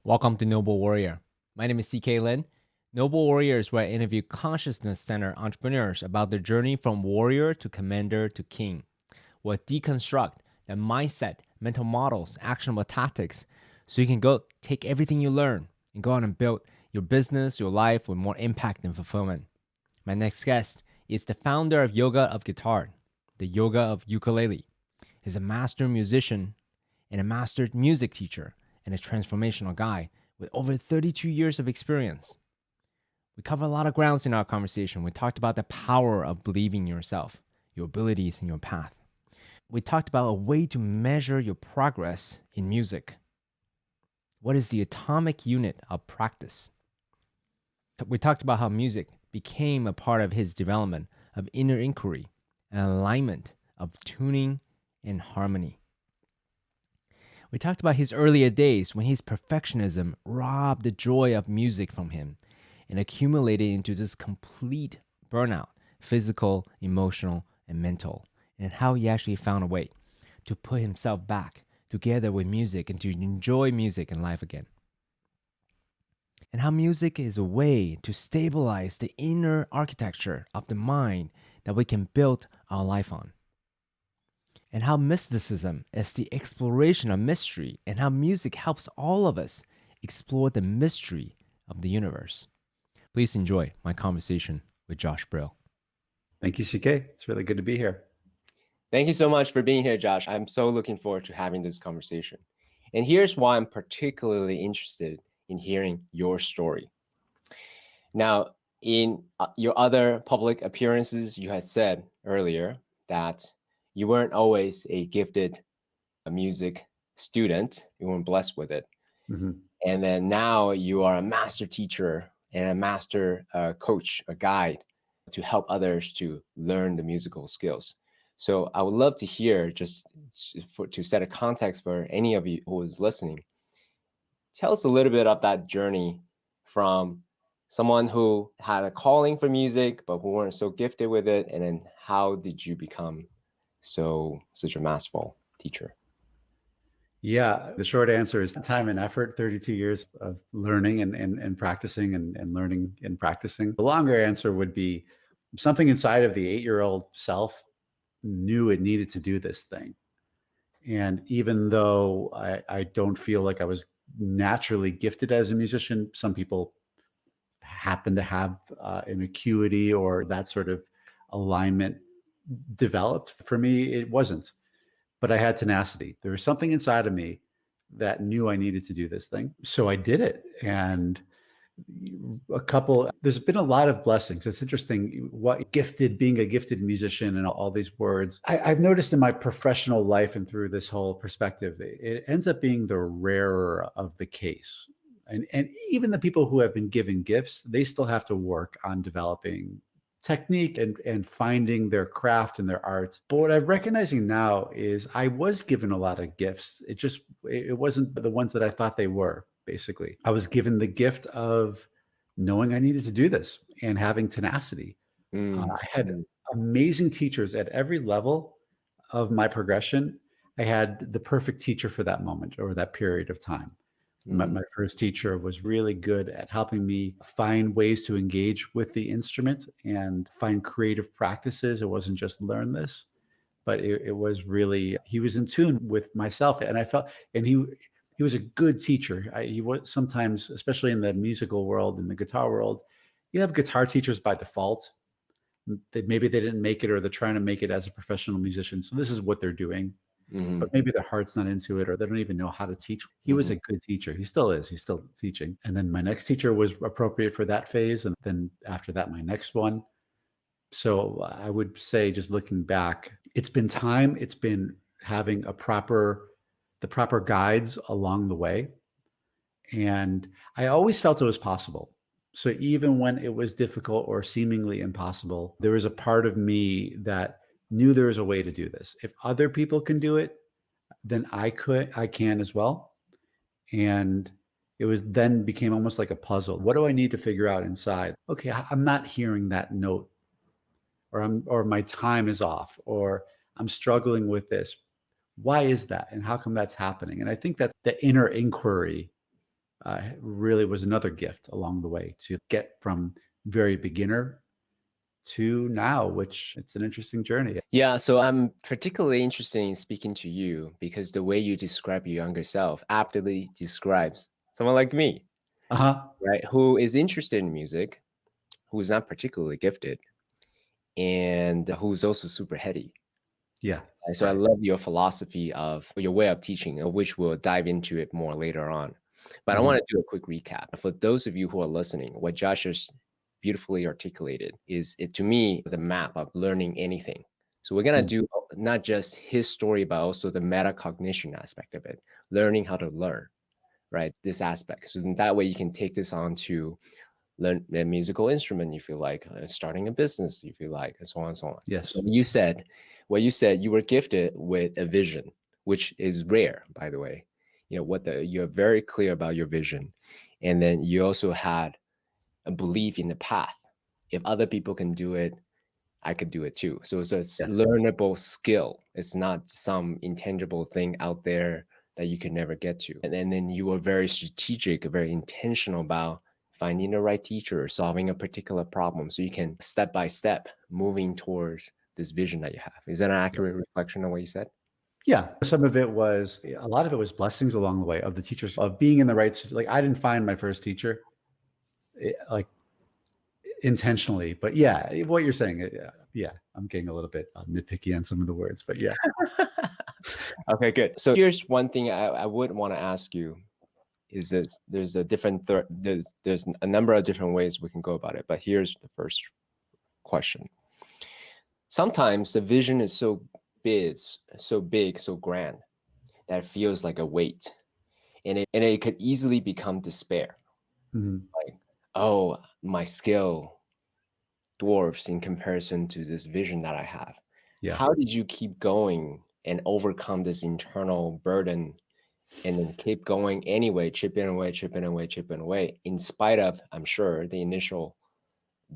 Welcome to Noble Warrior. My name is CK Lin. Noble Warrior is where I interview consciousness center entrepreneurs about their journey from warrior to commander to king. We'll deconstruct the mindset, mental models, actionable tactics, so you can go take everything you learn and go out and build your business, your life with more impact and fulfillment. My next guest is the founder of Yoga of Guitar, the Yoga of Ukulele. He's a master musician and a master music teacher and a transformational guy with over 32 years of experience. We cover a lot of grounds in our conversation. We talked about the power of believing in yourself, your abilities, and your path. We talked about a way to measure your progress in music. What is the atomic unit of practice? We talked about how music became a part of his development of inner inquiry and alignment of tuning and harmony. We talked about his earlier days when his perfectionism robbed the joy of music from him and accumulated into this complete burnout, physical, emotional, and mental, and how he actually found a way to put himself back together with music and to enjoy music and life again. And how music is a way to stabilize the inner architecture of the mind that we can build our life on. And how mysticism is the exploration of mystery, and how music helps all of us explore the mystery of the universe. Please enjoy my conversation with Josh Brill. Thank you, CK. It's really good to be here. Thank you so much for being here, Josh. I'm so looking forward to having this conversation. And here's why I'm particularly interested in hearing your story. Now, in your other public appearances, you had said earlier that you weren't always a gifted music student. You weren't blessed with it. Mm-hmm. And then now you are a master teacher and a master coach, a guide to help others to learn the musical skills. So I would love to hear, just to set a context for any of you who is listening, tell us a little bit of that journey from someone who had a calling for music, but who weren't so gifted with it. And then how did you become such a masterful teacher? Yeah, the short answer is time and effort, 32 years of learning and practicing and learning and practicing. The longer answer would be something inside of the 8-year-old self knew it needed to do this thing. And even though I don't feel like I was naturally gifted as a musician, some people happen to have an acuity or that sort of alignment developed. For me, it wasn't. But I had tenacity. There was something inside of me that knew I needed to do this thing. So I did it. And there's been a lot of blessings. It's interesting being a gifted musician and all these words. I've noticed in my professional life and through this whole perspective, it ends up being the rarer of the case. And even the people who have been given gifts, they still have to work on developing technique and finding their craft and their art. But what I'm recognizing now is I was given a lot of gifts. It wasn't the ones that I thought they were, basically. I was given the gift of knowing I needed to do this and having tenacity. I had amazing teachers at every level of my progression. I had the perfect teacher for that moment or that period of time. My first teacher was really good at helping me find ways to engage with the instrument and find creative practices. It wasn't just learn this, but it was really, he was in tune with myself. And I felt, and he was a good teacher. He was sometimes, especially in the musical world, in the guitar world, you have guitar teachers by default. Maybe they didn't make it or they're trying to make it as a professional musician. So this is what they're doing. Mm-hmm. But maybe their heart's not into it or they don't even know how to teach. He was a good teacher. He still is. He's still teaching. And then my next teacher was appropriate for that phase. And then after that, my next one. So I would say, just looking back, it's been time. It's been having the proper guides along the way. And I always felt it was possible. So even when it was difficult or seemingly impossible, there was a part of me that knew there was a way to do this. If other people can do it, then I can as well. And it then became almost like a puzzle. What do I need to figure out inside? Okay, I'm not hearing that note, or my time is off, or I'm struggling with this. Why is that? And how come that's happening? And I think that's the inner inquiry really was another gift along the way to get from very beginner to now, which it's an interesting journey. Yeah, so I'm particularly interested in speaking to you because the way you describe your younger self aptly describes someone like me, Uh-huh. right? Who is interested in music, who's not particularly gifted, and who's also super heady. Yeah. Right? So I Right. love your philosophy of your way of teaching, of which we'll dive into it more later on. But I Mhm. want to do a quick recap. For those of you who are listening, what Josh has beautifully articulated is, it to me, the map of learning anything. So we're going Mm. to do not just his story, but also the metacognition aspect of it, learning how to learn, right? This aspect. So then that way you can take this on to learn a musical instrument if you like, starting a business if you like, and so on and so on. Yes. So what you said, you were gifted with a vision, which is rare, by the way. You know, you're very clear about your vision. And then you also had a belief in the path. If other people can do it, I could do it too. So it's a Yes. learnable skill. It's not some intangible thing out there that you can never get to. And then you were very strategic, very intentional about finding the right teacher, solving a particular problem, so you can step by step moving towards this vision that you have. Is that an accurate reflection of what you said? Yeah. Some of it was, a lot of it was blessings along the way of the teachers, of being in the right, like I didn't find my first teacher like intentionally, but yeah, what you're saying, yeah, I'm getting a little bit nitpicky on some of the words, but yeah. Okay, good. So here's one thing I would want to ask you is this: there's a different there's a number of different ways we can go about it, but here's the first question. Sometimes the vision is so big, so grand that it feels like a weight, and it could easily become despair. Mhm. Like, oh, my skill dwarfs in comparison to this vision that I have. Yeah. How did you keep going and overcome this internal burden and then keep going anyway, chipping away, chipping away, chipping away, in spite of, I'm sure, the initial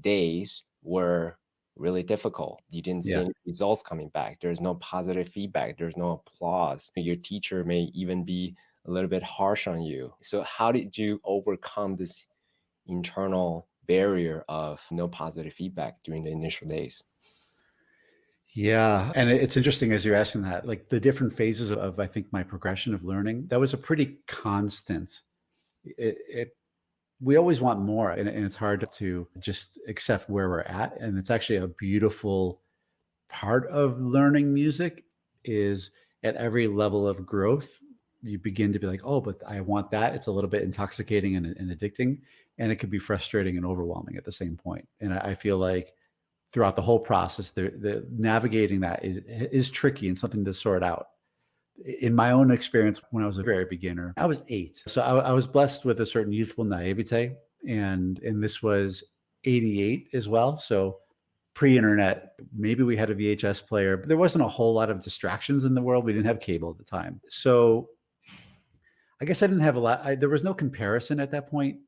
days were really difficult. You didn't see Yeah. any results coming back. There's no positive feedback. There's no applause. Your teacher may even be a little bit harsh on you. So how did you overcome this internal barrier of no positive feedback during the initial days? Yeah. And it's interesting as you're asking that, like the different phases of, I think, my progression of learning, that was a pretty constant. We always want more, and it's hard to just accept where we're at. And it's actually a beautiful part of learning music is at every level of growth, you begin to be like, oh, but I want that. It's a little bit intoxicating and addicting, and it could be frustrating and overwhelming at the same point. And I feel like throughout the whole process, the navigating that is tricky and something to sort out. In my own experience, when I was a very beginner, I was 8. So I was blessed with a certain youthful naivete. And this was 88 as well. So pre-internet, maybe we had a VHS player, but there wasn't a whole lot of distractions in the world. We didn't have cable at the time. So I guess I didn't have a lot. There was no comparison at that point.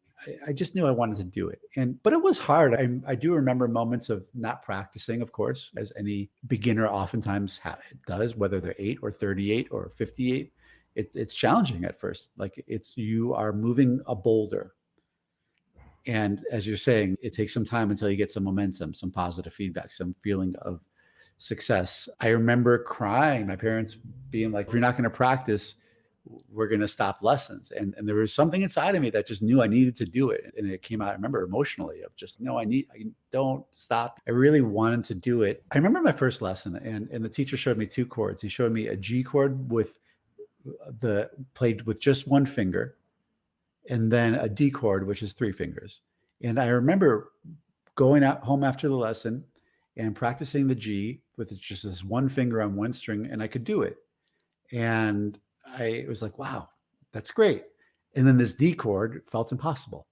I just knew I wanted to do it. But it was hard. I do remember moments of not practicing, of course, as any beginner oftentimes does, whether they're 8 or 38 or 58. It's challenging at first. Like you are moving a boulder. And as you're saying, it takes some time until you get some momentum, some positive feedback, some feeling of success. I remember crying, my parents being like, if you're not going to practice, we're going to stop lessons. And there was something inside of me that just knew I needed to do it. And it came out, I remember emotionally of just, no, I don't stop. I really wanted to do it. I remember my first lesson and the teacher showed me 2 chords. He showed me a G chord played with just 1 finger, and then a D chord, which is 3 fingers. And I remember going out home after the lesson and practicing the G with just this 1 finger on 1 string, and I could do it. And I was like, wow, that's great. And then this D chord felt impossible.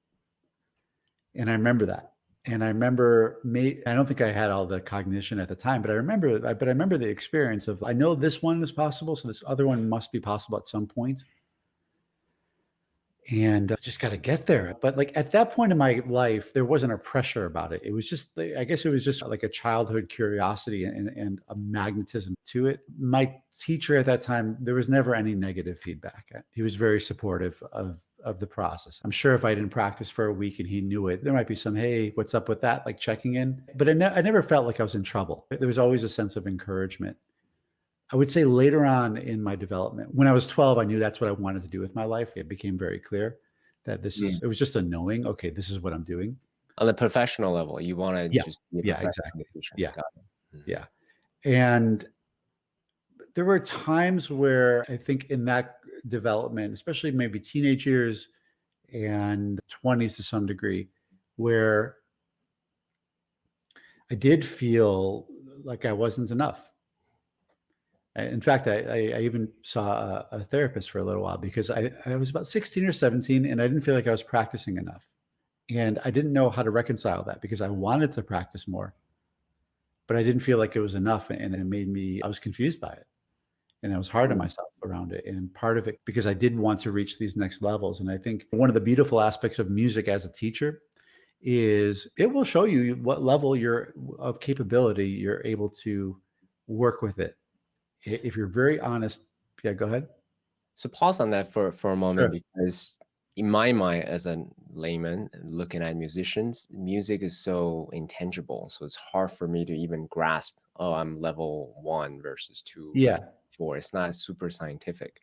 And I remember that. And I remember I don't think I had all the cognition at the time, but I remember the experience of, I know this one is possible, so this other one must be possible at some point. And just got to get there. But like at that point in my life, there wasn't a pressure about it. It was just, I guess it was just like a childhood curiosity and a magnetism to it. My teacher at that time, there was never any negative feedback. He was very supportive of the process. I'm sure if I didn't practice for a week and he knew it, there might be some, hey, what's up with that? Like checking in. But I never felt like I was in trouble. There was always a sense of encouragement. I would say later on in my development, when I was 12, I knew that's what I wanted to do with my life. It became very clear that it was just a knowing, okay, this is what I'm doing. On the professional level, you want to just be a professional exactly. musician. Yeah. Got it. Yeah. And there were times where I think in that development, especially maybe teenage years and 20s to some degree, where I did feel like I wasn't enough. In fact, I even saw a therapist for a little while because I was about 16 or 17 and I didn't feel like I was practicing enough. And I didn't know how to reconcile that because I wanted to practice more, but I didn't feel like it was enough. And it made me, I was confused by it. And I was hard on myself around it. And part of it, because I did want to reach these next levels. And I think one of the beautiful aspects of music as a teacher is it will show you what level of capability you're able to work with it. If you're very honest. Yeah, go ahead. So pause on that for a moment, Sure. because in my mind, as a layman looking at musicians, music is so intangible. So it's hard for me to even grasp, oh, I'm level 1 versus 2. Yeah. 4. It's not super scientific.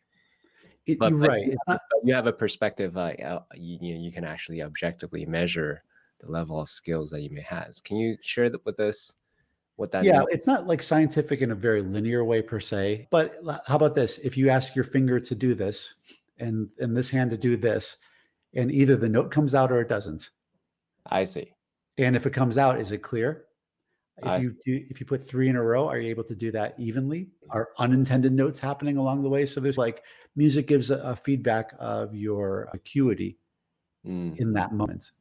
You're right. But you have a perspective, you can actually objectively measure the level of skills that you may have. Can you share that with us? What that means? It's not like scientific in a very linear way per se, but how about this? If you ask your finger to do this and this hand to do this, and either the note comes out or it doesn't. I see. And if it comes out, is it clear? If you put 3 in a row, are you able to do that evenly? Are unintended notes happening along the way? So there's like music gives a feedback of your acuity in that moment.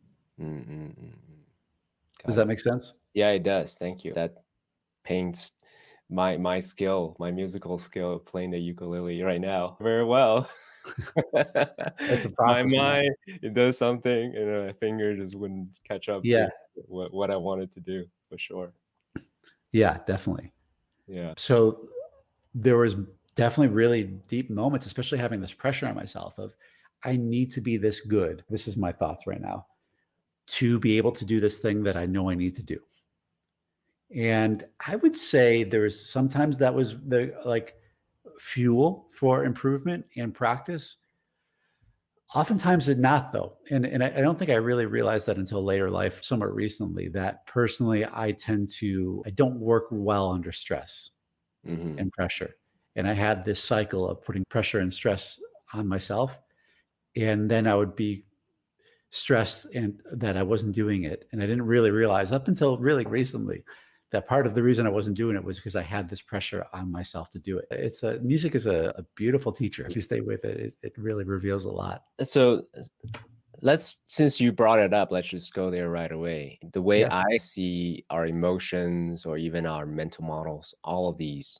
Does that make sense? Yeah, it does. Thank you. That paints my skill, my musical skill of playing the ukulele right now very well. My mind, it does something, and my finger just wouldn't catch up to what I wanted to do, for sure. Yeah, definitely. Yeah. So there was definitely really deep moments, especially having this pressure on myself of, I need to be this good. This is my thoughts right now, to be able to do this thing that I know I need to do. And I would say sometimes that was the fuel for improvement and practice. Oftentimes it's not, though. And I don't think I really realized that until later life, somewhat recently, that personally I don't work well under stress and pressure. And I had this cycle of putting pressure and stress on myself. And then I would be stressed and that I wasn't doing it. And I didn't really realize up until really recently that part of the reason I wasn't doing it was because I had this pressure on myself to do it. Music is a beautiful teacher. If you stay with it, it really reveals a lot. So since you brought it up, let's just go there right away. The way I see our emotions or even our mental models, all of these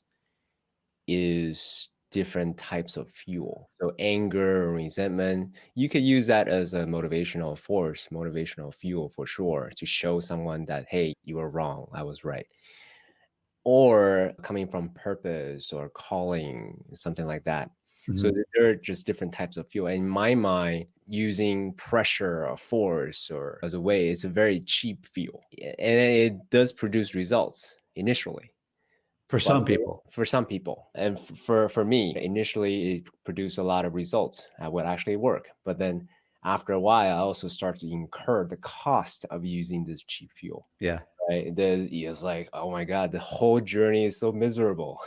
is different types of fuel. So anger or resentment, you could use that as a motivational force, motivational fuel for sure, to show someone that, hey, you were wrong, I was right. Or coming from purpose or calling, something like that. So there are just different types of fuel. In my mind, using pressure or force or as a way, it's a very cheap fuel. And it does produce results initially. For some people. And for me, initially, it produced a lot of results. I would actually work. But then after a while, I also start to incur the cost of using this cheap fuel. Yeah. Right? It's like, oh my God, the whole journey is so miserable.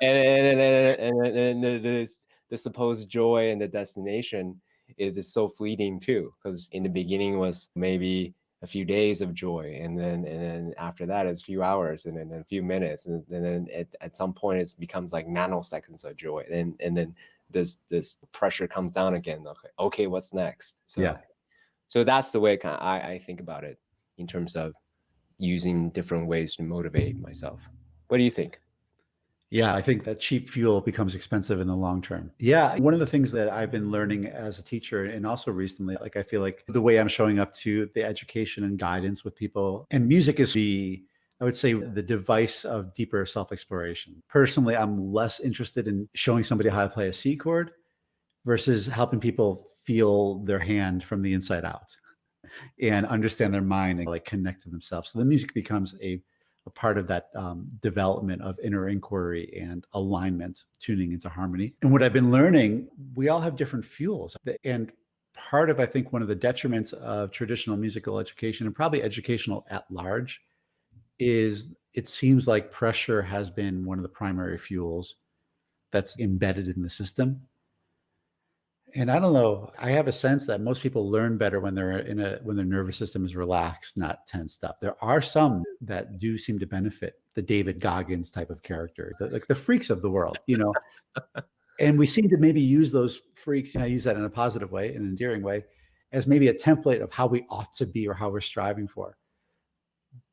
and the supposed joy and the destination is so fleeting too. Because in the beginning was maybe a few days of joy, and then after that it's a few hours, and then a few minutes, and then at some point it becomes like nanoseconds of joy, and then this pressure comes down again. Okay, what's next? So that's the way I think about it in terms of using different ways to motivate myself. What do you think? Yeah, I think that cheap fuel becomes expensive in the long term. Yeah, one of the things that I've been learning as a teacher, and also recently, I feel like the way I'm showing up to the education and guidance with people, and music is I would say, the device of deeper self-exploration. Personally, I'm less interested in showing somebody how to play a C chord versus helping people feel their hand from the inside out and understand their mind and like connect to themselves. So the music becomes a part of that development of inner inquiry and alignment, tuning into harmony. And what I've been learning, we all have different fuels. And part of, I think, one of the detriments of traditional musical education and probably educational at large is it seems like pressure has been one of the primary fuels that's embedded in the system. And I don't know, I have a sense that most people learn better when they're when their nervous system is relaxed, not tensed up. There are some that do seem to benefit, the David Goggins type of character, like the freaks of the world, and we seem to maybe use those freaks, I use that in a positive way, an endearing way, as maybe a template of how we ought to be or how we're striving for.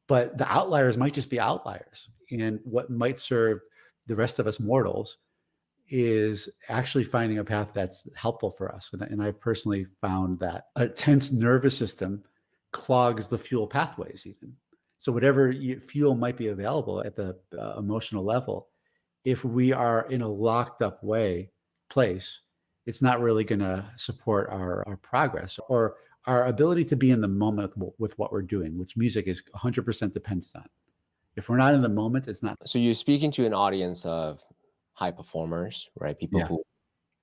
But the outliers might just be outliers. And what might serve the rest of us mortals is actually finding a path that's helpful for us. And I've personally found that a tense nervous system clogs the fuel pathways even. So whatever fuel might be available at the emotional level, if we are in a locked up place, it's not really going to support our progress or our ability to be in the moment with what we're doing, which music is 100% depends on. If we're not in the moment, it's not. So you're speaking to an audience of high performers, right? People who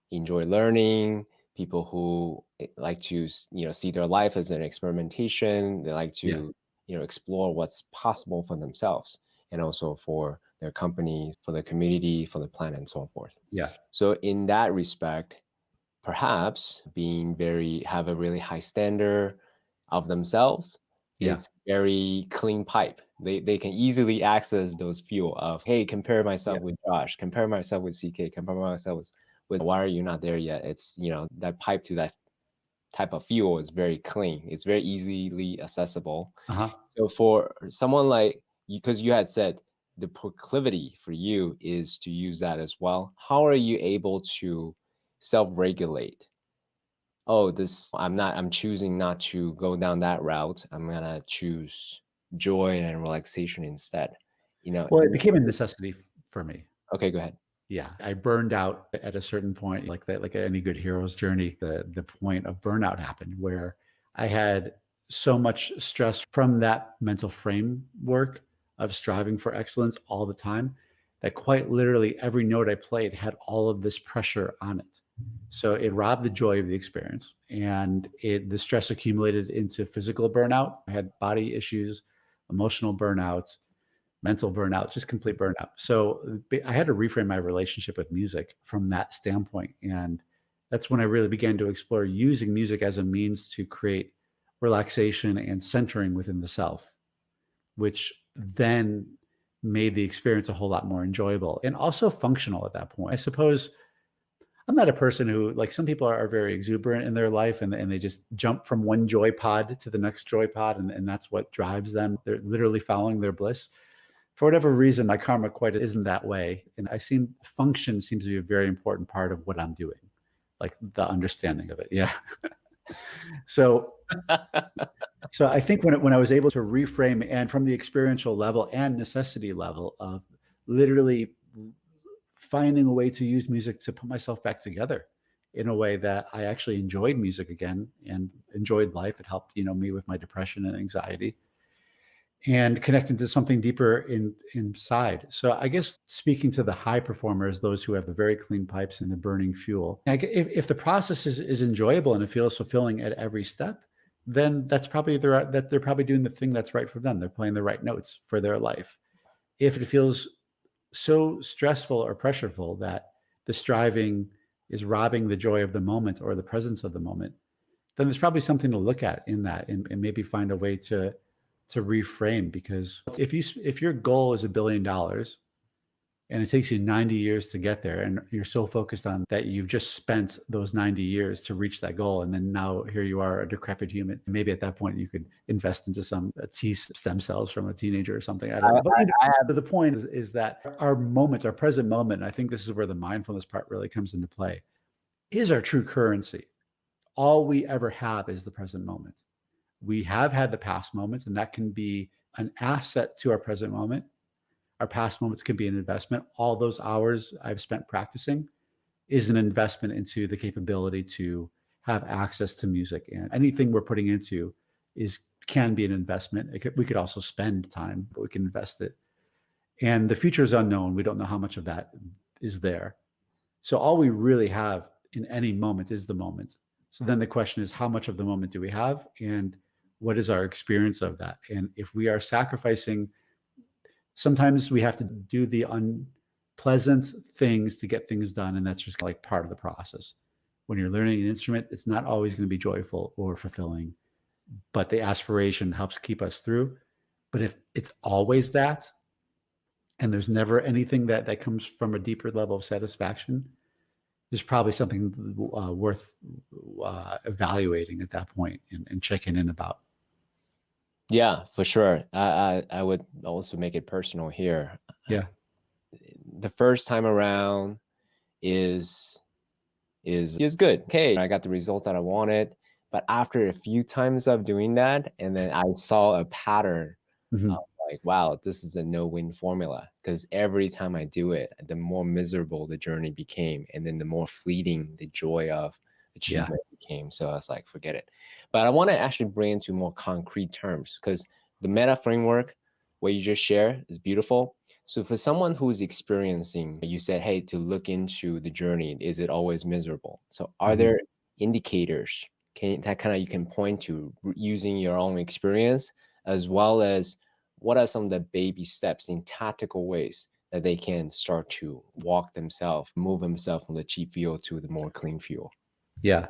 enjoy learning, people who like to, see their life as an experimentation. They like to, explore what's possible for themselves and also for their companies, for the community, for the planet, and so forth. Yeah. So in that respect, perhaps have a really high standard of themselves. It's very clean pipe. They can easily access those fuel of, hey, compare myself with Josh, compare myself with CK, compare myself with why are you not there yet? It's, that pipe to that type of fuel is very clean. It's very easily accessible. So for someone like, because you had said the proclivity for you is to use that as well. How are you able to self-regulate? Oh, I'm choosing not to go down that route. I'm gonna choose joy and relaxation instead. Well, it became a necessity for me. Okay, go ahead. Yeah, I burned out at a certain point, like that, like any good hero's journey. The point of burnout happened where I had so much stress from that mental framework of striving for excellence all the time that quite literally every note I played had all of this pressure on it. So it robbed the joy of the experience, and the stress accumulated into physical burnout. I had body issues, emotional burnout, mental burnout, just complete burnout. So I had to reframe my relationship with music from that standpoint. And that's when I really began to explore using music as a means to create relaxation and centering within the self, which then made the experience a whole lot more enjoyable and also functional at that point. I suppose I'm not a person who, like, some people are very exuberant in their life and they just jump from one joy pod to the next joy pod. And that's what drives them. They're literally following their bliss. For whatever reason, my karma quite isn't that way. And function seems to be a very important part of what I'm doing, like the understanding of it. Yeah. So I think when I was able to reframe, and from the experiential level and necessity level of literally finding a way to use music to put myself back together in a way that I actually enjoyed music again and enjoyed life. It helped, me with my depression and anxiety and connecting to something deeper inside. So I guess speaking to the high performers, those who have the very clean pipes and the burning fuel, if the process is enjoyable and it feels fulfilling at every step, then that's probably they're probably doing the thing that's right for them. They're playing the right notes for their life. If it feels so stressful or pressureful that the striving is robbing the joy of the moment or the presence of the moment, then there's probably something to look at in that and maybe find a way to reframe. Because if your goal is $1 billion and it takes you 90 years to get there, and you're so focused on that, you've just spent those 90 years to reach that goal. And then now here you are, a decrepit human. Maybe at that point you could invest into some T stem cells from a teenager or something. I don't know. But the point is that our present moment, and I think this is where the mindfulness part really comes into play, is our true currency. All we ever have is the present moment. We have had the past moments, and that can be an asset to our present moment. Our past moments can be an investment. All those hours I've spent practicing is an investment into the capability to have access to music. And anything we're putting into can be an investment. We could also spend time, but we can invest it. And the future is unknown. We don't know how much of that is there. So all we really have in any moment is the moment. So then the question is, how much of the moment do we have? And what is our experience of that? And if we are sacrificing, sometimes we have to do the unpleasant things to get things done. And that's just like part of the process. When you're learning an instrument, it's not always going to be joyful or fulfilling, but the aspiration helps keep us through. But if it's always that, and there's never anything that comes from a deeper level of satisfaction, there's probably something worth evaluating at that point and checking in about. Yeah, for sure. I would also make it personal here. Yeah. The first time around is good. Okay, I got the results that I wanted. But after a few times of doing that, and then I saw a pattern, like, wow, this is a no-win formula. Because every time I do it, the more miserable the journey became, and then the more fleeting the joy of achievement became. So I was like, forget it. But I want to actually bring into more concrete terms, because the meta framework, what you just shared, is beautiful. So for someone who's experiencing, you said, hey, to look into the journey, is it always miserable? So are there indicators that kind of you can point to using your own experience, as well as what are some of the baby steps in tactical ways that they can start to walk themselves, move themselves from the cheap fuel to the more clean fuel? Yeah.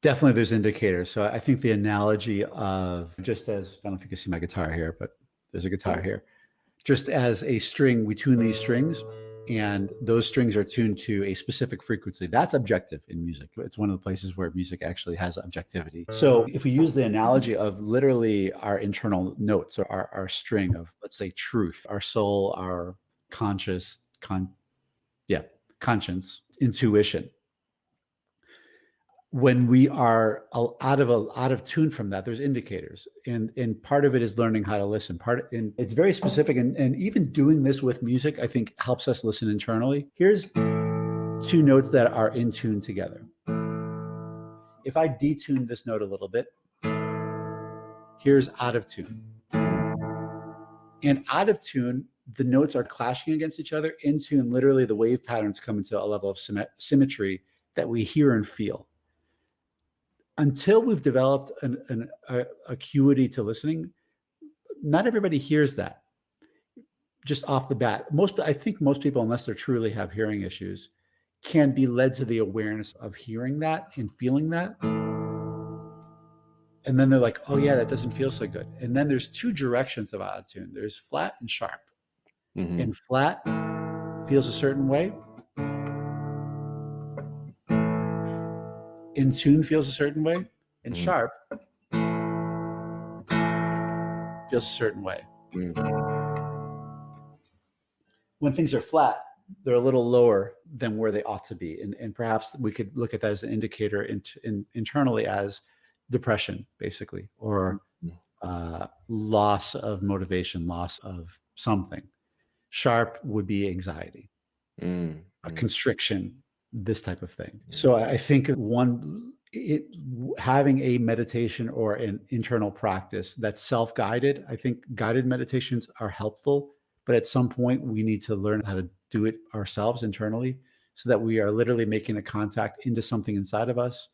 Definitely there's indicators. So I think the analogy of, just as, I don't know if you can see my guitar here, but there's a guitar here. Just as a string, we tune these strings, and those strings are tuned to a specific frequency. That's objective in music. It's one of the places where music actually has objectivity. So if we use the analogy of literally our internal notes, or our string of, let's say, truth, our soul, our conscience, intuition. When we are out of tune from that, there's indicators, and part of it is learning how to listen. And it's very specific, and even doing this with music, I think, helps us listen internally. Here's two notes that are in tune together. If I detune this note a little bit, here's out of tune. And out of tune, the notes are clashing against each other. In tune, literally the wave patterns come into a level of symmetry that we hear and feel. Until we've developed an acuity to listening, not everybody hears that just off the bat. I think most people, unless they truly have hearing issues, can be led to the awareness of hearing that and feeling that. And then they're like, oh yeah, that doesn't feel so good. And then there's two directions of out of tune. There's flat and sharp. And flat feels a certain way. In tune feels a certain way, and sharp feels a certain way. When things are flat, they're a little lower than where they ought to be. And perhaps we could look at that as an indicator internally as depression, basically, or loss of motivation, loss of something. Sharp would be anxiety, a constriction, this type of thing. So I think having a meditation or an internal practice that's self-guided, I think guided meditations are helpful, but at some point we need to learn how to do it ourselves internally, so that we are literally making a contact into something inside of us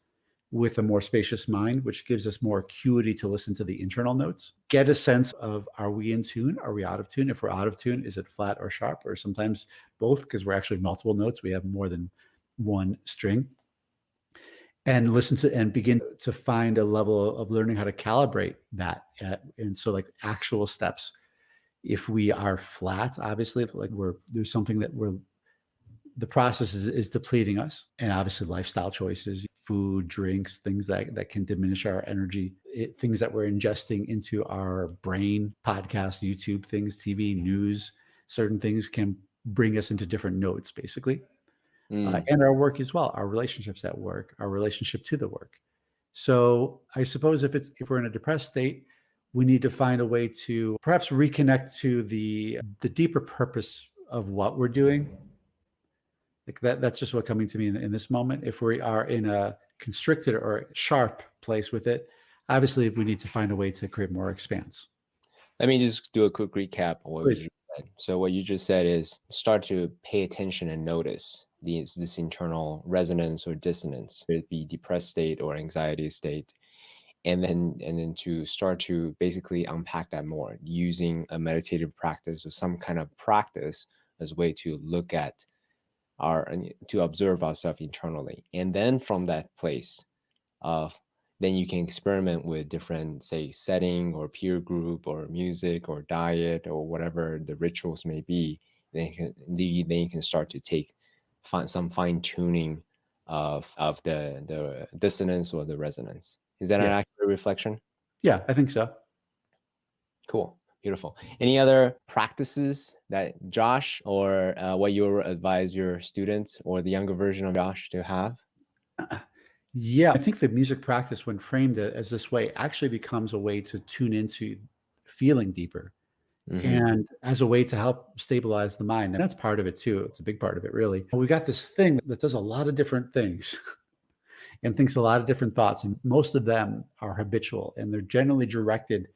with a more spacious mind, which gives us more acuity to listen to the internal notes. Get a sense of, are we in tune? Are we out of tune? If we're out of tune, is it flat or sharp? Or sometimes both, because we're actually multiple notes. We have more than one string. And listen to and begin to find a level of learning how to calibrate that. And so, like, actual steps. If we are flat, obviously, like there's something that the process is depleting us, and obviously lifestyle choices, food, drinks, things that can diminish our energy, things that we're ingesting into our brain, podcasts, YouTube things, TV, news, certain things can bring us into different notes, basically. And our work as well, our relationships at work, our relationship to the work. So I suppose if we're in a depressed state, we need to find a way to perhaps reconnect to the deeper purpose of what we're doing. Like that's just what coming to me in this moment. If we are in a constricted or sharp place with it, obviously we need to find a way to create more expanse. Let me just do a quick recap of what you Please. just said. So what you just said is start to pay attention and notice this internal resonance or dissonance, whether it be depressed state or anxiety state. And then to start to basically unpack that more using a meditative practice or some kind of practice as a way to look at to observe ourselves internally. And then from that place of then you can experiment with different, say, setting or peer group or music or diet or whatever the rituals may be. Then you can start to find some fine tuning of the dissonance or the resonance. Is that an accurate reflection? Yeah, I think so. Cool. Beautiful. Any other practices that Josh or what you advise your students or the younger version of Josh to have? Yeah, I think the music practice, when framed as this way, actually becomes a way to tune into feeling deeper and as a way to help stabilize the mind. And that's part of it too. It's a big part of it, really. We got this thing that does a lot of different things and thinks a lot of different thoughts. And most of them are habitual and they're generally directed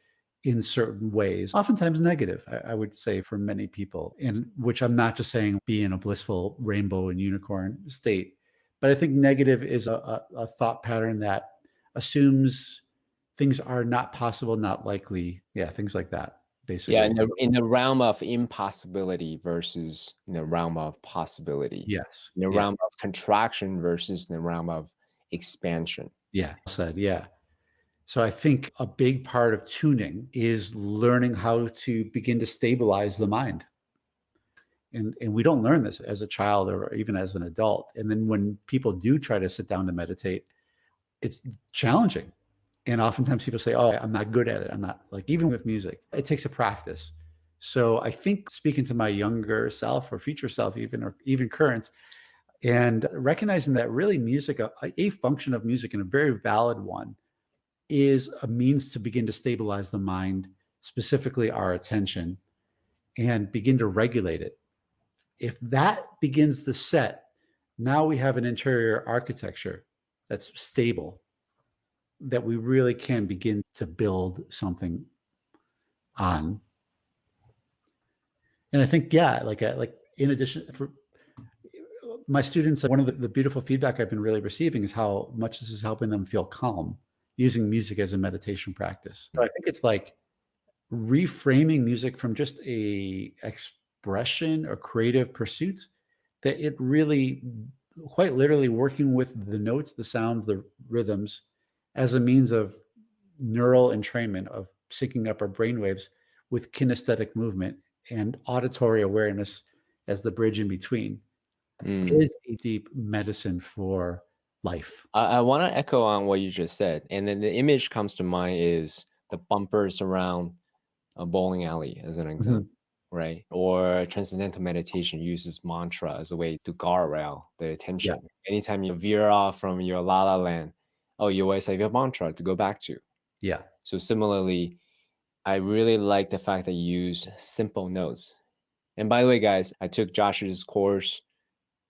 in certain ways, oftentimes negative, I would say, for many people, in which I'm not just saying be in a blissful rainbow and unicorn state, but I think negative is a thought pattern that assumes things are not possible, not likely. Yeah, things like that, basically. Yeah, in the realm of impossibility versus in the realm of possibility. Yes. In the realm of contraction versus in the realm of expansion. Yeah, said, yeah. So I think a big part of tuning is learning how to begin to stabilize the mind. And we don't learn this as a child or even as an adult. And then when people do try to sit down to meditate, it's challenging. And oftentimes people say, oh, I'm not good at it. I'm not, like, even with music, it takes a practice. So I think speaking to my younger self or future self, or even current, and recognizing that really music, a function of music, and a very valid one, is a means to begin to stabilize the mind, specifically our attention, and begin to regulate it. If that begins to set, now we have an interior architecture that's stable, that we really can begin to build something on. And I think, yeah, like in addition, for my students, one of the beautiful feedback I've been really receiving is how much this is helping them feel calm using music as a meditation practice. So I think it's like reframing music from just a expression or creative pursuit, that it really, quite literally, working with the notes, the sounds, the rhythms as a means of neural entrainment, of syncing up our brainwaves with kinesthetic movement and auditory awareness as the bridge in between, is a deep medicine for life. I want to echo on what you just said. And then the image comes to mind is the bumpers around a bowling alley, as an example, right? Or transcendental meditation uses mantra as a way to guardrail the attention. Yeah. Anytime you veer off from your la la land, you always have a mantra to go back to. Yeah. So similarly, I really like the fact that you use simple notes. And by the way, guys, I took Josh's course,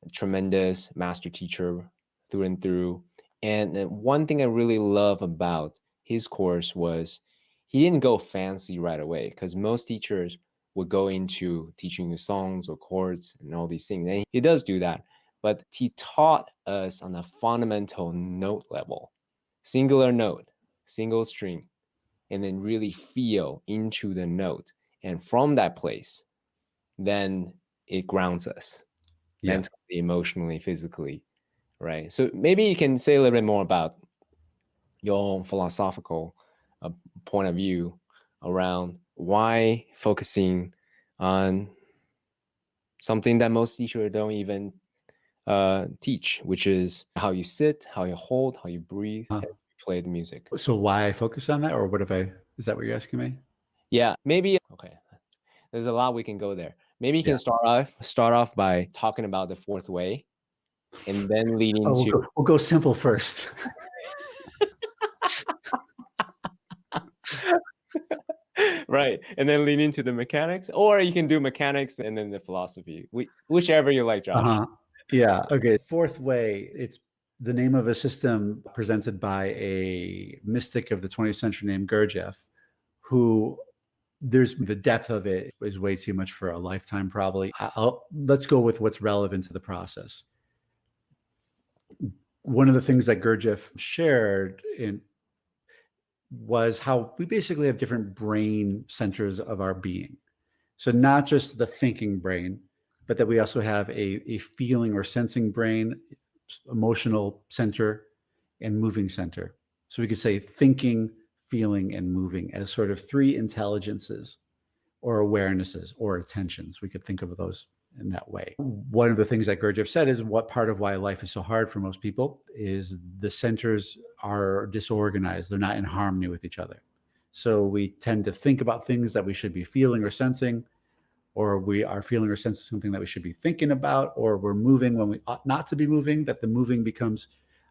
a tremendous master teacher through and through. And one thing I really love about his course was he didn't go fancy right away, because most teachers would go into teaching you songs or chords and all these things. And he does do that, but he taught us on a fundamental note level, singular note, single string, and then really feel into the note. And from that place, then it grounds us mentally, emotionally, physically, right? So maybe you can say a little bit more about your own philosophical point of view around why focusing on something that most teachers don't even teach, which is how you sit, how you hold, how you breathe, how you play the music. So why I focus on that, or what if is that what you're asking me? Yeah, maybe. Okay, there's a lot we can go there. Maybe you can start off by talking about the fourth way, and then lead into. We'll go simple first. Right, and then lean into the mechanics, or you can do mechanics and then the philosophy, whichever you like, Josh. Yeah. Okay. Fourth way, it's the name of a system presented by a mystic of the 20th century named Gurdjieff, who there's the depth of it is way too much for a lifetime, probably. Let's go with what's relevant to the process. One of the things that Gurdjieff shared was how we basically have different brain centers of our being. So not just the thinking brain, but that we also have a feeling or sensing brain, emotional center, and moving center. So we could say thinking, feeling, and moving as sort of three intelligences or awarenesses or attentions. We could think of those in that way. One of the things that Gurdjieff said is what part of why life is so hard for most people is the centers are disorganized. They're not in harmony with each other. So we tend to think about things that we should be feeling or sensing, or we are feeling or sensing something that we should be thinking about, or we're moving when we ought not to be moving, that the moving becomes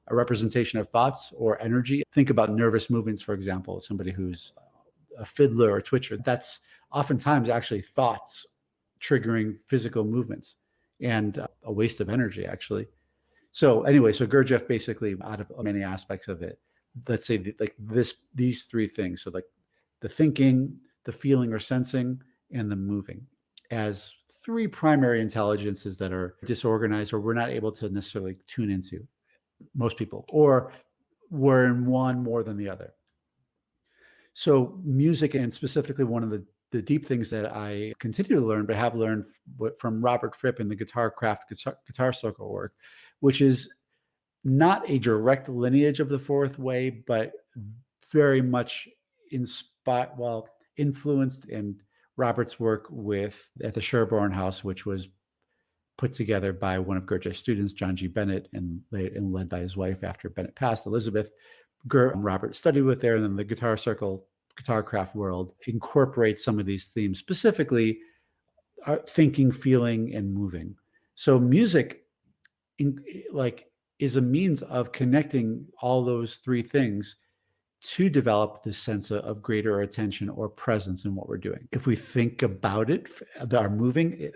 a representation of thoughts or energy. Think about nervous movements, for example, somebody who's a fiddler or twitcher. That's oftentimes actually thoughts triggering physical movements and a waste of energy, actually. So anyway, so Gurdjieff basically, out of many aspects of it, let's say these three things. So like the thinking, the feeling or sensing, and the moving as three primary intelligences that are disorganized or we're not able to necessarily tune into, most people, or we're in one more than the other. So music, and specifically one of the deep things that I continue to learn, but have learned from Robert Fripp in the guitar circle work, which is not a direct lineage of the fourth way, but very much influenced in Robert's work at the Sherborne House, which was put together by one of Gurdjieff's students, John G. Bennett, and led by his wife after Bennett passed, Elizabeth. Robert studied with there, and then the guitar circle, guitar craft world incorporates some of these themes, specifically thinking, feeling, and moving. So music, is a means of connecting all those three things to develop this sense of greater attention or presence in what we're doing. If we think about it, our moving,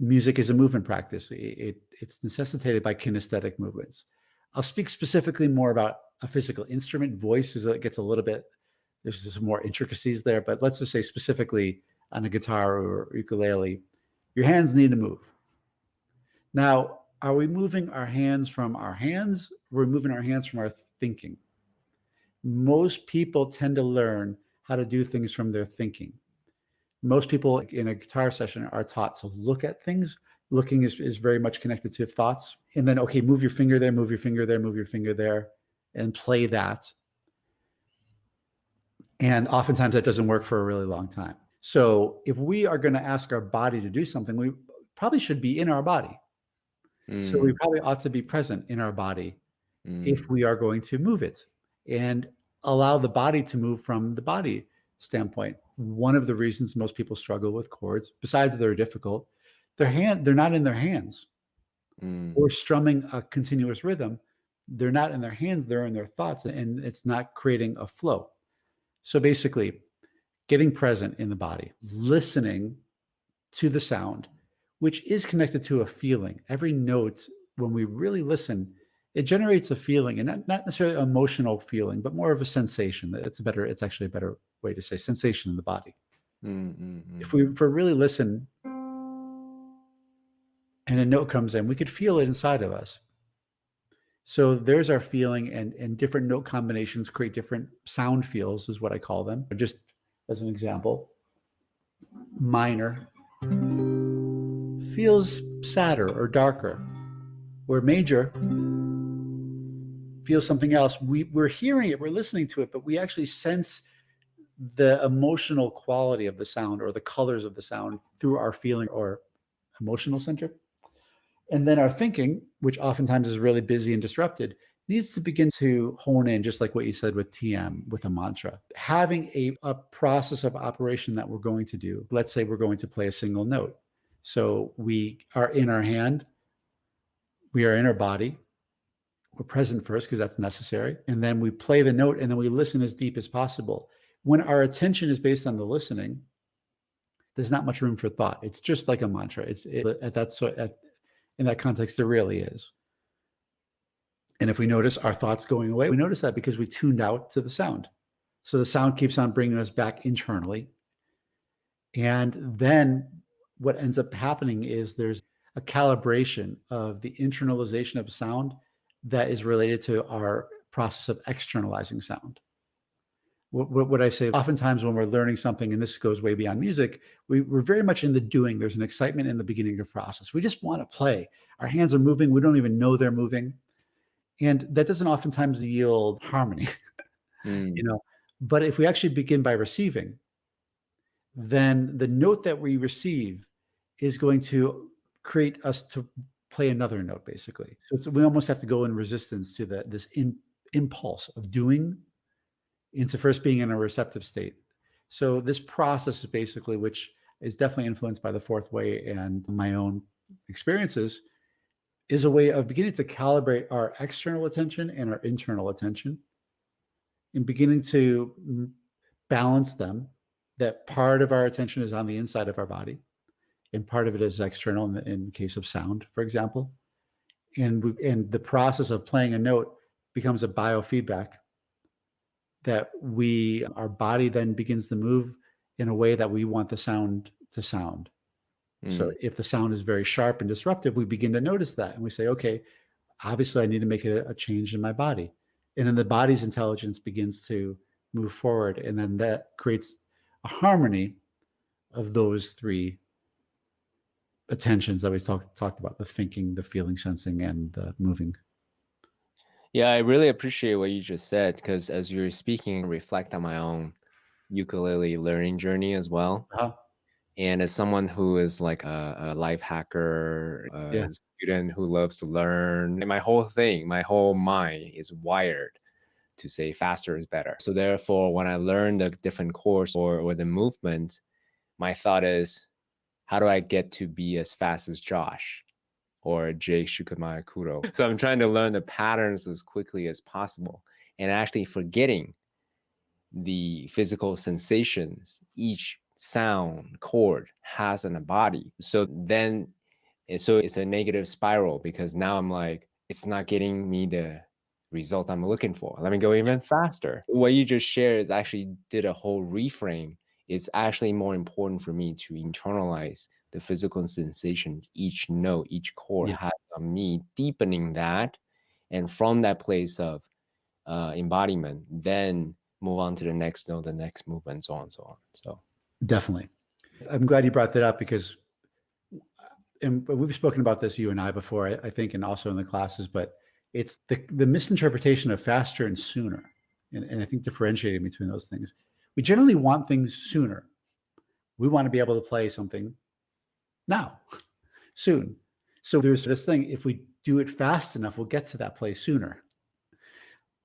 music is a movement practice. It's necessitated by kinesthetic movements. I'll speak specifically more about a physical instrument. Voice gets a little bit, there's some more intricacies there, but let's just say specifically on a guitar or ukulele, your hands need to move. Now, are we moving our hands from our hands? We're moving our hands from our thinking. Most people tend to learn how to do things from their thinking. Most people in a guitar session are taught to look at things. Looking is very much connected to thoughts. And then, okay, move your finger there, move your finger there, move your finger there, and play that. And oftentimes that doesn't work for a really long time. So if we are going to ask our body to do something, we probably should be in our body. So we probably ought to be present in our body if we are going to move it and allow the body to move from the body standpoint. One of the reasons most people struggle with chords, besides they're difficult, they're not in their hands. Or strumming a continuous rhythm, they're not in their hands, they're in their thoughts, and it's not creating a flow. So basically, getting present in the body, listening to the sound, which is connected to a feeling. Every note, when we really listen, it generates a feeling, and not necessarily an emotional feeling, but more of a sensation. It's actually a better way to say sensation in the body. If we really listen and a note comes in, we could feel it inside of us. So there's our feeling, and different note combinations create different sound feels, is what I call them. Just as an example, minor feels sadder or darker, where major feels something else. We're hearing it, we're listening to it, but we actually sense the emotional quality of the sound or the colors of the sound through our feeling or emotional center. And then our thinking, which oftentimes is really busy and disrupted, needs to begin to hone in, just like what you said with TM, with a mantra. Having a process of operation that we're going to do. Let's say we're going to play a single note. So we are in our hand, we are in our body, we're present first because that's necessary. And then we play the note, and then we listen as deep as possible. When our attention is based on the listening, there's not much room for thought. It's just like a mantra. In that context, there really is. And if we notice our thoughts going away, we notice that because we tuned out to the sound. So the sound keeps on bringing us back internally. And then what ends up happening is there's a calibration of the internalization of sound that is related to our process of externalizing sound. What I say, oftentimes when we're learning something, and this goes way beyond music, we're very much in the doing. There's an excitement in the beginning of the process. We just want to play. Our hands are moving. We don't even know they're moving. And that doesn't oftentimes yield harmony, But if we actually begin by receiving, then the note that we receive is going to create us to play another note, basically. So we almost have to go in resistance to this impulse of doing into first being in a receptive state. So this process is basically, which is definitely influenced by the fourth way and my own experiences, is a way of beginning to calibrate our external attention and our internal attention and beginning to balance them, that part of our attention is on the inside of our body and part of it is external in the case of sound, for example. And the process of playing a note becomes a biofeedback that our body then begins to move in a way that we want the sound to sound. So if the sound is very sharp and disruptive, we begin to notice that. And we say, okay, obviously I need to make a change in my body. And then the body's intelligence begins to move forward. And then that creates a harmony of those three attentions that we talked about: the thinking, the feeling, sensing, and the moving. Yeah, I really appreciate what you just said, because as you were speaking, reflect on my own ukulele learning journey as well. And as someone who is like a life hacker, a student who loves to learn, my whole mind is wired to say faster is better. So therefore, when I learn the different chords or the movement, my thought is, how do I get to be as fast as Josh or Jake Shukamaya Kuro? So I'm trying to learn the patterns as quickly as possible and actually forgetting the physical sensations each sound chord has in a body. So it's a negative spiral, because now I'm like, it's not getting me the result I'm looking for. Let me go even faster. What you just shared actually did a whole reframe. It's actually more important for me to internalize the physical sensation each note, each chord has on me, deepening that. And from that place of embodiment, then move on to the next note, the next movement, and so on and so on. So definitely. I'm glad you brought that up, because and we've spoken about this, you and I, before, I think, and also in the classes, but it's the misinterpretation of faster and sooner. And I think differentiating between those things. We generally want things sooner. We want to be able to play something now, soon. So there's this thing, if we do it fast enough, we'll get to that place sooner.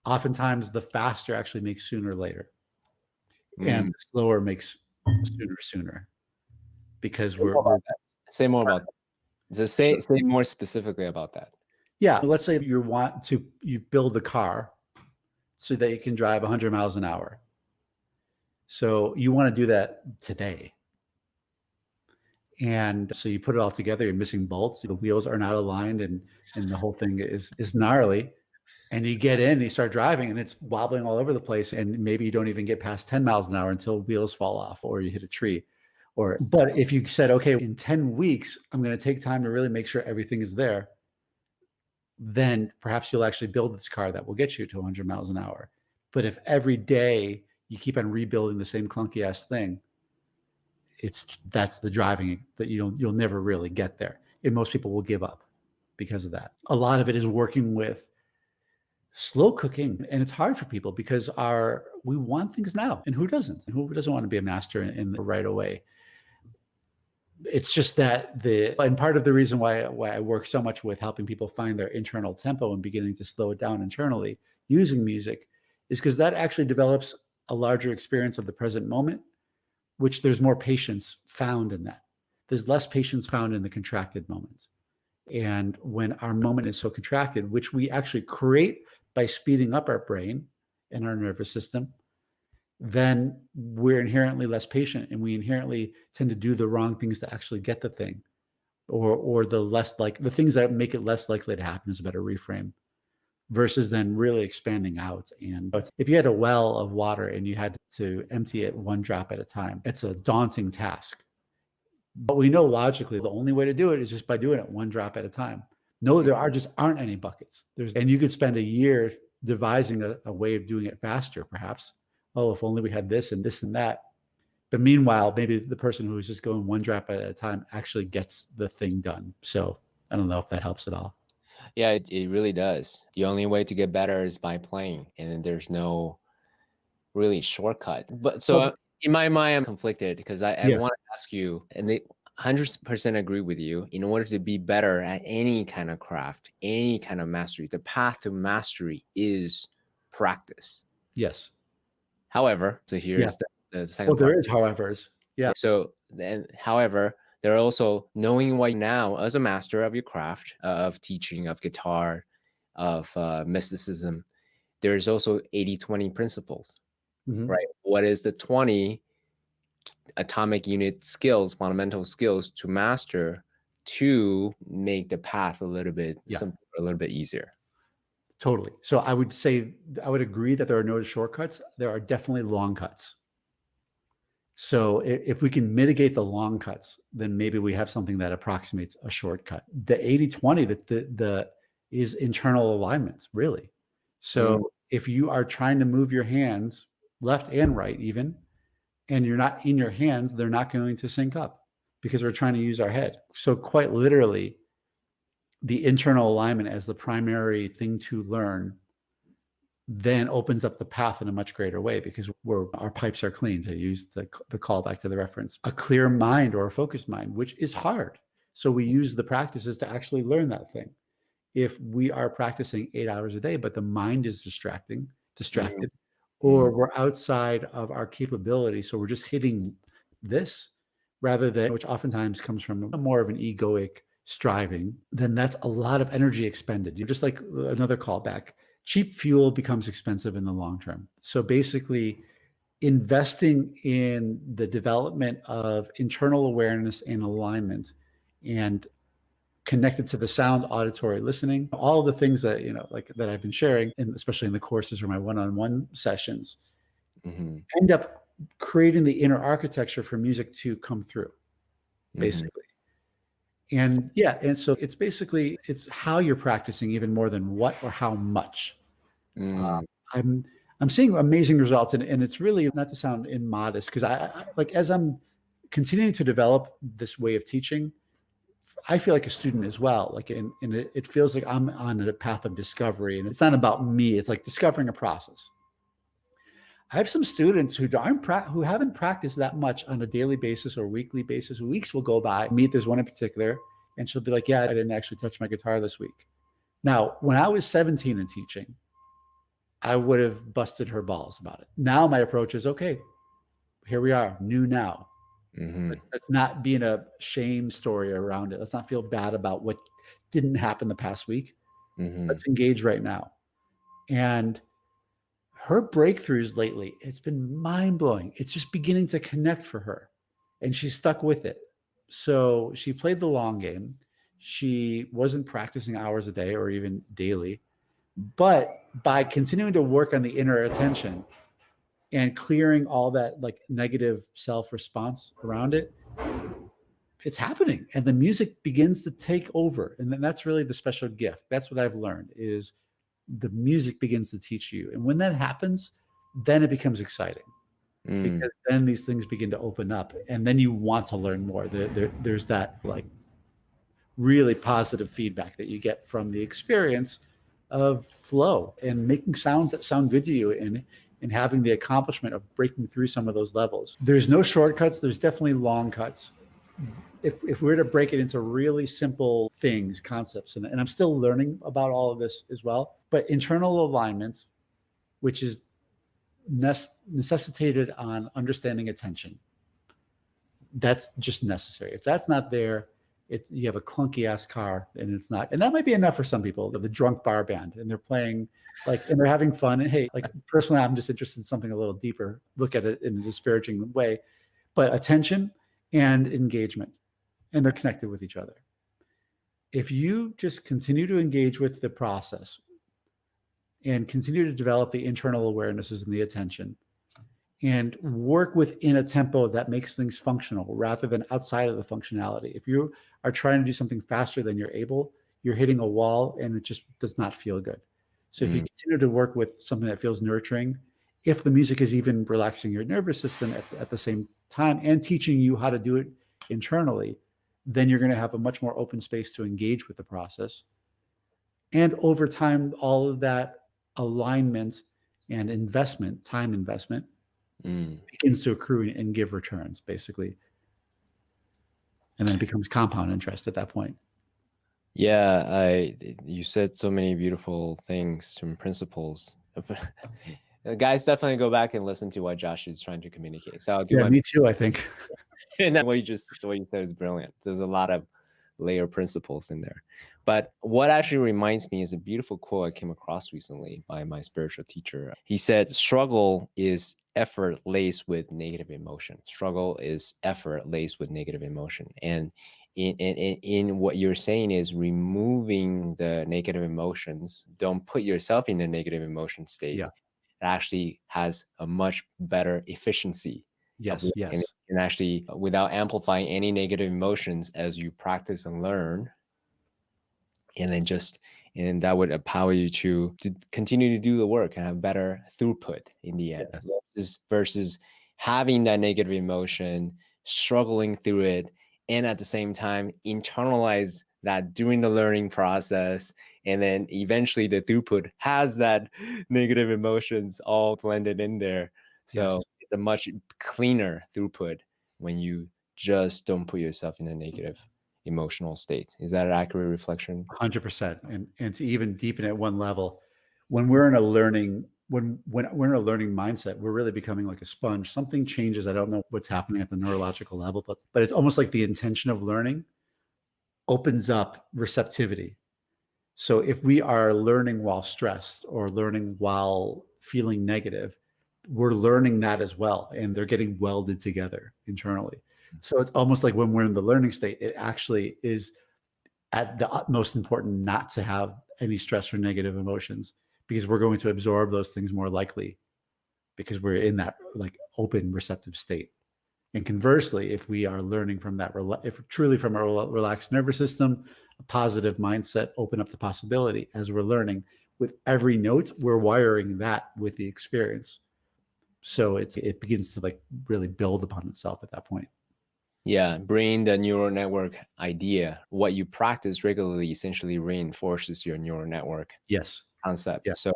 Oftentimes the faster actually makes sooner later. And the slower makes sooner. Because say more about that. So say more specifically about that. Yeah, let's say you build the car so that you can drive 100 miles an hour. So you want to do that today. And so you put it all together, you're missing bolts, the wheels are not aligned, and the whole thing is gnarly. And you get in, you start driving, and it's wobbling all over the place. And maybe you don't even get past 10 miles an hour until wheels fall off or you hit a tree. But if you said, okay, in 10 weeks, I'm going to take time to really make sure everything is there, then perhaps you'll actually build this car that will get you to 100 miles an hour. But if every day you keep on rebuilding the same clunky ass thing, that's the driving that you'll never really get there. And most people will give up because of that. A lot of it is working with slow cooking, and it's hard for people because we want things now, and who doesn't? And who doesn't want to be a master in the right away? It's just that and part of the reason why I work so much with helping people find their internal tempo and beginning to slow it down internally using music is because that actually develops a larger experience of the present moment, which there's more patience found in that. There's less patience found in the contracted moments. And when our moment is so contracted, which we actually create by speeding up our brain and our nervous system, then we're inherently less patient, and we inherently tend to do the wrong things to actually get the thing. or the things that make it less likely to happen is a better reframe, versus then really expanding out. And if you had a well of water and you had to empty it one drop at a time, it's a daunting task. But we know logically the only way to do it is just by doing it one drop at a time. No, there aren't any buckets. And you could spend a year devising a way of doing it faster, perhaps. Oh, if only we had this and this and that. But meanwhile, maybe the person who is just going one drop at a time actually gets the thing done. So I don't know if that helps at all. Yeah, it really does. The only way to get better is by playing, and there's no really shortcut. But so in my mind, I'm conflicted because I want to ask you, and they 100% agree with you. In order to be better at any kind of craft, any kind of mastery, the path to mastery is practice. Yes. However, so here's the second part. There is howevers. Yeah. So then, however, there are also knowing what now as a master of your craft, of teaching, of guitar, of mysticism, there's also 80-20 principles, right? What is the 20 atomic unit skills, fundamental skills to master to make the path a little bit simpler, a little bit easier? Totally. So I would say, I would agree that there are no shortcuts. There are definitely long cuts. So if we can mitigate the long cuts, then maybe we have something that approximates a shortcut. The 80-20 is internal alignment, really. So if you are trying to move your hands left and right even, and you're not in your hands, they're not going to sync up because we're trying to use our head. So quite literally, the internal alignment as the primary thing to learn then opens up the path in a much greater way because our pipes are clean, to use the callback to the reference. A clear mind or a focused mind, which is hard. So we use the practices to actually learn that thing. If we are practicing 8 hours a day, but the mind is distracted, or we're outside of our capability, so we're just hitting this rather than, which oftentimes comes from more of an egoic striving, then that's a lot of energy expended. You're just like another callback. Cheap fuel becomes expensive in the long term. So basically, investing in the development of internal awareness and alignment and connected to the sound, auditory listening, all of the things that, like that I've been sharing, and especially in the courses or my one-on-one sessions, end up creating the inner architecture for music to come through, basically. And so it's basically, it's how you're practicing even more than what or how much. I'm seeing amazing results, and it's really, not to sound immodest, because I like, as I'm continuing to develop this way of teaching, I feel like a student as well. Like, and it feels like I'm on a path of discovery, and it's not about me. It's like discovering a process. I have some students who haven't practiced that much on a daily basis or weekly basis. Weeks will go by. There's one in particular, and she'll be like, "Yeah, I didn't actually touch my guitar this week." Now, when I was 17 and teaching, I would have busted her balls about it. Now my approach is, okay, here we are, new now. Let's not be in a shame story around it. Let's not feel bad about what didn't happen the past week. Let's engage right now. And her breakthroughs lately, it's been mind-blowing. It's just beginning to connect for her, and she's stuck with it. So she played the long game. She wasn't practicing hours a day or even daily, but by continuing to work on the inner attention and clearing all that like negative self-response around it, it's happening. And the music begins to take over. And then that's really the special gift. That's what I've learned, is the music begins to teach you. And when that happens, then it becomes exciting, because then these things begin to open up, and then you want to learn more. There's that like really positive feedback that you get from the experience of flow and making sounds that sound good to you, and having the accomplishment of breaking through some of those levels. There's no shortcuts. There's definitely long cuts. If we were to break it into really simple things, concepts, and I'm still learning about all of this as well, but internal alignment, which is necessitated on understanding attention, that's just necessary. If that's not there, you have a clunky ass car, and it's not. And that might be enough for some people, the drunk bar band, and they're playing and they're having fun. And hey, like personally, I'm just interested in something a little deeper, look at it in a disparaging way, but attention and engagement, and they're connected with each other. if you just continue to engage with the process and continue to develop the internal awarenesses and the attention and work within a tempo that makes things functional rather than outside of the functionality. If you are trying to do something faster than you're able, you're hitting a wall and it just does not feel good. So if you continue to work with something that feels nurturing, if the music is even relaxing your nervous system at the same time and teaching you how to do it internally, then you're going to have a much more open space to engage with the process. And over time, all of that alignment and investment, time investment, begins to accrue and give returns, basically. And then it becomes compound interest at that point. Yeah, you said so many beautiful things, some principles. Guys, definitely go back and listen to what Josh is trying to communicate. So I'll do me too, I think. And what you said is brilliant. There's a lot of layer principles in there. But what actually reminds me is a beautiful quote I came across recently by my spiritual teacher. He said, struggle is effort laced with negative emotion. Struggle is effort laced with negative emotion. And in what you're saying is removing the negative emotions. Don't put yourself in a negative emotion state. Yeah. It actually has a much better efficiency. Yes. And actually, without amplifying any negative emotions as you practice and learn, and that would empower you to continue to do the work and have better throughput in the end, versus having that negative emotion, struggling through it, and at the same time internalize that during the learning process, and then eventually the throughput has that negative emotions all blended in there. So it's a much cleaner throughput when you just don't put yourself in a negative emotional state. Is that an accurate reflection? 100%. And to even deepen at one level, when we're in a learning, when we're in a learning mindset, we're really becoming like a sponge. Something changes. I don't know what's happening at the neurological level, but it's almost like the intention of learning opens up receptivity. So if we are learning while stressed or learning while feeling negative, we're learning that as well. And they're getting welded together internally. So it's almost like when we're in the learning state, it actually is at the utmost important not to have any stress or negative emotions, because we're going to absorb those things more likely because we're in that like open receptive state. And conversely, if we are learning from that, if truly from a relaxed nervous system, a positive mindset, open up to possibility as we're learning, with every note, we're wiring that with the experience. So it begins to like really build upon itself at that point. Yeah, bring the neural network idea. What you practice regularly essentially reinforces your neural network concept. Yeah.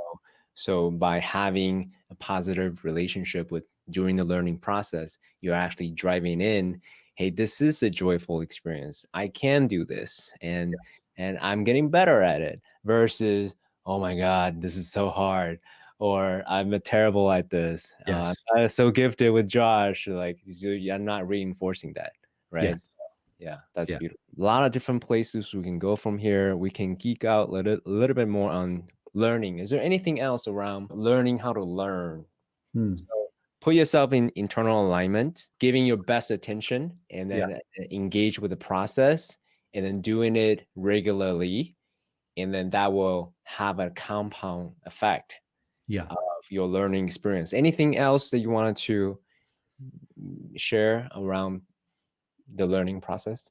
So by having a positive relationship with during the learning process, you're actually driving in, hey, this is a joyful experience. I can do this, and I'm getting better at it, versus, oh my God, this is so hard, or I'm terrible at this. I'm so gifted with Josh. Like, so I'm not reinforcing that, right? Yeah, that's beautiful. A lot of different places we can go from here. We can geek out a little bit more on learning. Is there anything else around learning how to learn? So put yourself in internal alignment, giving your best attention, and then engage with the process, and then doing it regularly, and then that will have a compound effect of your learning experience. Anything else that you wanted to share around the learning process?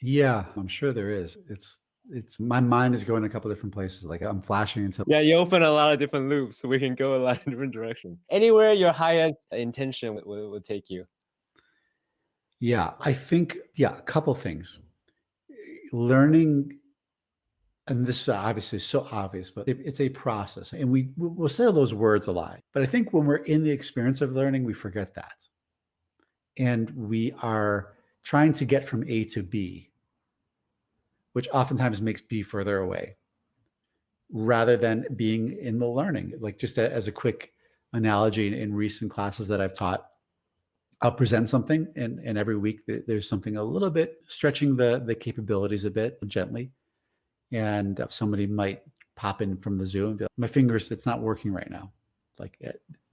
Yeah, I'm sure there is. It's my mind is going a couple different places. Like I'm flashing into. Yeah, you open a lot of different loops, so we can go a lot of different directions. Anywhere your highest intention will take you. Yeah, I think, a couple things. Learning, and this is obviously so obvious, but it's a process. And we'll say those words a lot. But I think when we're in the experience of learning, we forget that. And we are trying to get from A to B, which oftentimes makes B further away, rather than being in the learning. Like just as a quick analogy, in recent classes that I've taught, I'll present something, and every week there's something a little bit stretching the capabilities a bit gently. And somebody might pop in from the Zoom and be like, my fingers, it's not working right now.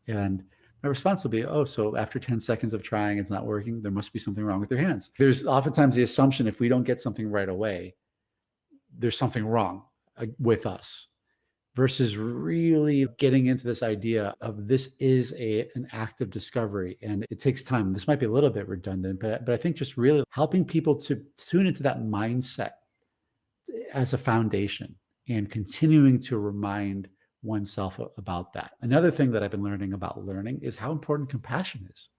And My response will be, oh, so after 10 seconds of trying, it's not working. There must be something wrong with your hands. There's oftentimes the assumption if we don't get something right away, there's something wrong with us, versus really getting into this idea of this is an act of discovery, and it takes time. This might be a little bit redundant, but I think just really helping people to tune into that mindset as a foundation and continuing to remind oneself about that. Another thing that I've been learning about learning is how important compassion is,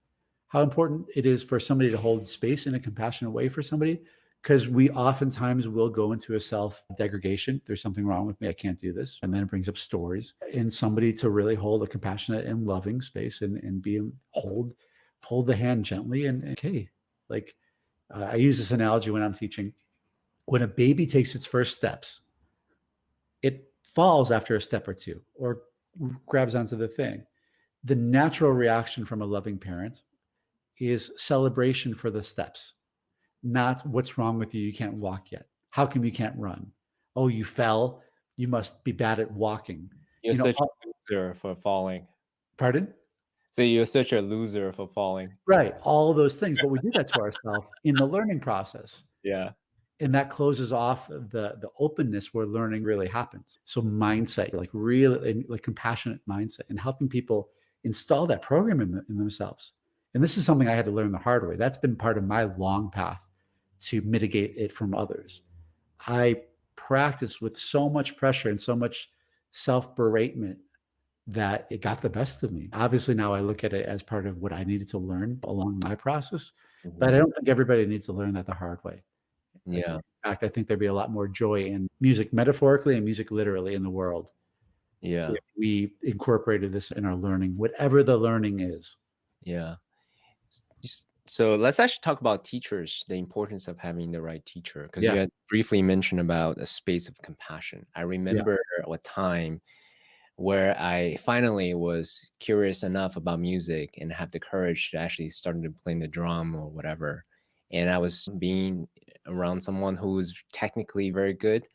how important it is for somebody to hold space in a compassionate way for somebody, because we oftentimes will go into a self-degradation. There's something wrong with me. I can't do this. And then it brings up stories, and somebody to really hold a compassionate and loving space and hold the hand gently. And okay, like I use this analogy when I'm teaching. When a baby takes its first steps, it falls after a step or two or grabs onto the thing. The natural reaction from a loving parent is celebration for the steps, not what's wrong with you. You can't walk yet. How come you can't run? Oh, you fell. You must be bad at walking. You're such a loser for falling. Pardon? So you're such a loser for falling. Right. All those things. But we do that to ourselves in the learning process. Yeah. And that closes off the openness where learning really happens. So mindset, like really like compassionate mindset, and helping people install that program in themselves. And this is something I had to learn the hard way. That's been part of my long path to mitigate it from others. I practiced with so much pressure and so much self-beratement that it got the best of me. Obviously, now I look at it as part of what I needed to learn along my process, but I don't think everybody needs to learn that the hard way. Yeah. In fact, I think there'd be a lot more joy in music metaphorically and music literally in the world. Yeah. If we incorporated this in our learning, whatever the learning is. Yeah. So let's actually talk about teachers, the importance of having the right teacher, because you had briefly mentioned about a space of compassion. I remember a time where I finally was curious enough about music and have the courage to actually start to play the drum or whatever. And I was being around someone who was technically very good,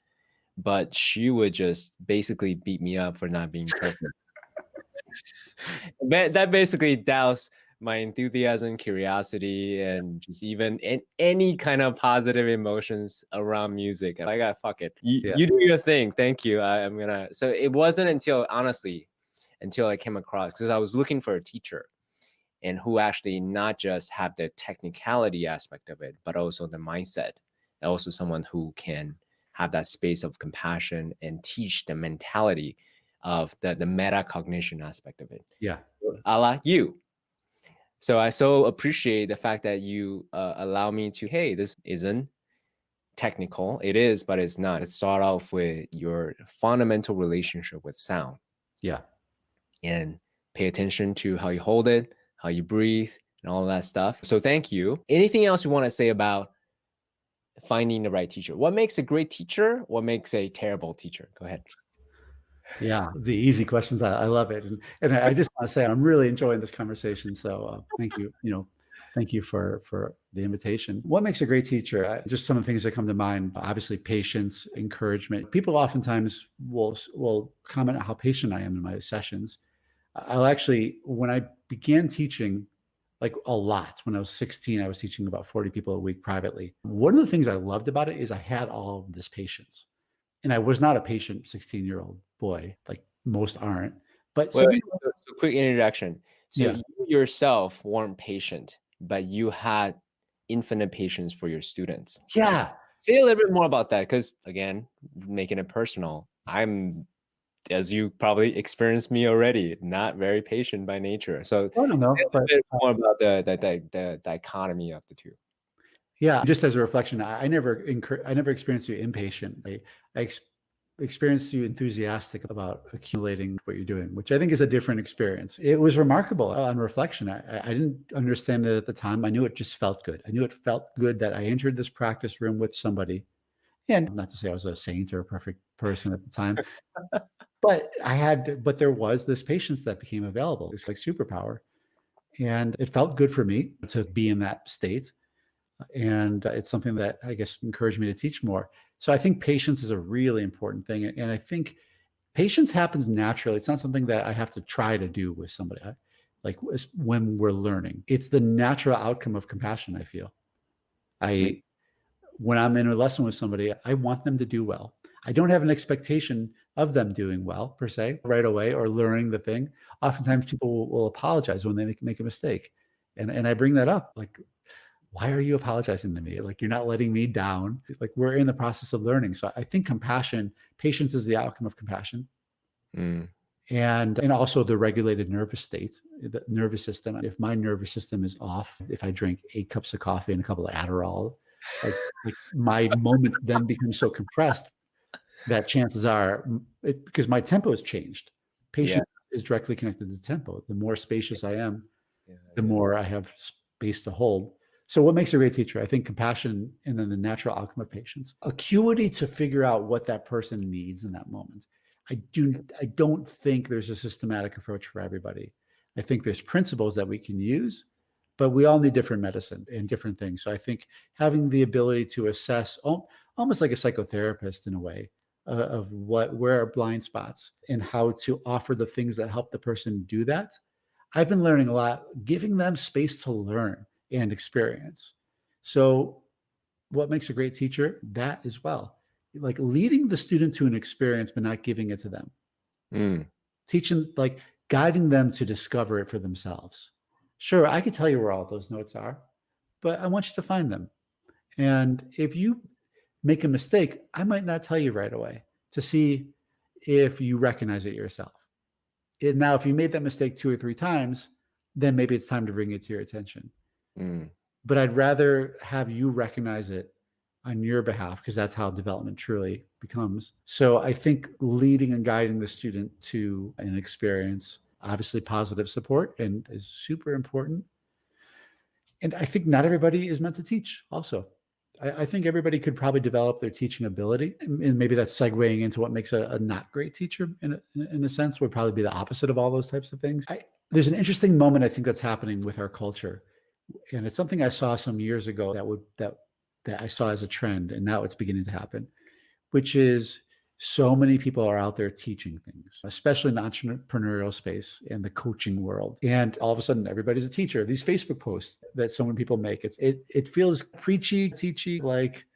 but she would just basically beat me up for not being perfect. That basically doused my enthusiasm, curiosity, and just even any kind of positive emotions around music. And I got, fuck it. You do your thing. Thank you. I'm gonna. So it wasn't until, honestly, until I came across, because I was looking for a teacher and who actually not just have the technicality aspect of it, but also the mindset. And also someone who can have that space of compassion and teach the mentality of the metacognition aspect of it. Yeah. A la you. So I so appreciate the fact that you allow me to, hey, this isn't technical. It is, but it's not. It start off with your fundamental relationship with sound. Yeah. And pay attention to how you hold it, how you breathe, and all that stuff. So thank you. Anything else you want to say about finding the right teacher? What makes a great teacher? What makes a terrible teacher? Go ahead. Yeah, the easy questions. I love it. And I just want to say I'm really enjoying this conversation. So thank you. Thank you for the invitation. What makes a great teacher? Just some of the things that come to mind. Obviously, patience, encouragement. People oftentimes will comment on how patient I am in my sessions. I'll actually, when I began teaching, like a lot, when I was 16, I was teaching about 40 people a week privately. One of the things I loved about it is I had all of this patience. And I was not a patient 16-year-old boy, like most aren't. But so quick introduction. So you yourself weren't patient, but you had infinite patience for your students. Yeah. Say a little bit more about that, because again, making it personal, I'm, as you probably experienced me already, not very patient by nature. So I don't know, but a bit more about the dichotomy of the two. Yeah, just as a reflection, I never experienced you impatient. I experienced you enthusiastic about accumulating what you're doing, which I think is a different experience. It was remarkable on reflection. I didn't understand it at the time. I knew it just felt good. I knew it felt good that I entered this practice room with somebody. And not to say I was a saint or a perfect person at the time, but there was this patience that became available. It's like superpower. And it felt good for me to be in that state. And it's something that I guess encouraged me to teach more. So I think patience is a really important thing. And I think patience happens naturally. It's not something that I have to try to do with somebody. like when we're learning. It's the natural outcome of compassion, I feel. When I'm in a lesson with somebody, I want them to do well. I don't have an expectation of them doing well per se right away or learning the thing. Oftentimes people will apologize when they make a mistake. And I bring that up, like, why are you apologizing to me? Like, you're not letting me down. Like, we're in the process of learning. So I think patience is the outcome of compassion. And also the regulated nervous state, the nervous system. If my nervous system is off, if I drink 8 cups of coffee and a couple of Adderall, like my moments then become so compressed that chances are, because my tempo has changed. Patience is directly connected to tempo. The more spacious I am, the more I have space to hold. So what makes a great teacher? I think compassion, and then the natural outcome of patience. Acuity to figure out what that person needs in that moment. I don't think there's a systematic approach for everybody. I think there's principles that we can use, but we all need different medicine and different things. So I think having the ability to assess, almost like a psychotherapist in a way, of where are blind spots and how to offer the things that help the person do that. I've been learning a lot, giving them space to learn and experience. So what makes a great teacher? That as well. Like leading the student to an experience, but not giving it to them. Teaching, like guiding them to discover it for themselves. Sure, I could tell you where all those notes are, but I want you to find them. And if you make a mistake, I might not tell you right away to see if you recognize it yourself. Now, if you made that mistake 2 or 3 times, then maybe it's time to bring it to your attention. But I'd rather have you recognize it on your behalf, because that's how development truly becomes. So I think leading and guiding the student to an experience, obviously positive support, and is super important. And I think not everybody is meant to teach also. I think everybody could probably develop their teaching ability, and maybe that's segueing into what makes a not great teacher in a sense, would probably be the opposite of all those types of things. There's an interesting moment I think that's happening with our culture, and it's something I saw some years ago that I saw as a trend, and now it's beginning to happen, which is so many people are out there teaching things, especially in the entrepreneurial space and the coaching world. And all of a sudden, everybody's a teacher. These Facebook posts that so many people make, it feels preachy, teachy, like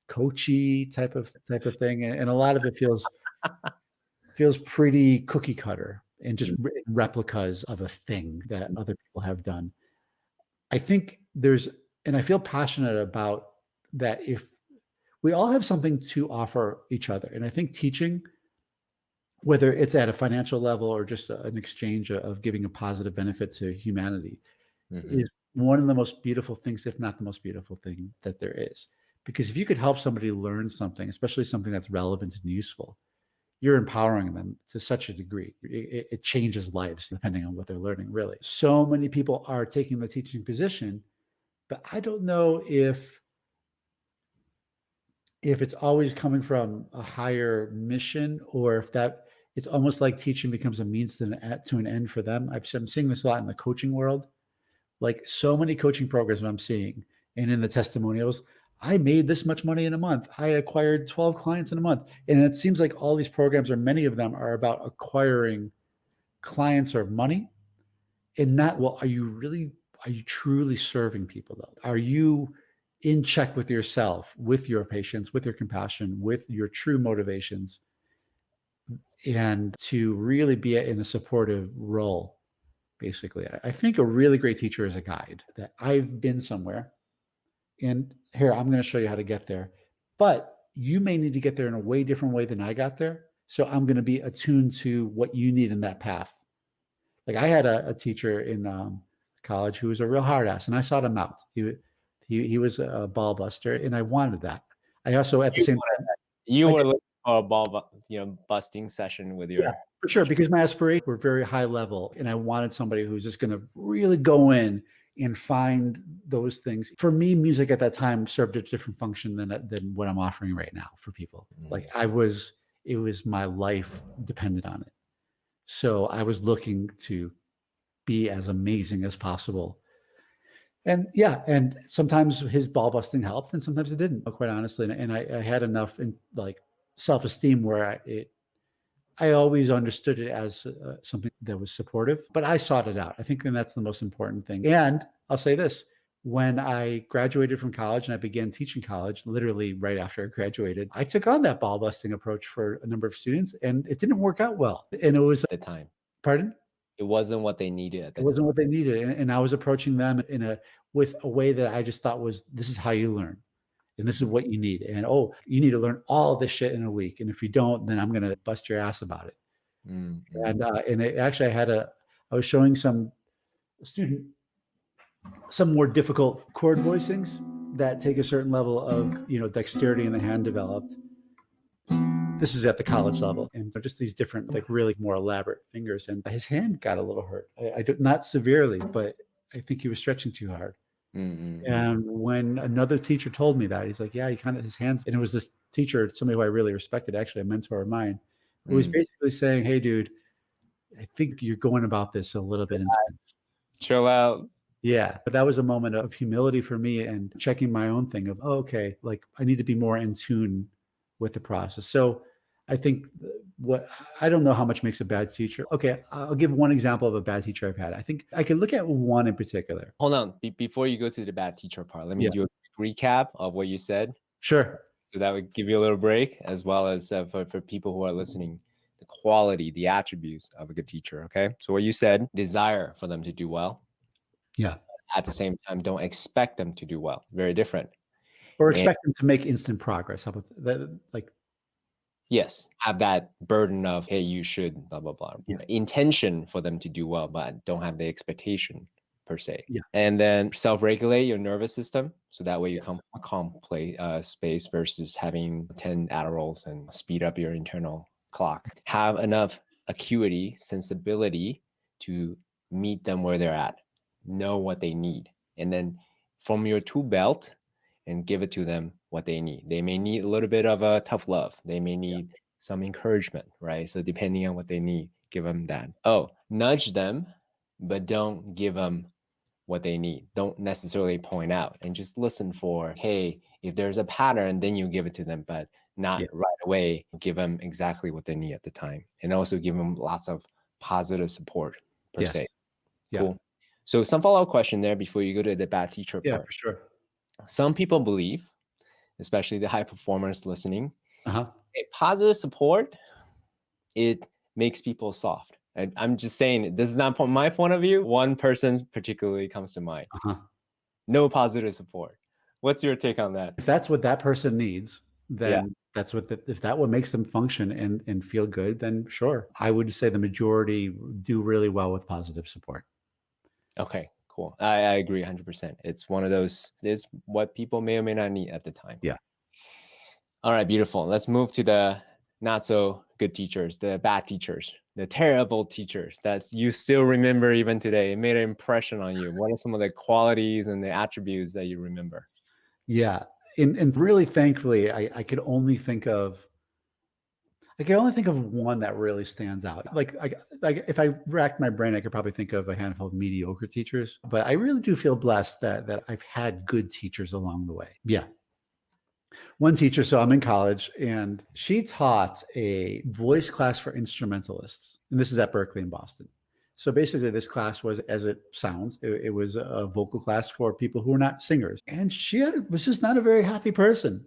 coachy type of thing, and a lot of it feels pretty cookie cutter and just replicas of a thing that other people have done. I think and I feel passionate about that. If we all have something to offer each other. And I think teaching, whether it's at a financial level or just an exchange of giving a positive benefit to humanity, is one of the most beautiful things, if not the most beautiful thing that there is. Because if you could help somebody learn something, especially something that's relevant and useful, you're empowering them to such a degree. It changes lives depending on what they're learning, really. So many people are taking the teaching position, but I don't know if it's always coming from a higher mission, or if it's almost like teaching becomes a means to an end for them. I'm seeing this a lot in the coaching world. Like so many coaching programs I'm seeing, and in the testimonials, I made this much money in a month. I acquired 12 clients in a month. And it seems like all these programs, or many of them, are about acquiring clients or money, and not, well, are you truly serving people though? Are you in check with yourself, with your patience, with your compassion, with your true motivations, and to really be in a supportive role, basically? I think a really great teacher is a guide. That I've been somewhere, and here, I'm going to show you how to get there, but you may need to get there in a way different way than I got there. So I'm going to be attuned to what you need in that path. Like I had a teacher in college who was a real hard ass, and I sought him out. He was a ball buster, and I wanted that. I also, at the same time, you were looking for a ball, busting session with your. Yeah, for sure, because my aspirations were very high level, and I wanted somebody who's just going to really go in and find those things. For me, music at that time served a different function than what I'm offering right now for people. Like it was my life depended on it. So I was looking to be as amazing as possible. And and sometimes his ball busting helped, and sometimes it didn't, quite honestly. And I had enough self-esteem where I always understood it as something that was supportive, but I sought it out. I think that's the most important thing. And I'll say this, when I graduated from college and I began teaching college, literally right after I graduated, I took on that ball busting approach for a number of students, and it didn't work out well. And it was, At the time, pardon? it wasn't what they needed at It the wasn't time. what they needed. And I was approaching them with a way that I just thought was, this is how you learn. And this is what you need. And oh, you need to learn all this shit in a week. And if you don't, then I'm going to bust your ass about it. And it actually, I was showing some student some more difficult chord voicings that take a certain level of, dexterity in the hand developed. This is at the college level, and just these different, like really more elaborate fingers. And his hand got a little hurt. Not severely, but I think he was stretching too hard. And when another teacher told me that, he's like, yeah, his hands, and it was this teacher, somebody who I really respected, actually a mentor of mine, who was basically saying, hey, dude, I think you're going about this a little bit intense. Chill out. Yeah. But that was a moment of humility for me and checking my own thing of, oh, okay, like I need to be more in tune with the process. So I think I don't know how much makes a bad teacher. Okay. I'll give one example of a bad teacher I've had. I think I can look at one in particular. Hold on. Before you go to the bad teacher part, let me do a quick recap of what you said. Sure. So that would give you a little break, as well as for people who are listening, the quality, the attributes of a good teacher. Okay. So what you said, desire for them to do well. Yeah. At the same time, don't expect them to do well. Very different. Or expect them to make instant progress. How about that? Like, yes, have that burden of, hey, you should, blah, blah, blah. Yeah. Intention for them to do well, but don't have the expectation per se. Yeah. And then self-regulate your nervous system. So that way you come a calm space versus having 10 Adderalls and speed up your internal clock. Have enough acuity, sensibility to meet them where they're at. Know what they need. And then from your tool belt and give it to them what they need. They may need a little bit of a tough love. They may need some encouragement, right? So depending on what they need, give them that. Oh, nudge them, but don't give them what they need. Don't necessarily point out, and just listen for, hey, if there's a pattern, then you give it to them, but not right away. Give them exactly what they need at the time. And also give them lots of positive support per se. Cool. So some follow-up question there before you go to the bad teacher part. Yeah, for sure. Some people believe, especially the high performers listening, Uh-huh. positive support, it makes people soft. I'm just saying, this is not from my point of view. One person particularly comes to mind. Uh-huh. No positive support. What's your take on that? If that's what that person needs, then that's what if that what makes them function and feel good, then sure. I would say the majority do really well with positive support. Okay, cool. I agree 100%. It's one of those, it's what people may or may not need at the time. Yeah. All right, beautiful. Let's move to the not so good teachers, the bad teachers, the terrible teachers that you still remember even today. It made an impression on you. What are some of the qualities and the attributes that you remember? Yeah. And really thankfully, I could only think of one that really stands out. Like if I racked my brain, I could probably think of a handful of mediocre teachers, but I really do feel blessed that I've had good teachers along the way. Yeah. One teacher, so I'm in college, and she taught a voice class for instrumentalists. And this is at Berklee in Boston. So basically this class was, as it sounds, it was a vocal class for people who are not singers. And she was just not a very happy person.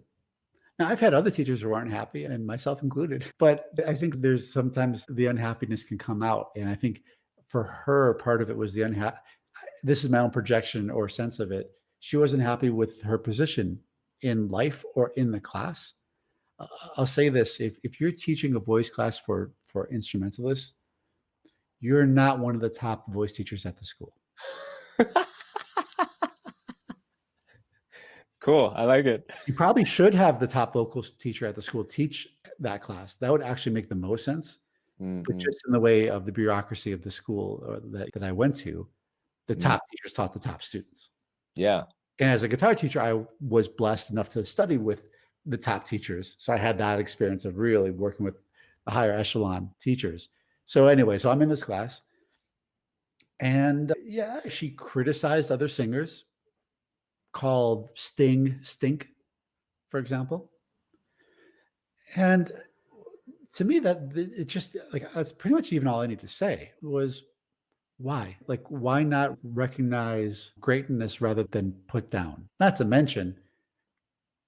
Now, I've had other teachers who aren't happy, and myself included, but I think there's sometimes the unhappiness can come out. And I think for her, part of it was this is my own projection or sense of it. She wasn't happy with her position in life or in the class. I'll say this, if you're teaching a voice class for instrumentalists, you're not one of the top voice teachers at the school. Cool. I like it. You probably should have the top vocal teacher at the school teach that class. That would actually make the most sense. But just in the way of the bureaucracy of the school that I went to, the top teachers taught the top students. Yeah. And as a guitar teacher, I was blessed enough to study with the top teachers. So I had that experience of really working with the higher echelon teachers. So anyway, so I'm in this class, and she criticized other singers, called Sting stink, for example. And to me, that it just like that's pretty much even all I need to say was why? Like, why not recognize greatness rather than put down? Not to mention,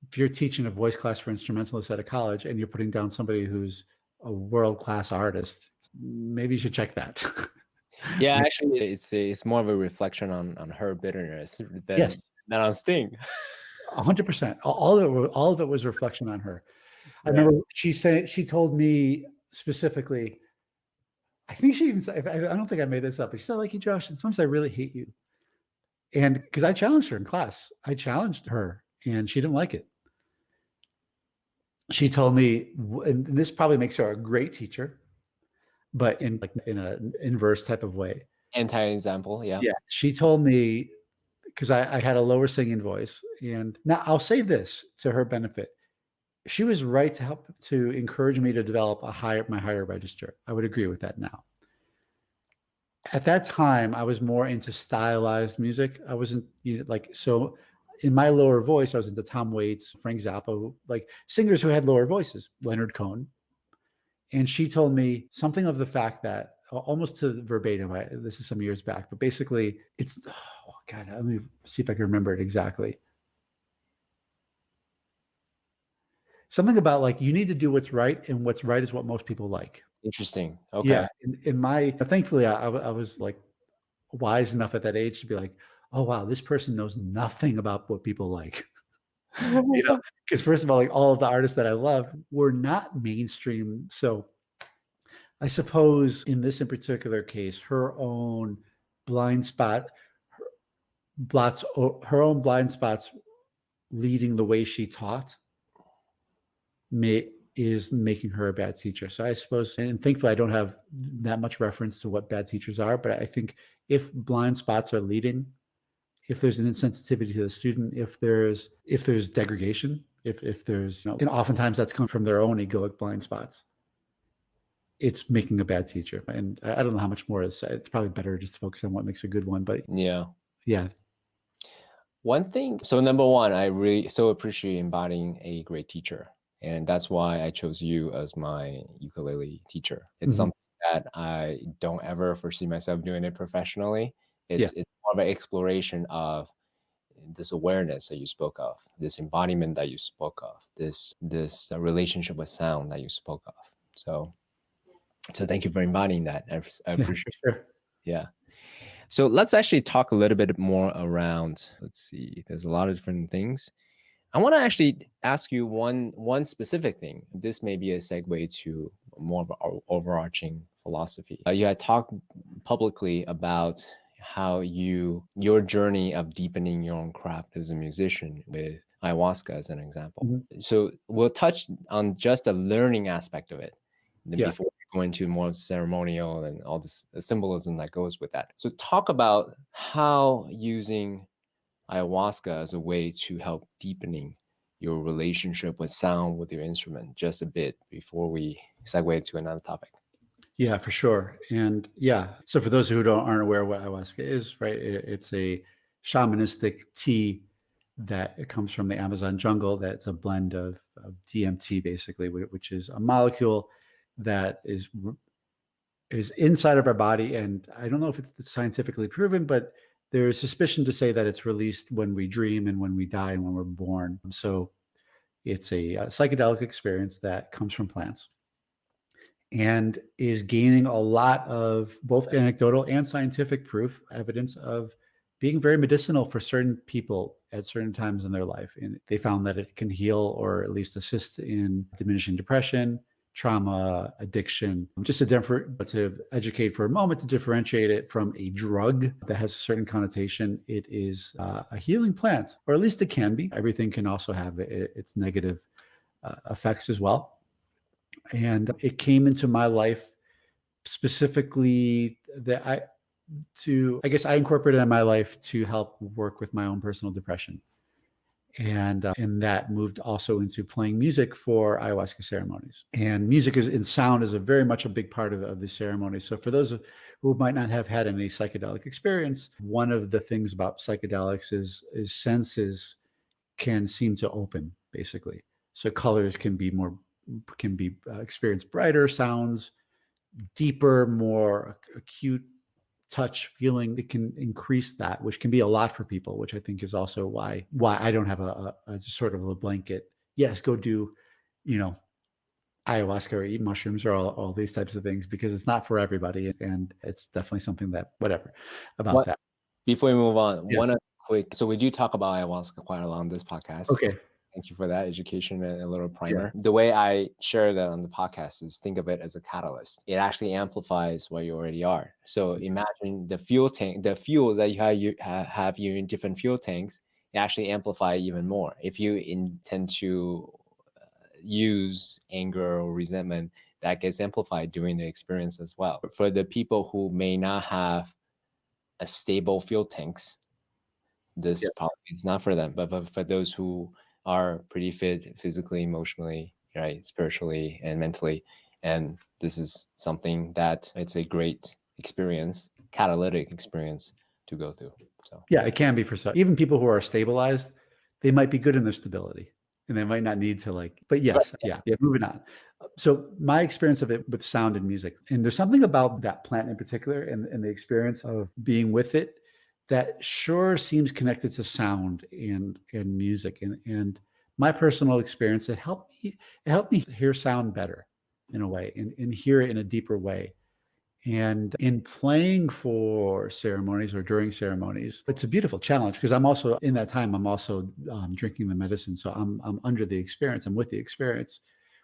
if you're teaching a voice class for instrumentalists at a college and you're putting down somebody who's a world-class artist, maybe you should check that. Yeah, actually, it's more of a reflection on her bitterness than Yes, than on Sting. 100%. All of it was a reflection on her. I remember she told me specifically, I think she even said, I don't think I made this up, but she said, like, you, Josh, and sometimes I really hate you. And because I challenged her in class, I challenged her and she didn't like it. She told me, and this probably makes her a great teacher, but in an inverse type of way. Anti-example, yeah. Yeah. She told me, because I had a lower singing voice. And now I'll say this to her benefit. She was right to help to encourage me to develop my higher register. I would agree with that now. At that time, I was more into stylized music. I wasn't so in my lower voice, I was into Tom Waits, Frank Zappa, like singers who had lower voices, Leonard Cohen. And she told me something of the fact that almost to verbatim, this is some years back, but basically it's, oh God, let me see if I can remember it exactly. Something about like, you need to do what's right, and what's right is what most people like. Interesting. Okay. Yeah. Thankfully, I was like wise enough at that age to be like, oh, wow, this person knows nothing about what people like. Because first of all, like all of the artists that I love were not mainstream. So I suppose in this in particular case, her own blind spot, her own blind spots leading the way she taught is making her a bad teacher. So I suppose, and thankfully I don't have that much reference to what bad teachers are, but I think if blind spots are leading, if there's an insensitivity to the student, if there's degradation, if there's, and oftentimes that's come from their own egoic blind spots, it's making a bad teacher. And I don't know how much more is. It's probably better just to focus on what makes a good one. But yeah. One thing. So number one, I really so appreciate embodying a great teacher. And that's why I chose you as my ukulele teacher. It's something that I don't ever foresee myself doing it professionally. It's more of an exploration of this awareness that you spoke of, this embodiment that you spoke of, this relationship with sound that you spoke of. So thank you for embodying that. I appreciate it. Sure. Yeah. So let's actually talk a little bit more around, let's see, there's a lot of different things. I want to actually ask you one specific thing. This may be a segue to more of our overarching philosophy. You had talked publicly about how your journey of deepening your own craft as a musician with ayahuasca as an example. So we'll touch on just the learning aspect of it before we go into more ceremonial and all this symbolism that goes with that. So talk about how using ayahuasca as a way to help deepening your relationship with sound with your instrument just a bit before we segue to another topic. Yeah, for sure. And so for those who aren't aware what ayahuasca is, right? It's a shamanistic tea that it comes from the Amazon jungle. That's a blend of DMT, basically, which is a molecule that is inside of our body. And I don't know if it's scientifically proven, but there's suspicion to say that it's released when we dream and when we die and when we're born. So it's a psychedelic experience that comes from plants and is gaining a lot of both anecdotal and scientific proof, evidence of being very medicinal for certain people at certain times in their life. And they found that it can heal or at least assist in diminishing depression, trauma, addiction. Just to educate for a moment, to differentiate it from a drug that has a certain connotation. It is a healing plant, or at least it can be. Everything can also have its negative effects as well. And it came into my life specifically that I guess I incorporated it in my life to help work with my own personal depression. And that moved also into playing music for ayahuasca ceremonies. And music and sound is very much a big part of the ceremony. So for those who might not have had any psychedelic experience, one of the things about psychedelics is senses can seem to open, basically. So colors can be more can be experience brighter sounds, deeper, more acute touch feeling. It can increase that, which can be a lot for people, which I think is also why I don't have a sort of a blanket. Yes, go do, ayahuasca or eat mushrooms or all these types of things, because it's not for everybody. And it's definitely something that, whatever about that. Before we move on, one quick, so we do talk about ayahuasca quite a lot on this podcast. Okay. Thank you for that education and a little primer. Yeah. The way I share that on the podcast is think of it as a catalyst. It actually amplifies what you already are. So imagine the fuel tank, the fuel that you have in different fuel tanks, it actually amplify even more. If you intend to use anger or resentment, that gets amplified during the experience as well. For the people who may not have a stable fuel tanks, this probably is not for them. But for those who are pretty fit physically, emotionally, right, spiritually, and mentally, and this is something that it's a great experience, catalytic experience to go through. So yeah, it can be for some. Even people who are stabilized, they might be good in their stability, and they might not need to but yes, yeah, moving on. So my experience of it with sound and music, and there's something about that plant in particular and the experience of being with it that sure seems connected to sound and music. And my personal experience, it helped me hear sound better in a way, and hear it in a deeper way. And in playing for ceremonies or during ceremonies, it's a beautiful challenge, because I'm also in that time, I'm also drinking the medicine. So I'm under the experience, I'm with the experience,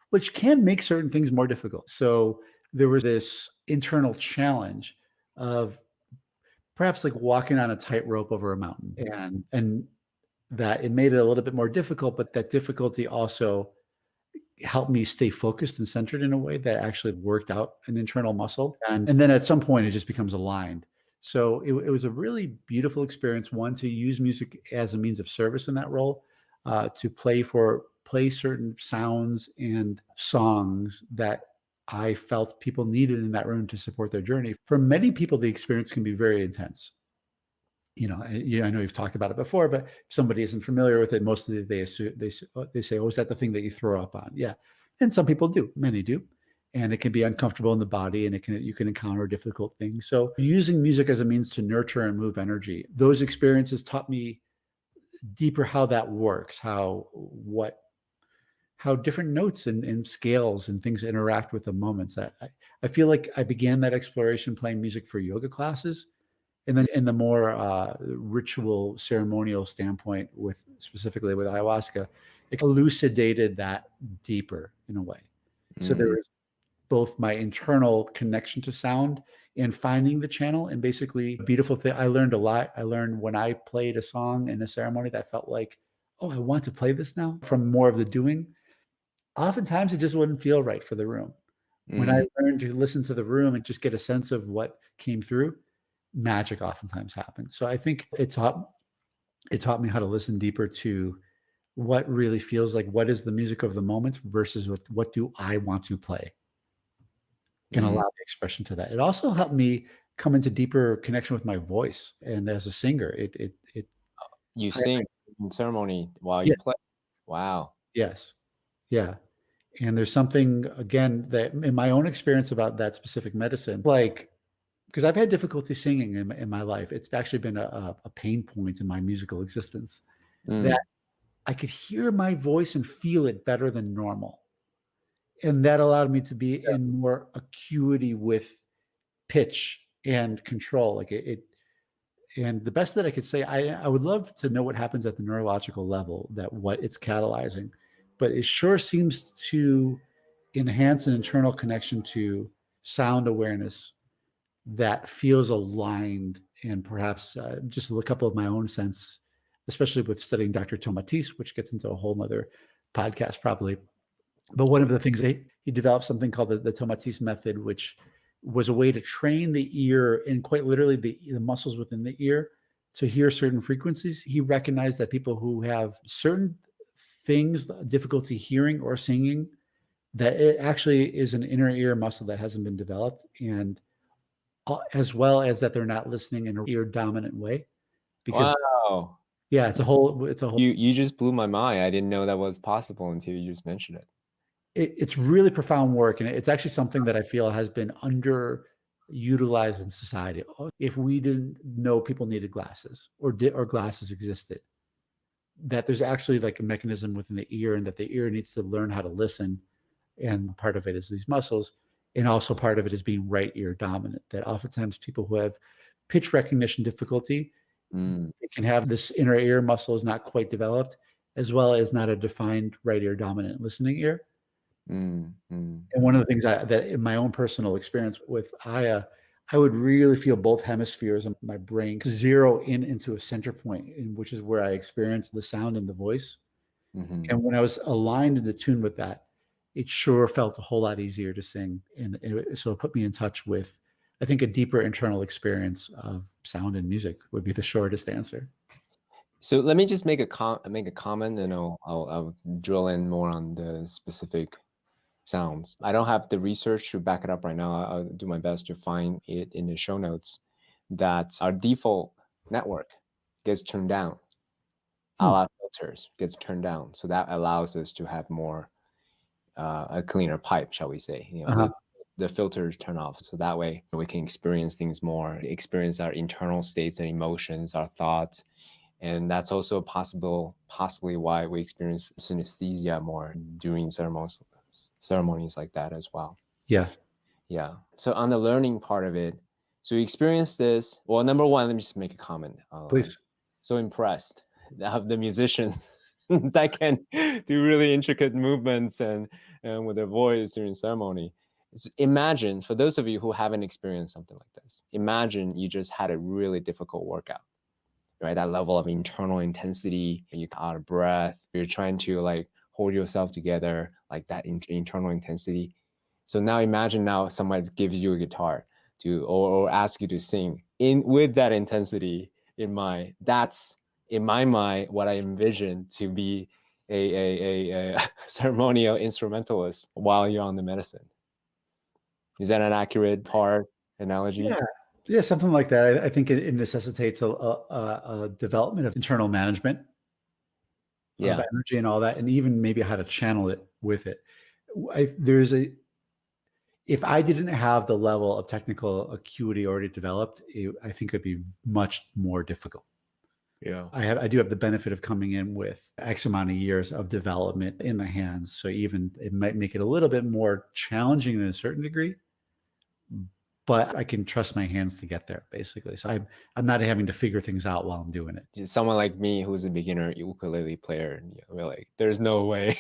which can make certain things more difficult. So there was this internal challenge of perhaps like walking on a tightrope over a mountain, and that it made it a little bit more difficult, but that difficulty also helped me stay focused and centered in a way that actually worked out an internal muscle. And then at some point it just becomes aligned. So it was a really beautiful experience, one, to use music as a means of service in that role, to play certain sounds and songs that I felt people needed in that room to support their journey. For many people, the experience can be very intense. I know you've talked about it before, but if somebody isn't familiar with it, mostly they say, "Oh, is that the thing that you throw up on?" Yeah, and some people do, many do, and it can be uncomfortable in the body, and you can encounter difficult things. So using music as a means to nurture and move energy, those experiences taught me deeper how that works, how different notes and scales and things interact with the moments. I feel like I began that exploration playing music for yoga classes. And then in the more ritual ceremonial standpoint, specifically with ayahuasca, it elucidated that deeper in a way. So there was both my internal connection to sound and finding the channel, and basically a beautiful thing. I learned a lot. I learned when I played a song in a ceremony that felt like, oh, I want to play this now, from more of the doing. Oftentimes it just wouldn't feel right for the room. When I learned to listen to the room and just get a sense of what came through, magic oftentimes happens. So I think it taught me how to listen deeper to what really feels like, what is the music of the moment versus what do I want to play, and allow the expression to that. It also helped me come into deeper connection with my voice. And as a singer, you sing in ceremony while you play. Wow. Yes. Yeah. And there's something, again, that in my own experience about that specific medicine, because I've had difficulty singing in my life. It's actually been a pain point in my musical existence, that I could hear my voice and feel it better than normal. And that allowed me to be in more acuity with pitch and control. And the best that I could say, I would love to know what happens at the neurological level, what it's catalyzing, but it sure seems to enhance an internal connection to sound awareness that feels aligned. And perhaps just a couple of my own sense, especially with studying Dr. Tomatis, which gets into a whole nother podcast probably. But one of the things he developed something called the Tomatis Method, which was a way to train the ear, and quite literally the muscles within the ear, to hear certain frequencies. He recognized that people who have certain things, difficulty hearing or singing, that it actually is an inner ear muscle that hasn't been developed, and as well as that they're not listening in an ear dominant way. Because wow. Yeah, it's a whole. You just blew my mind. I didn't know that was possible until you just mentioned it. it's really profound work, and it's actually something that I feel has been underutilized in society. If we didn't know people needed glasses, or glasses existed, that there's actually like a mechanism within the ear, and that the ear needs to learn how to listen, and part of it is these muscles, and also part of it is being right ear dominant. That oftentimes people who have pitch recognition difficulty, they can have this inner ear muscle is not quite developed, as well as not a defined right ear dominant listening ear. And one of the things that in my own personal experience with Aya, I would really feel both hemispheres of my brain zero into a center point, which is where I experience the sound and the voice. And when I was aligned and attuned with that, it sure felt a whole lot easier to sing. And so it put me in touch with, I think, a deeper internal experience of sound and music would be the shortest answer. So let me just make a comment, and I'll drill in more on the specific sounds. I don't have the research to back it up right now. I'll do my best to find it in the show notes, that our default network gets turned down. Our filters gets turned down. So that allows us to have more, a cleaner pipe, shall we say. The filters turn off. So that way we can experience things more, experience our internal states and emotions, our thoughts. And that's also possibly why we experience synesthesia more during ceremonies like that as well. Yeah. So on the learning part of it, so you experience this. Well, number one, let me just make a comment. Please. So impressed of the musicians that can do really intricate movements and with their voice during ceremony. Imagine, for those of you who haven't experienced something like this, imagine you just had a really difficult workout, right? That level of internal intensity, you're out of breath, you're trying to like hold yourself together, like that internal intensity. So now imagine somebody gives you a guitar or ask you to sing with that intensity in mind. That's, in my mind, what I envision to be a ceremonial instrumentalist while you're on the medicine. Is that an accurate analogy? Yeah, something like that. I think it necessitates a development of internal management of energy and all that, and even maybe how to channel it with it. If I didn't have the level of technical acuity already developed, I think it'd be much more difficult. Yeah, I do have the benefit of coming in with X amount of years of development in the hands, so even it might make it a little bit more challenging in a certain degree, but I can trust my hands to get there, basically. So I'm not having to figure things out while I'm doing it. Someone like me who's a beginner ukulele player, and we're like, there's no way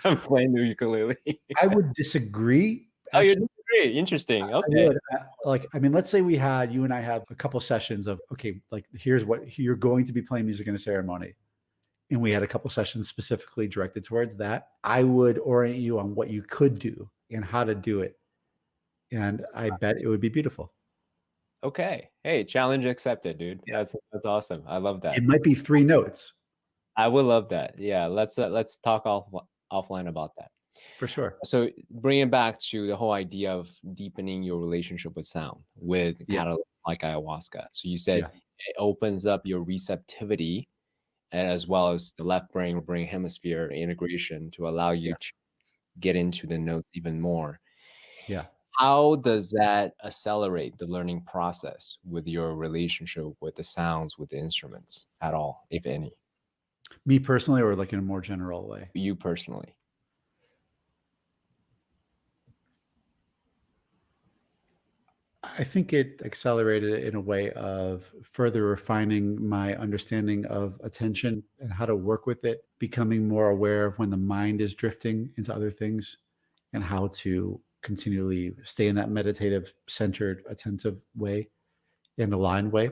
I'm playing the ukulele. I would disagree. Oh, you disagree? Interesting. Okay. Let's say you and I have a couple sessions of, okay, like here's what you're going to be playing music in a ceremony. And we had a couple sessions specifically directed towards that. I would orient you on what you could do and how to do it. And I bet it would be beautiful. Okay. Hey, challenge accepted, dude. Yeah. That's awesome. I love that. It might be 3 notes. I would love that. Yeah. Let's talk offline about that. For sure. So bring it back to the whole idea of deepening your relationship with sound with catalysts like ayahuasca. So you said it opens up your receptivity, as well as the left brain hemisphere integration to allow you to get into the notes even more. Yeah. How does that accelerate the learning process with your relationship with the sounds, with the instruments at all, if any? Me personally, or like in a more general way? You personally. I think it accelerated it in a way of further refining my understanding of attention and how to work with it, becoming more aware of when the mind is drifting into other things and how to continually stay in that meditative, centered, attentive way and aligned way.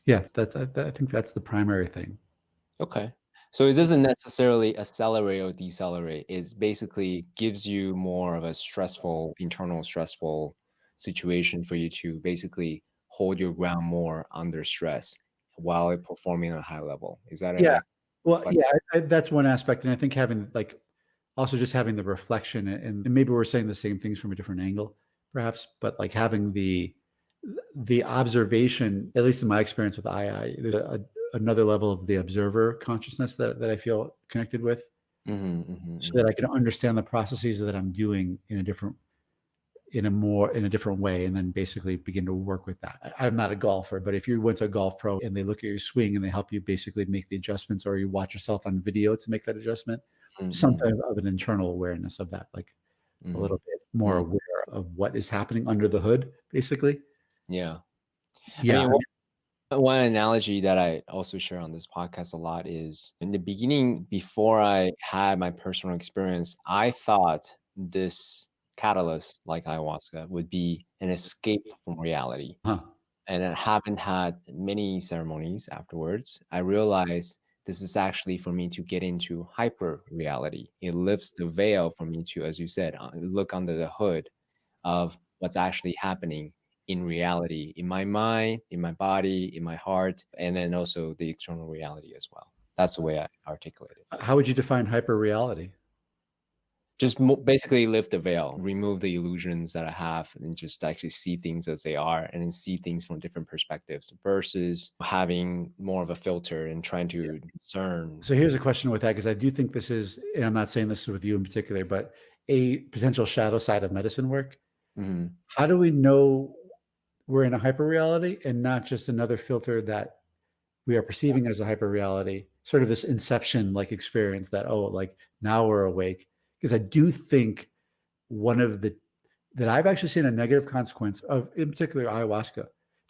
Yeah, I think that's the primary thing. Okay. So it doesn't necessarily accelerate or decelerate. It basically gives you more of a internal stressful situation for you to basically hold your ground more under stress while performing at a high level. Is that that's one aspect. And I think having also just having the reflection, and maybe we're saying the same things from a different angle, perhaps, but like having the observation, at least in my experience with II, there's another level of the observer consciousness that I feel connected with, so that I can understand the processes that I'm doing in a different way, and then basically begin to work with that. I'm not a golfer, but if you went to a golf pro and they look at your swing and they help you basically make the adjustments, or you watch yourself on video to make that adjustment, some type of an internal awareness of that, like a little bit more aware of what is happening under the hood, basically. Yeah. Yeah. I mean, one analogy that I also share on this podcast a lot is, in the beginning, before I had my personal experience, I thought this catalyst, like ayahuasca, would be an escape from reality. Huh. And I haven't had many ceremonies afterwards. I realized this is actually for me to get into hyper reality. It lifts the veil for me to, as you said, look under the hood of what's actually happening in reality, in my mind, in my body, in my heart, and then also the external reality as well. That's the way I articulate it. How would you define hyper reality? Just basically lift the veil, remove the illusions that I have, and just actually see things as they are, and then see things from different perspectives versus having more of a filter and trying to discern. So here's a question with that, because I do think this is, and I'm not saying this with you in particular, but a potential shadow side of medicine work. How do we know we're in a hyper reality and not just another filter that we are perceiving as a hyper reality, sort of this inception like experience that, oh, like now we're awake? Because I do think that I've actually seen a negative consequence of, in particular, ayahuasca.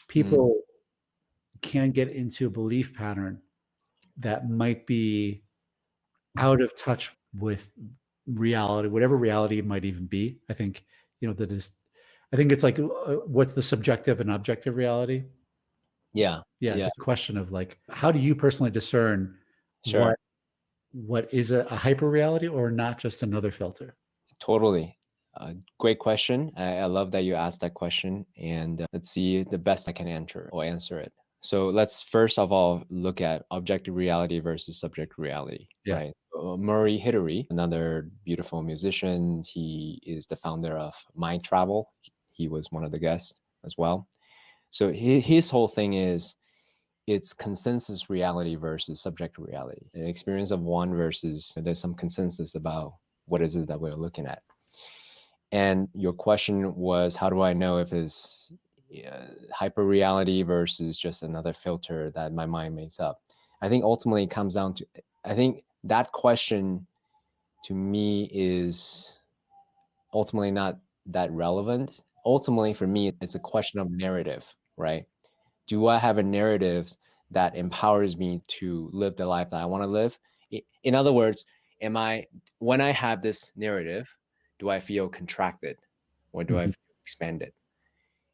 People can get into a belief pattern that might be out of touch with reality, whatever reality it might even be. I think, I think it's like, what's the subjective and objective reality? Yeah. Just a question of like, how do you personally discern what is a hyper reality or not just another filter? Totally. Great question. I love that you asked that question, and let's see the best I can answer it. So let's first of all look at objective reality versus subjective reality, right? Murray Hitory, another beautiful musician, he is the founder of Mind Travel. He was one of the guests as well. So his whole thing is, it's consensus reality versus subjective reality, an experience of one versus there's some consensus about what is it that we're looking at. And your question was, how do I know if it's hyper reality versus just another filter that my mind makes up? I think ultimately it comes down to, I think that question to me is ultimately not that relevant. Ultimately for me, it's a question of narrative, right? Do I have a narrative that empowers me to live the life that I want to live? In other words, when I have this narrative, do I feel contracted or do I feel expanded?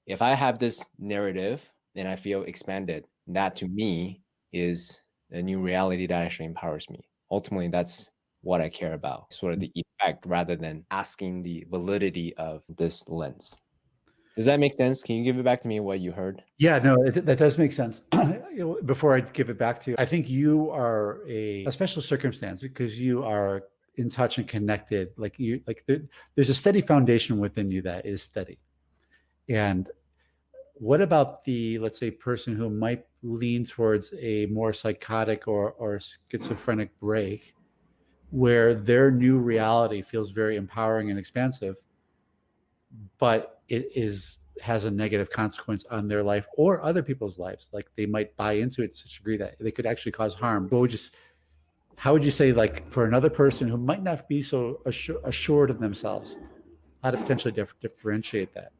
If I have this narrative and I feel expanded, that to me is a new reality that actually empowers me. Ultimately, that's what I care about, sort of the effect rather than asking the validity of this lens. Does that make sense? Can you give it back to me what you heard? Yeah, no, that does make sense. Before I give it back to you, I think you are a special circumstance because you are in touch and connected. There's a steady foundation within you that is steady. And what about the, let's say, person who might lean towards a more psychotic or schizophrenic break, where their new reality feels very empowering and expansive, but it has a negative consequence on their life or other people's lives? Like they might buy into it to such a degree that they could actually cause harm. How would you say, like, for another person who might not be so assured of themselves, how to potentially differentiate that?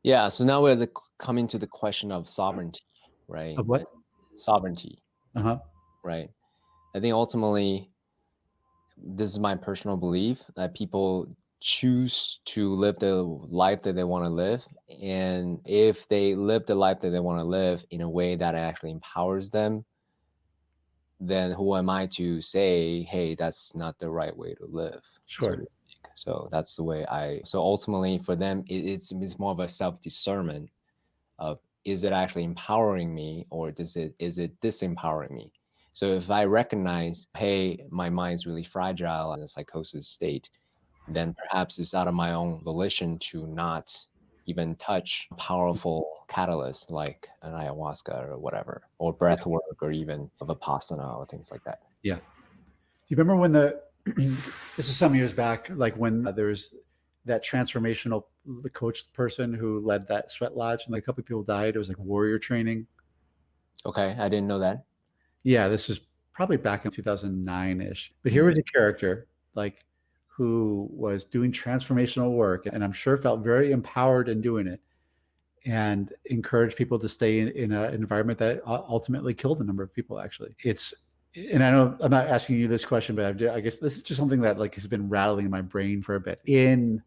Yeah, so now we're coming to the question of sovereignty, right? Of what? Sovereignty, Uh-huh. right? I think ultimately, this is my personal belief that people choose to live the life that they want to live. And if they live the life that they want to live in a way that actually empowers them, then who am I to say, hey, that's not the right way to live? Sure. So that's the way so ultimately for them, it's more of a self-discernment of, is it actually empowering me or is it disempowering me? So if I recognize, hey, my mind's really fragile in a psychosis state, then perhaps it's out of my own volition to not even touch powerful catalysts like an ayahuasca or whatever, or breath work, or even of Vipassana or things like that. Yeah. you remember when this is some years back, like when there was that transformational, the coach person who led that sweat lodge, and like a couple of people died. It was like warrior training. Okay, I didn't know that. Yeah, this was probably back in 2009-ish. But here was a character like who was doing transformational work, and I'm sure felt very empowered in doing it, and encouraged people to stay in an environment that ultimately killed a number of people. Actually, and I know I'm not asking you this question, but I guess this is just something that like has been rattling in my brain for a bit. In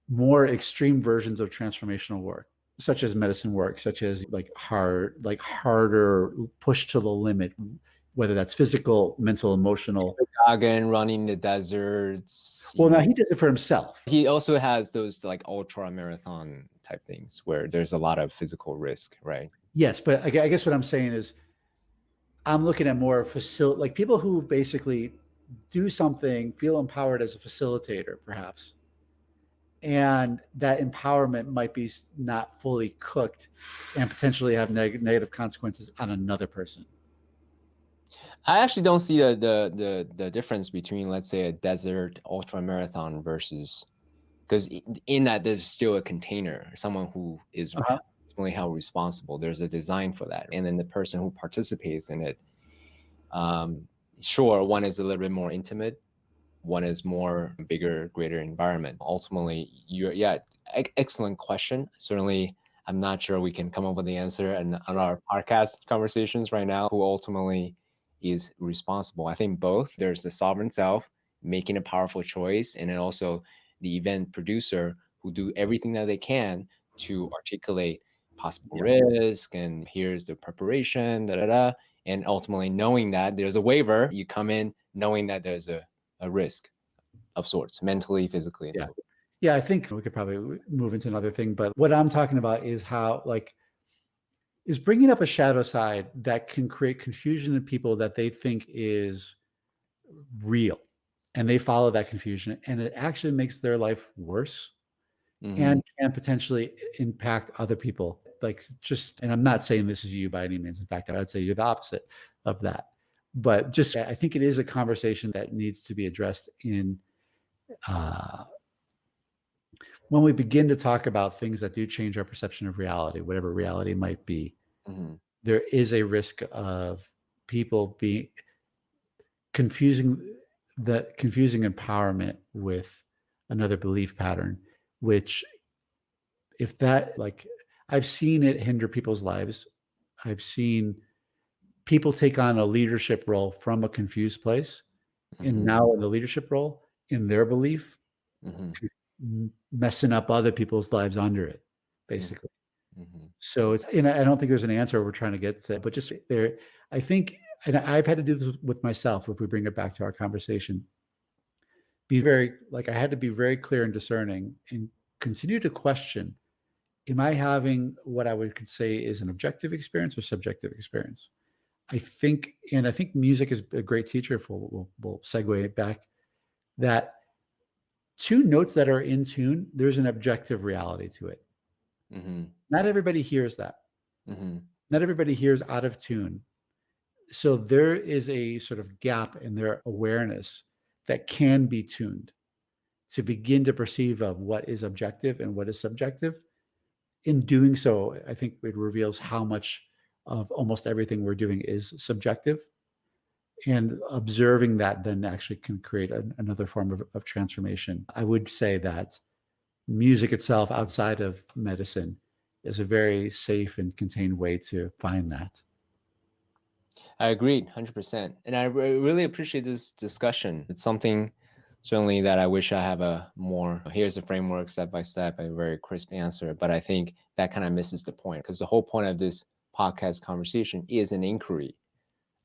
more extreme versions of transformational work, such as medicine work, such as like harder push to the limit, whether that's physical, mental, emotional. Gagan running the deserts. Well, now he does it for himself. He also has those like ultra marathon type things where there's a lot of physical risk, right? Yes, but I guess what I'm saying is I'm looking at more like people who basically do something, feel empowered as a facilitator, perhaps. And that empowerment might be not fully cooked and potentially have negative consequences on another person. I actually don't see the difference between, let's say, a desert ultra marathon versus, because in that there's still a container, someone who is ultimately held responsible. There's a design for that, and then the person who participates in it. Sure, one is a little bit more intimate. One is more bigger, greater environment. Ultimately, excellent question. Certainly, I'm not sure we can come up with the answer on our podcast conversations right now, who ultimately is responsible. I think both. There's the sovereign self making a powerful choice, and then also the event producer who do everything that they can to articulate possible risk, and here's the preparation, and ultimately knowing that there's a waiver. You come in knowing that there's a risk of sorts, mentally, physically, and so forth. Yeah, I think we could probably move into another thing, but what I'm talking about is how is bringing up a shadow side that can create confusion in people that they think is real, and they follow that confusion, and it actually makes their life worse and can potentially impact other people. And I'm not saying this is you by any means. In fact, I would say you're the opposite of that. But I think it is a conversation that needs to be addressed when we begin to talk about things that do change our perception of reality, whatever reality might be. There is a risk of people confusing empowerment with another belief pattern, which I've seen it hinder people's lives. I've seen people take on a leadership role from a confused place, and now in the leadership role, in their belief, messing up other people's lives under it, basically. So I don't think there's an answer we're trying to get to, but just there, I think, and I've had to do this with myself. If we bring it back to our conversation, I had to be very clear and discerning, and continue to question: am I having what I would say is an objective experience or subjective experience? I think music is a great teacher. We'll segue it back. That two notes that are in tune, there's an objective reality to it. Not everybody hears that. Not everybody hears out of tune. So there is a sort of gap in their awareness that can be tuned to begin to perceive of what is objective and what is subjective. In doing so, I think it reveals how much of almost everything we're doing is subjective. And observing that then actually can create another form of transformation. I would say that music itself, outside of medicine, is a very safe and contained way to find that. I agreed 100%. And I really appreciate this discussion. It's something certainly that I wish I have here's a framework, step by step, a very crisp answer. But I think that kind of misses the point, because the whole point of this podcast conversation is an inquiry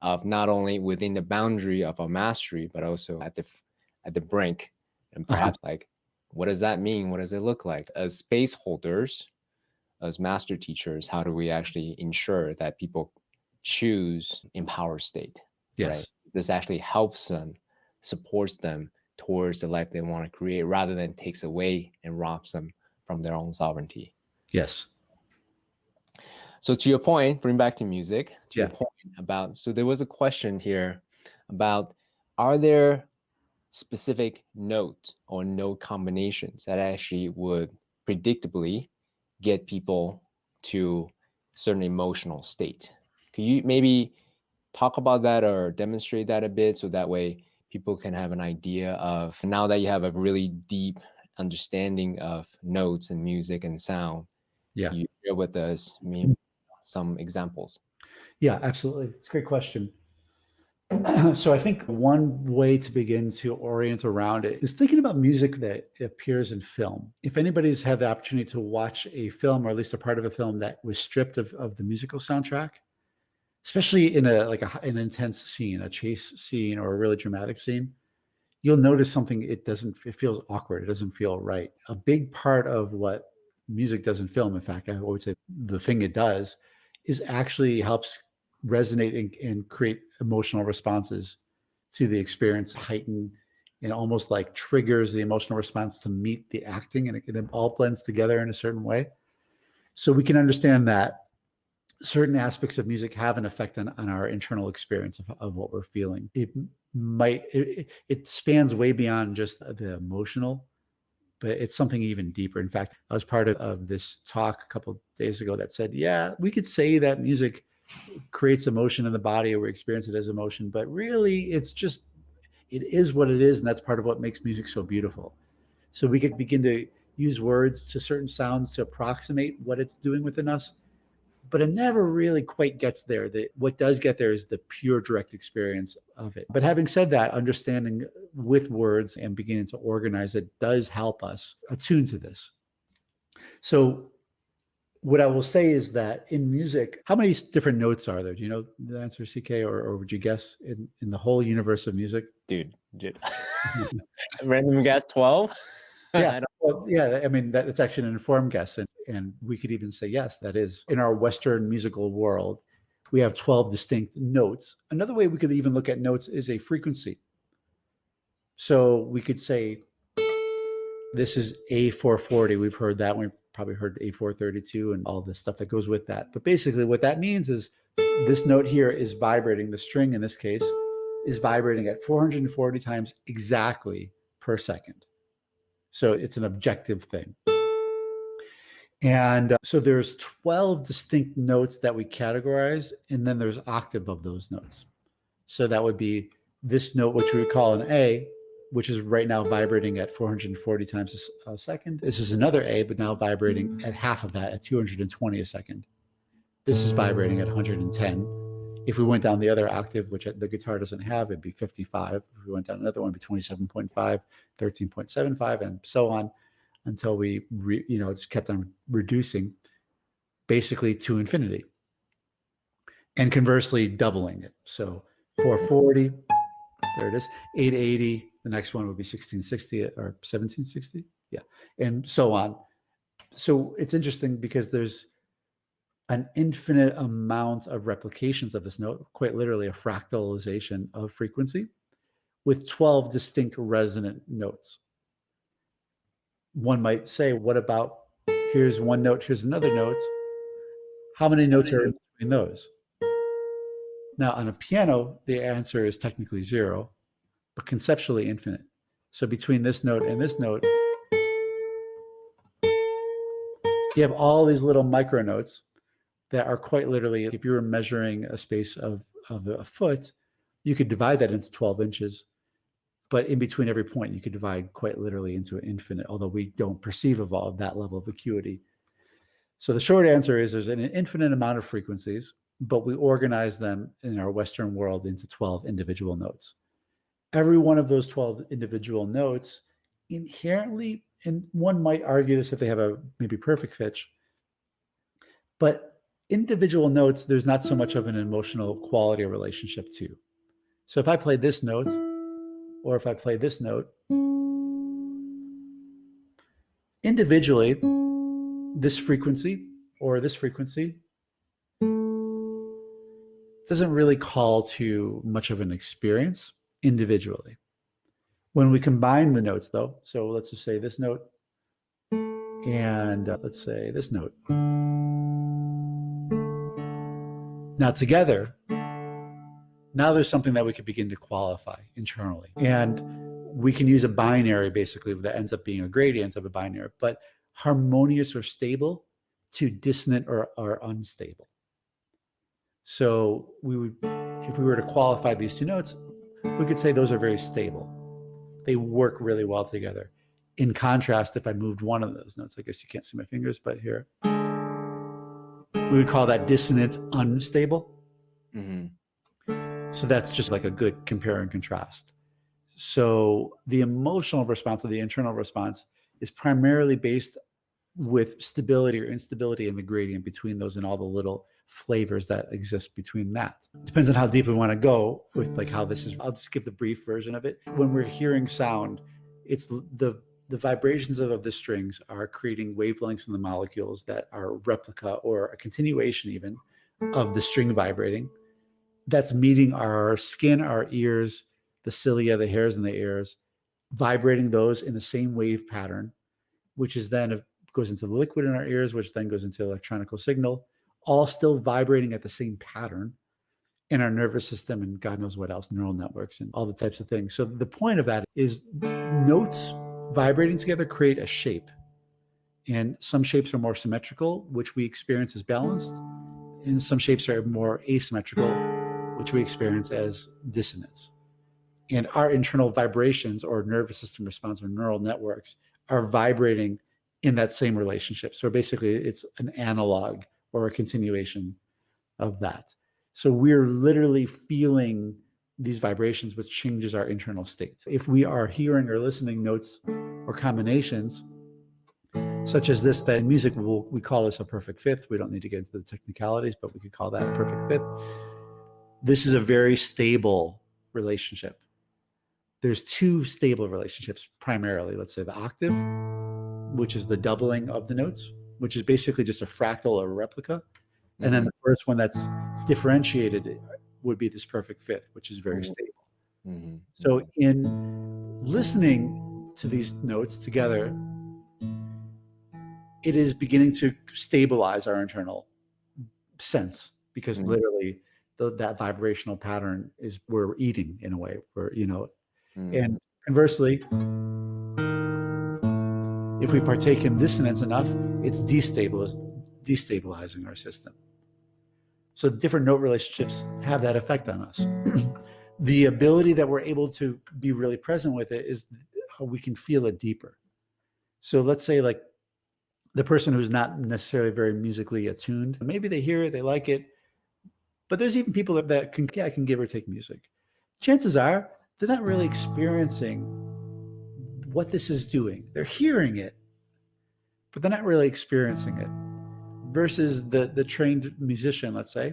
of not only within the boundary of our mastery, but also at the brink. And perhaps what does that mean? What does it look like? As space holders, as master teachers, how do we actually ensure that people choose empowered state? Yes. Right? This actually helps them, supports them towards the life they want to create, rather than takes away and robs them from their own sovereignty. Yes. So to your point, bring back to music, your point about, so there was a question here about, are there specific notes or note combinations that actually would predictably get people to certain emotional state? Could you maybe talk about that or demonstrate that a bit so that way people can have an idea of, now that you have a really deep understanding of notes and music and sound, Yeah. you share with us maybe some examples? Yeah, absolutely. It's a great question. So I think one way to begin to orient around it is thinking about music that appears in film. If anybody's had the opportunity to watch a film, or at least a part of a film that was stripped of the musical soundtrack, especially in an intense scene, a chase scene or a really dramatic scene, you'll notice something. It feels awkward. It doesn't feel right. A big part of what music does in film, in fact, I would say the thing it does is actually helps resonate and create emotional responses to the experience, heighten and almost like triggers the emotional response to meet the acting, and it all blends together in a certain way. So we can understand that certain aspects of music have an effect on our internal experience of what we're feeling. It spans way beyond just the emotional, but it's something even deeper. In fact, I was part of this talk a couple of days ago that said, yeah, we could say that music creates emotion in the body, or we experience it as emotion, but really it is what it is. And that's part of what makes music so beautiful. So we could begin to use words to certain sounds to approximate what it's doing within us, but it never really quite gets there. What does get there is the pure direct experience of it. But having said that, understanding with words and beginning to organize it does help us attune to this. So what I will say is that in music, how many different notes are there? Do you know the answer, CK, or would you guess in the whole universe of music? Dude. Random guess, 12? Yeah. Well, yeah. I mean, that's actually an informed guess. And we could even say, yes, that is. In our Western musical world, we have 12 distinct notes. Another way we could even look at notes is a frequency. So we could say, this is A440. We've heard that. We've probably heard A432 and all the stuff that goes with that. But basically what that means is this note here is vibrating. The string in this case is vibrating at 440 times exactly per second. So it's an objective thing. And so there's 12 distinct notes that we categorize, and then there's octave of those notes. So that would be this note, which we would call an A, which is right now vibrating at 440 times a second. This is another A, but now vibrating at half of that, at 220 a second. This is vibrating at 110. If we went down the other octave, which the guitar doesn't have, it'd be 55. If we went down another one, it'd be 27.5, 13.75, and so on, until we just kept on reducing basically to infinity. And conversely, doubling it. So 440, there it is, 880. The next one would be 1660 or 1760. Yeah. And so on. So it's interesting because there's an infinite amount of replications of this note, quite literally a fractalization of frequency with 12 distinct resonant notes. One might say, what about, here's one note, here's another note. How many notes are in between those? Now, on a piano, the answer is technically 0, but conceptually infinite. So between this note and this note, you have all these little micro notes that are quite literally, if you were measuring a space of a foot, you could divide that into 12 inches. But in between every point, you could divide quite literally into an infinite, although we don't perceive of all of that level of acuity. So the short answer is there's an infinite amount of frequencies, but we organize them in our Western world into 12 individual notes. Every one of those 12 individual notes inherently, and one might argue this if they have a maybe perfect pitch, but individual notes, there's not so much of an emotional quality or relationship to. So if I play this note, or if I play this note, individually, this frequency or this frequency doesn't really call to much of an experience individually. When we combine the notes, though, so let's just say this note and let's say this note. Now together, Now there's something that we could begin to qualify internally. And we can use a binary basically that ends up being a gradient of a binary, but harmonious or stable to dissonant or unstable. So we would, if we were to qualify these two notes, we could say those are very stable. They work really well together. In contrast, if I moved one of those notes, I guess you can't see my fingers, but here, we would call that dissonant, unstable. Mm-hmm. So that's just like a good compare and contrast. So the emotional response or the internal response is primarily based with stability or instability in the gradient between those and all the little flavors that exist between that. Depends on how deep we want to go with like how this is. I'll just give the brief version of it. When we're hearing sound, it's the vibrations of the strings are creating wavelengths in the molecules that are a replica or a continuation even of the string vibrating. That's meeting our skin, our ears, the cilia, the hairs in the ears, vibrating those in the same wave pattern, which is then goes into the liquid in our ears, which then goes into electronical signal, all still vibrating at the same pattern in our nervous system and God knows what else, neural networks and all the types of things. So the point of that is notes vibrating together create a shape. And some shapes are more symmetrical, which we experience as balanced. And some shapes are more asymmetrical, which we experience as dissonance. And our internal vibrations or nervous system response or neural networks are vibrating in that same relationship. So basically it's an analog or a continuation of that. So we're literally feeling these vibrations, which changes our internal state. If we are hearing or listening notes or combinations, such as this, that in music, we call this a perfect fifth. We don't need to get into the technicalities, but we could call that a perfect fifth. This is a very stable relationship. There's two stable relationships primarily. Let's say the octave, which is the doubling of the notes, which is basically just a fractal or a replica. And then the first one that's differentiated would be this perfect fifth, which is very stable. Mm-hmm. So in listening to these notes together, it is beginning to stabilize our internal sense because literally that vibrational pattern is we're eating in a way where, and conversely, if we partake in dissonance enough, it's destabilizing our system. So different note relationships have that effect on us. The ability that we're able to be really present with it is how we can feel it deeper. So let's say like the person who's not necessarily very musically attuned, maybe they hear it, they like it, but there's even people that can give or take music. Chances are they're not really experiencing what this is doing. They're hearing it, but they're not really experiencing it. Versus the trained musician, let's say,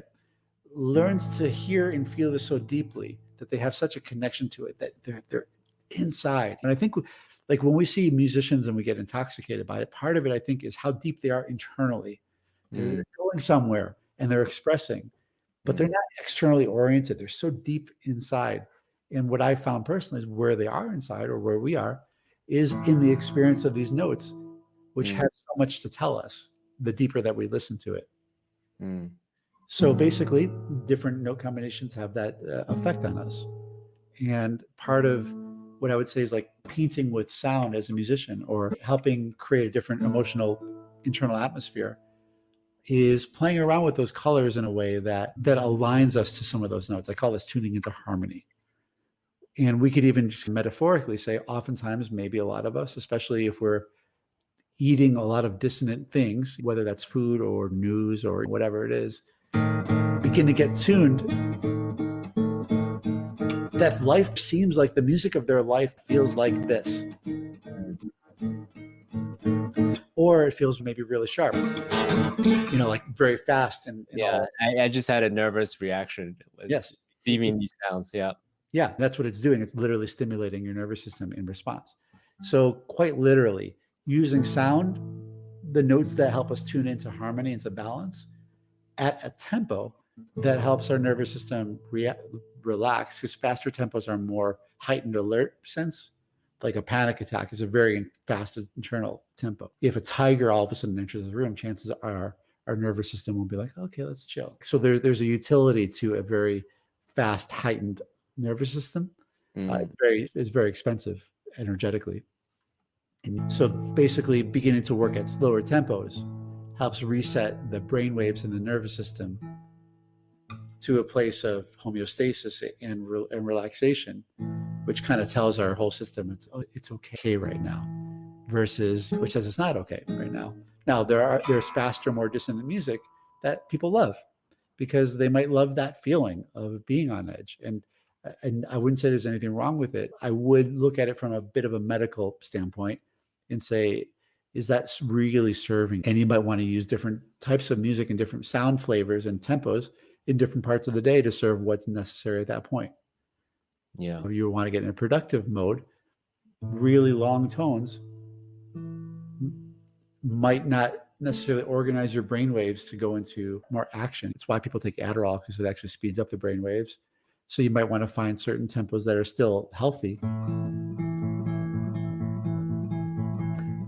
learns to hear and feel this so deeply that they have such a connection to it that they're inside. And I think like when we see musicians and we get intoxicated by it, part of it I think is how deep they are internally. They're going somewhere and they're expressing, but they're not externally oriented. They're so deep inside. And what I found personally is where they are inside or where we are is in the experience of these notes, which have so much to tell us the deeper that we listen to it. So basically, different note combinations have that effect on us. And part of what I would say is like painting with sound as a musician or helping create a different emotional internal atmosphere is playing around with those colors in a way that aligns us to some of those notes. I call this tuning into harmony. And we could even just metaphorically say oftentimes, maybe a lot of us, especially if we're eating a lot of dissonant things, whether that's food or news or whatever it is, begin to get tuned. That life seems like the music of their life feels like this. Or it feels maybe really sharp, like very fast. And yeah, I just had a nervous reaction. Yes. Receiving these sounds, yeah. Yeah, that's what it's doing. It's literally stimulating your nervous system in response. So quite literally, using sound, the notes that help us tune into harmony, into balance, at a tempo that helps our nervous system relax, because faster tempos are more heightened alert sense. Like a panic attack is a very fast internal tempo. If a tiger all of a sudden enters the room, chances are our nervous system will be like, okay, let's chill. So there's a utility to a very fast, heightened nervous system. Mm. It's very expensive energetically. And so basically beginning to work at slower tempos helps reset the brain waves in the nervous system to a place of homeostasis and relaxation, which kind of tells our whole system it's okay right now, versus which says it's not okay right now. Now there's faster, more dissonant music that people love because they might love that feeling of being on edge. And I wouldn't say there's anything wrong with it. I would look at it from a bit of a medical standpoint and say, is that really serving? And you might want to use different types of music and different sound flavors and tempos in different parts of the day to serve what's necessary at that point. Yeah. If you want to get in a productive mode, really long tones might not necessarily organize your brain waves to go into more action. It's why people take Adderall, because it actually speeds up the brain waves. So you might want to find certain tempos that are still healthy,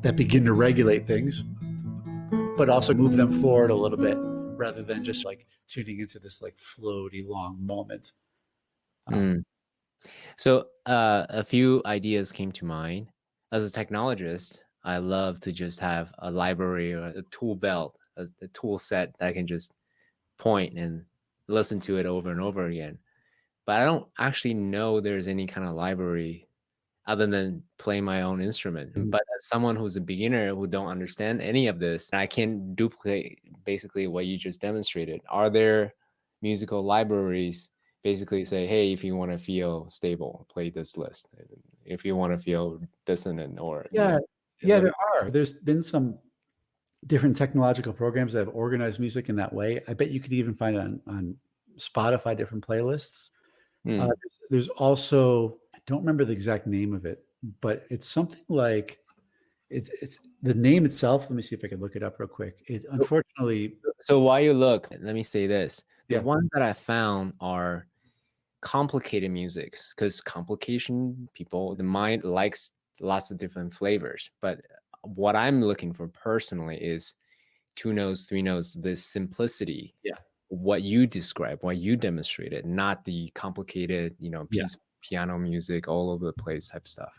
that begin to regulate things, but also move them forward a little bit rather than just like tuning into this like floaty long moment. So a few ideas came to mind. As a technologist, I love to just have a library or a tool belt, a tool set that I can just point and listen to it over and over again. But I don't actually know there's any kind of library other than play my own instrument. But as someone who's a beginner who don't understand any of this, I can duplicate basically what you just demonstrated. Are there musical libraries basically say, hey, if you want to feel stable, play this list. If you want to feel dissonant or there are. There's been some different technological programs that have organized music in that way. I bet you could even find it on Spotify, different playlists. There's also, I don't remember the exact name of it, but it's something like it's the name itself. Let me see if I can look it up real quick. It unfortunately. So while you look, let me say this: the Yeah. ones that I found are complicated musics, because the mind likes lots of different flavors. But what I'm looking for personally is 2 notes, 3 notes, this simplicity. Yeah. What you describe, what you demonstrated, not the complicated, piano music all over the place type stuff.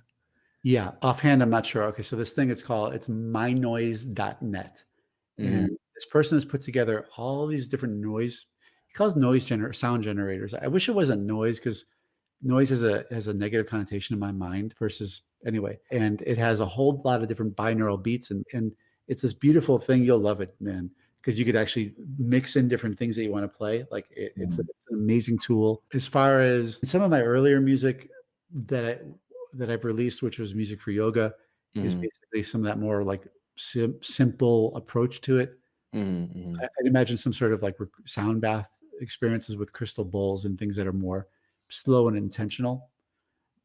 Yeah. Offhand, I'm not sure. Okay. So this thing it's mynoise.net. And this person has put together all these different noise. He calls sound generators. I wish it wasn't noise, because noise has a negative connotation in my mind versus anyway. And it has a whole lot of different binaural beats, and it's this beautiful thing. You'll love it, man, because you could actually mix in different things that you want to play. Like it's an amazing tool. As far as some of my earlier music that I've released, which was music for yoga, is basically some of that more like simple approach to it. I'd imagine some sort of like sound bath experiences with crystal bowls and things that are more slow and intentional.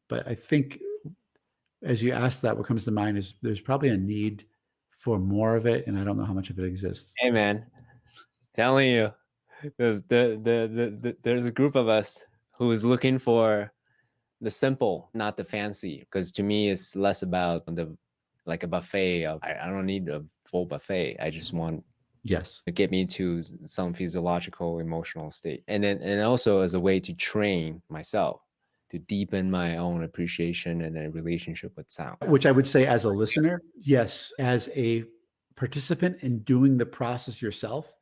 But I think as you ask that, what comes to mind is there's probably a need for more of it, and I don't know how much of it exists. Hey man, telling you, there's a group of us who is looking for the simple, not the fancy. Because to me, it's less about like a buffet. I don't need a full buffet. I just want to get me to some physiological, emotional state, and also as a way to train myself to deepen my own appreciation and a relationship with sound. Which I would say, as a listener, yes. As a participant in doing the process yourself,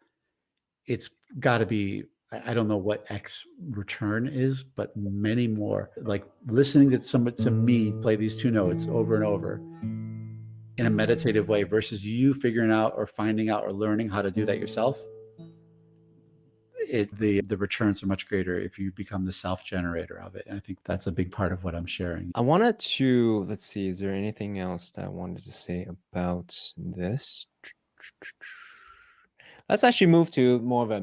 it's got to be, I don't know what X return is, but many more. Like listening to me play these 2 notes over and over in a meditative way versus you figuring out or finding out or learning how to do that yourself. The returns are much greater if you become the self-generator of it. And I think that's a big part of what I'm sharing. I wanted to, let's see, is there anything else that I wanted to say about this? Let's actually move to more of a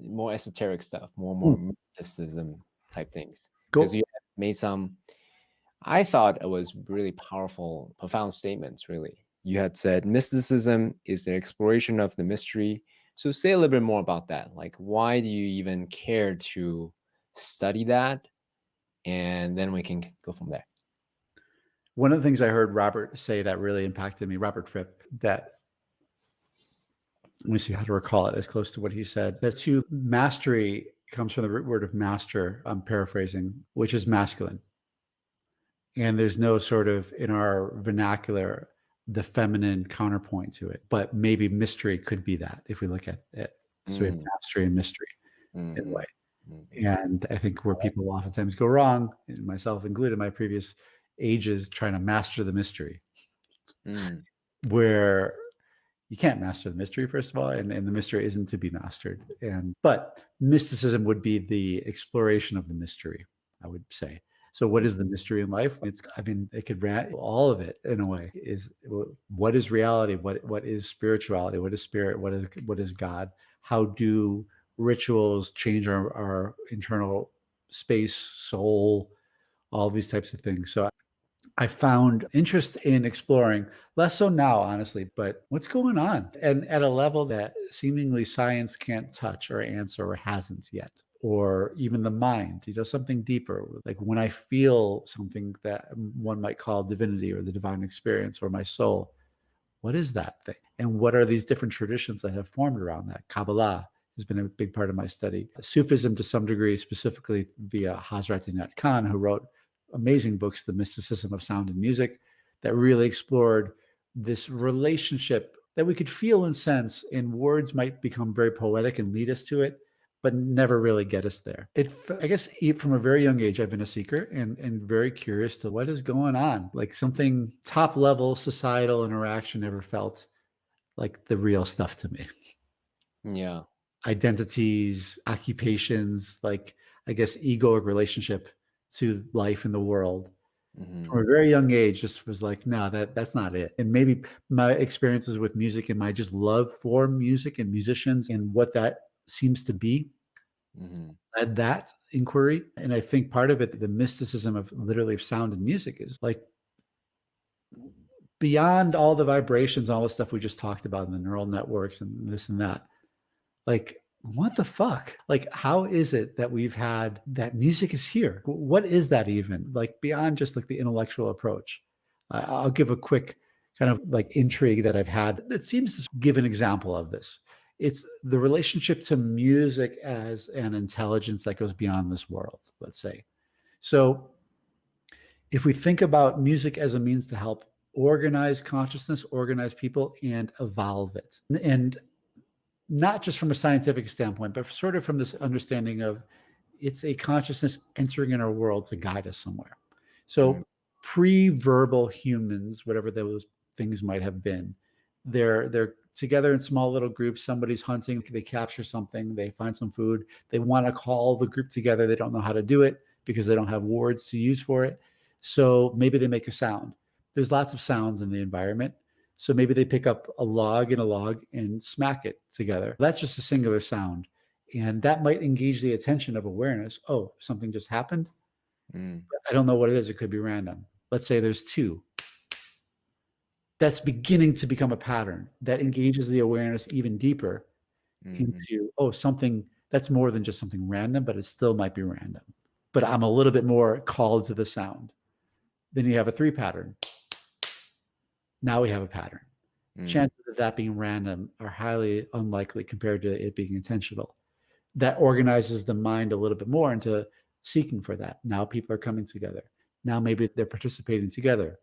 more esoteric stuff, more mysticism type things. Because you made some, I thought it was really powerful, profound statements, really. You had said mysticism is the exploration of the mystery. So say a little bit more about that. Like, why do you even care to study that? And then we can go from there. One of the things I heard Robert say that really impacted me, Robert Fripp, that, let me see how to recall it as close to what he said, that to mastery comes from the root word of master, I'm paraphrasing, which is masculine. And there's no sort of, in our vernacular, the feminine counterpoint to it. But maybe mystery could be that if we look at it. So we have mastery and mystery in a way. And I think where people oftentimes go wrong, and myself included, my previous ages, trying to master the mystery, where you can't master the mystery, first of all, and the mystery isn't to be mastered. But mysticism would be the exploration of the mystery, I would say. So what is the mystery in life? It could rant all of it in a way. Is what is reality? What is spirituality? What is spirit? What is God? How do rituals change our internal space, soul, all these types of things? So I found interest in exploring, less so now, honestly, but what's going on? And at a level that seemingly science can't touch or answer or hasn't yet, or even the mind, something deeper. Like when I feel something that one might call divinity or the divine experience or my soul, what is that thing? And what are these different traditions that have formed around that? Kabbalah has been a big part of my study. Sufism to some degree, specifically via Hazrat Inayat Khan, who wrote amazing books, The Mysticism of Sound and Music, that really explored this relationship that we could feel and sense, and words might become very poetic and lead us to it, but never really get us there. I guess from a very young age, I've been a seeker and very curious to what is going on. Like something top level societal interaction never felt like the real stuff to me. Yeah. Identities, occupations, like I guess egoic relationship to life in the world. From a very young age, just was like, no, that's not it. And maybe my experiences with music and my just love for music and musicians and what that seems to be led that inquiry. And I think part of it, the mysticism of literally of sound and music, is like beyond all the vibrations, all the stuff we just talked about, and the neural networks and this and that. Like, what the fuck? Like, how is it that we've had that music is here? What is that even? Like beyond just like the intellectual approach. I'll give a quick kind of like intrigue that I've had that seems to give an example of this. It's the relationship to music as an intelligence that goes beyond this world, let's say. So if we think about music as a means to help organize consciousness, organize people, and evolve it, and not just from a scientific standpoint, but sort of from this understanding of it's a consciousness entering in our world to guide us somewhere. So pre-verbal humans, whatever those things might have been, they're together in small little groups. Somebody's hunting, they capture something, they find some food, they want to call the group together. They don't know how to do it because they don't have words to use for it. So maybe they make a sound. There's lots of sounds in the environment. So maybe they pick up a log and smack it together. That's just a singular sound. And that might engage the attention of awareness. Oh, something just happened. I don't know what it is. It could be random. Let's say there's two. That's beginning to become a pattern that engages the awareness even deeper into, something that's more than just something random, but it still might be random. But I'm a little bit more called to the sound. Then you have a three pattern. Now we have a pattern. Chances of that being random are highly unlikely compared to it being intentional. That organizes the mind a little bit more into seeking for that. Now people are coming together. Now maybe they're participating together.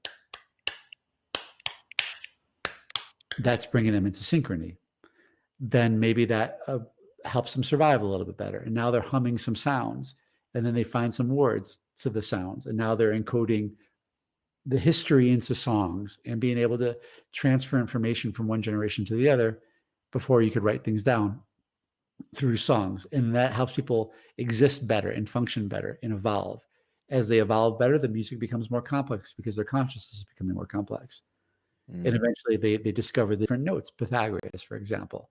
That's bringing them into synchrony. Then maybe that helps them survive a little bit better. And now they're humming some sounds, and then they find some words to the sounds, and now they're encoding the history into songs and being able to transfer information from one generation to the other before you could write things down through songs. And that helps people exist better and function better and evolve. As they evolve better, the music becomes more complex because their consciousness is becoming more complex. And eventually they discover different notes, Pythagoras, for example,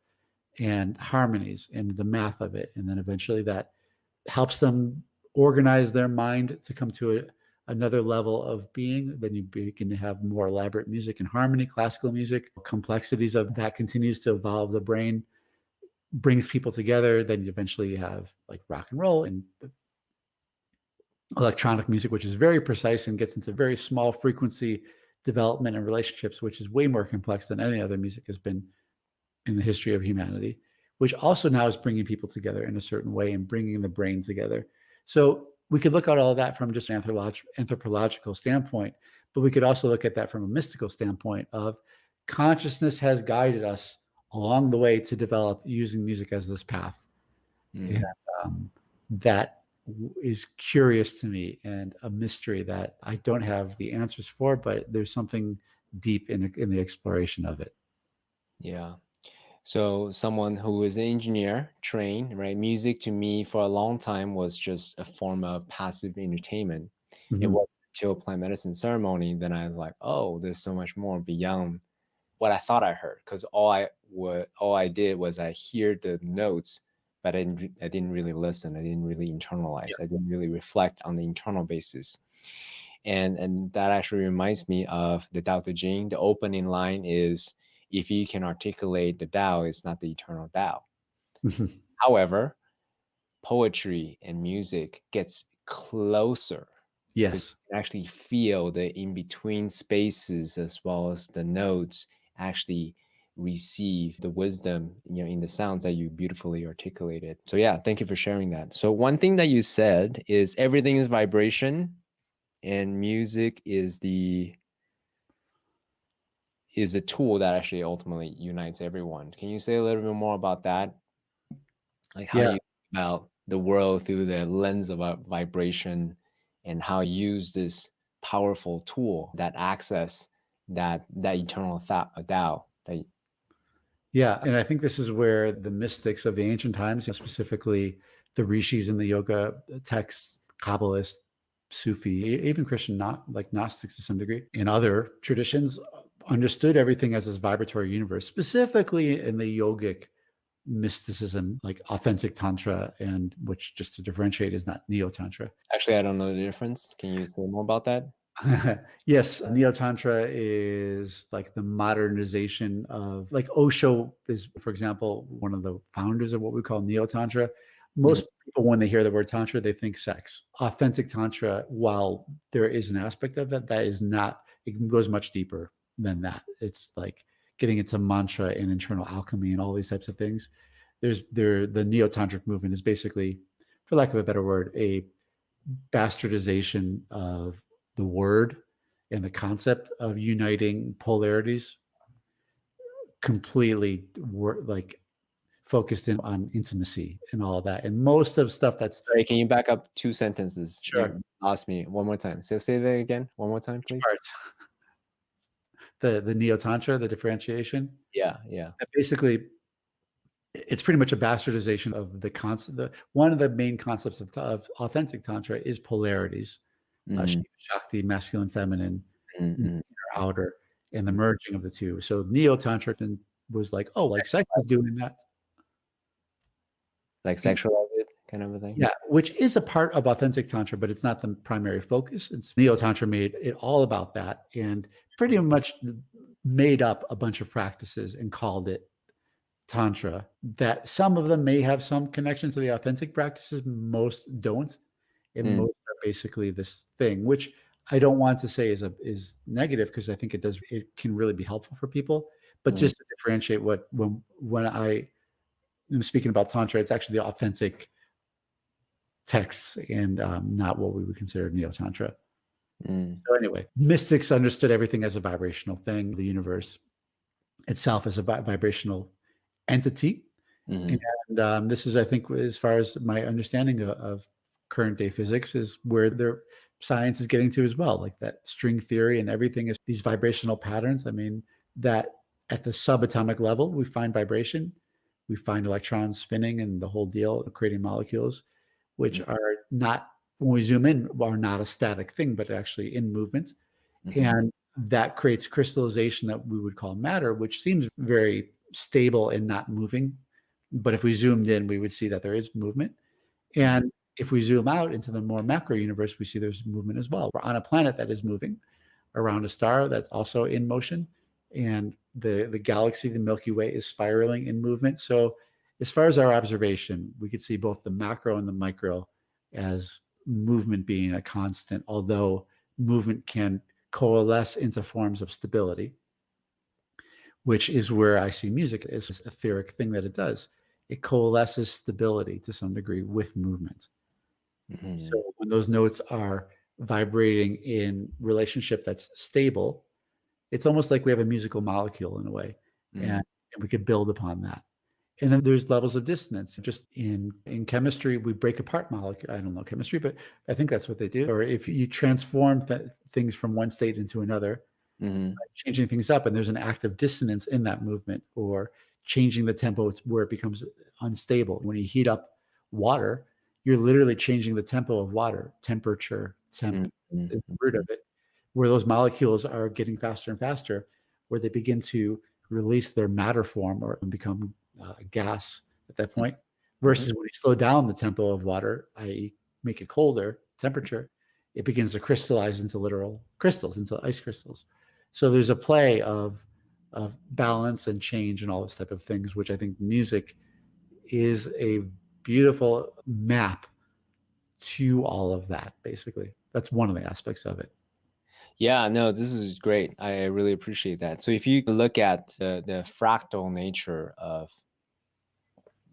and harmonies and the math of it. And then eventually that helps them organize their mind to come to another level of being. Then you begin to have more elaborate music and harmony, classical music, complexities of that continues to evolve the brain, brings people together. Then eventually you have like rock and roll and electronic music, which is very precise and gets into very small frequency development and relationships, which is way more complex than any other music has been in the history of humanity, which also now is bringing people together in a certain way and bringing the brain together. So we could look at all of that from just an anthropological standpoint, but we could also look at that from a mystical standpoint of consciousness has guided us along the way to develop using music as this path. And that is curious to me and a mystery that I don't have the answers for, but there's something deep in the exploration of it. Yeah. So someone who is an engineer trained, right? Music to me for a long time was just a form of passive entertainment. It wasn't until plant medicine ceremony then I was like, oh, there's so much more beyond what I thought I heard. Because all I did was I hear the notes, but I didn't really listen. I didn't really internalize. I didn't really reflect on the internal basis. And that actually reminds me of the Tao Te Ching. The opening line is, if you can articulate the Tao, it's not the eternal Tao. However, poetry and music gets closer. Yes. You can actually feel the in-between spaces as well as the notes actually receive the wisdom, in the sounds that you beautifully articulated. So yeah, thank you for sharing that. So one thing that you said is everything is vibration and music is a tool that actually ultimately unites everyone. Can you say a little bit more about that? Like how you think about the world through the lens of a vibration and how you use this powerful tool that access that eternal Tao. Yeah. And I think this is where the mystics of the ancient times, specifically the rishis in the yoga texts, Kabbalists, Sufi, even Christian, not like Gnostics to some degree, in other traditions, understood everything as this vibratory universe, specifically in the yogic mysticism, like authentic tantra, and which, just to differentiate, is not neo-tantra. Actually, I don't know the difference. Can you say more about that? Yes, neo-tantra is like the modernization of, like, Osho is, for example, one of the founders of what we call neo-tantra. Most people, when they hear the word tantra, they think sex. Authentic tantra, while there is an aspect of it, that is not, it goes much deeper than that. It's like getting into mantra and internal alchemy and all these types of things. The neo-tantric movement is basically, for lack of a better word, a bastardization of the word and the concept of uniting polarities, completely like focused in on intimacy and all that. And most of stuff that's— Sorry, can you back up 2 sentences? Sure. You asked me one more time. So say that again, one more time, please. the neo-tantra, the differentiation. Yeah. Basically, it's pretty much a bastardization of the concept. One of the main concepts of authentic tantra is polarities. Shiva, Shakti, masculine, feminine, inner, outer, and the merging of the two. So neo-tantra was like, oh, like sex is doing that. Like sexualize it kind of a thing? Yeah, which is a part of authentic tantra, but it's not the primary focus. It's neo-tantra made it all about that and pretty much made up a bunch of practices and called it tantra, that some of them may have some connection to the authentic practices, most don't. And most are basically this thing, which I don't want to say is negative, because I think it can really be helpful for people. But just to differentiate, when I am speaking about tantra, it's actually the authentic texts and not what we would consider neo-tantra. So anyway, mystics understood everything as a vibrational thing, the universe itself as a vibrational entity. And this is, I think, as far as my understanding of current day physics, is where their science is getting to as well, like that string theory and everything is these vibrational patterns. I mean, that at the subatomic level, we find vibration, we find electrons spinning and the whole deal, creating molecules, which are not, when we zoom in, are not a static thing, but actually in movement. And that creates crystallization that we would call matter, which seems very stable and not moving. But if we zoomed in, we would see that there is movement. And if we zoom out into the more macro universe, we see there's movement as well. We're on a planet that is moving around a star that's also in motion. And the galaxy, the Milky Way, is spiraling in movement. So as far as our observation, we could see both the macro and the micro as movement being a constant, although movement can coalesce into forms of stability, which is where I see music as this etheric thing that it does. it coalesces stability to some degree with movement. Mhm. So when those notes are vibrating in relationship that's stable, it's almost like we have a musical molecule in a way, and we could build upon that. And then there's levels of dissonance. Just in chemistry, we break apart molecules. I don't know chemistry, but I think that's what they do. Or if you transform things from one state into another, Mhm. changing things up, and there's an active dissonance in that movement, or changing the tempo where it becomes unstable. When you heat up water, you're literally changing the tempo of water. Temperature, temp is the root of it. Where those molecules are getting faster and faster, where they begin to release their matter form or become gas at that point, versus when you slow down the tempo of water, i.e. make it colder temperature, it begins to crystallize into literal crystals, into ice crystals. So there's a play of balance and change and all this type of things, which I think music is a beautiful map to all of that. Basically, that's one of the aspects of it. Yeah, no, this is great. I really appreciate that. So if you look at the fractal nature of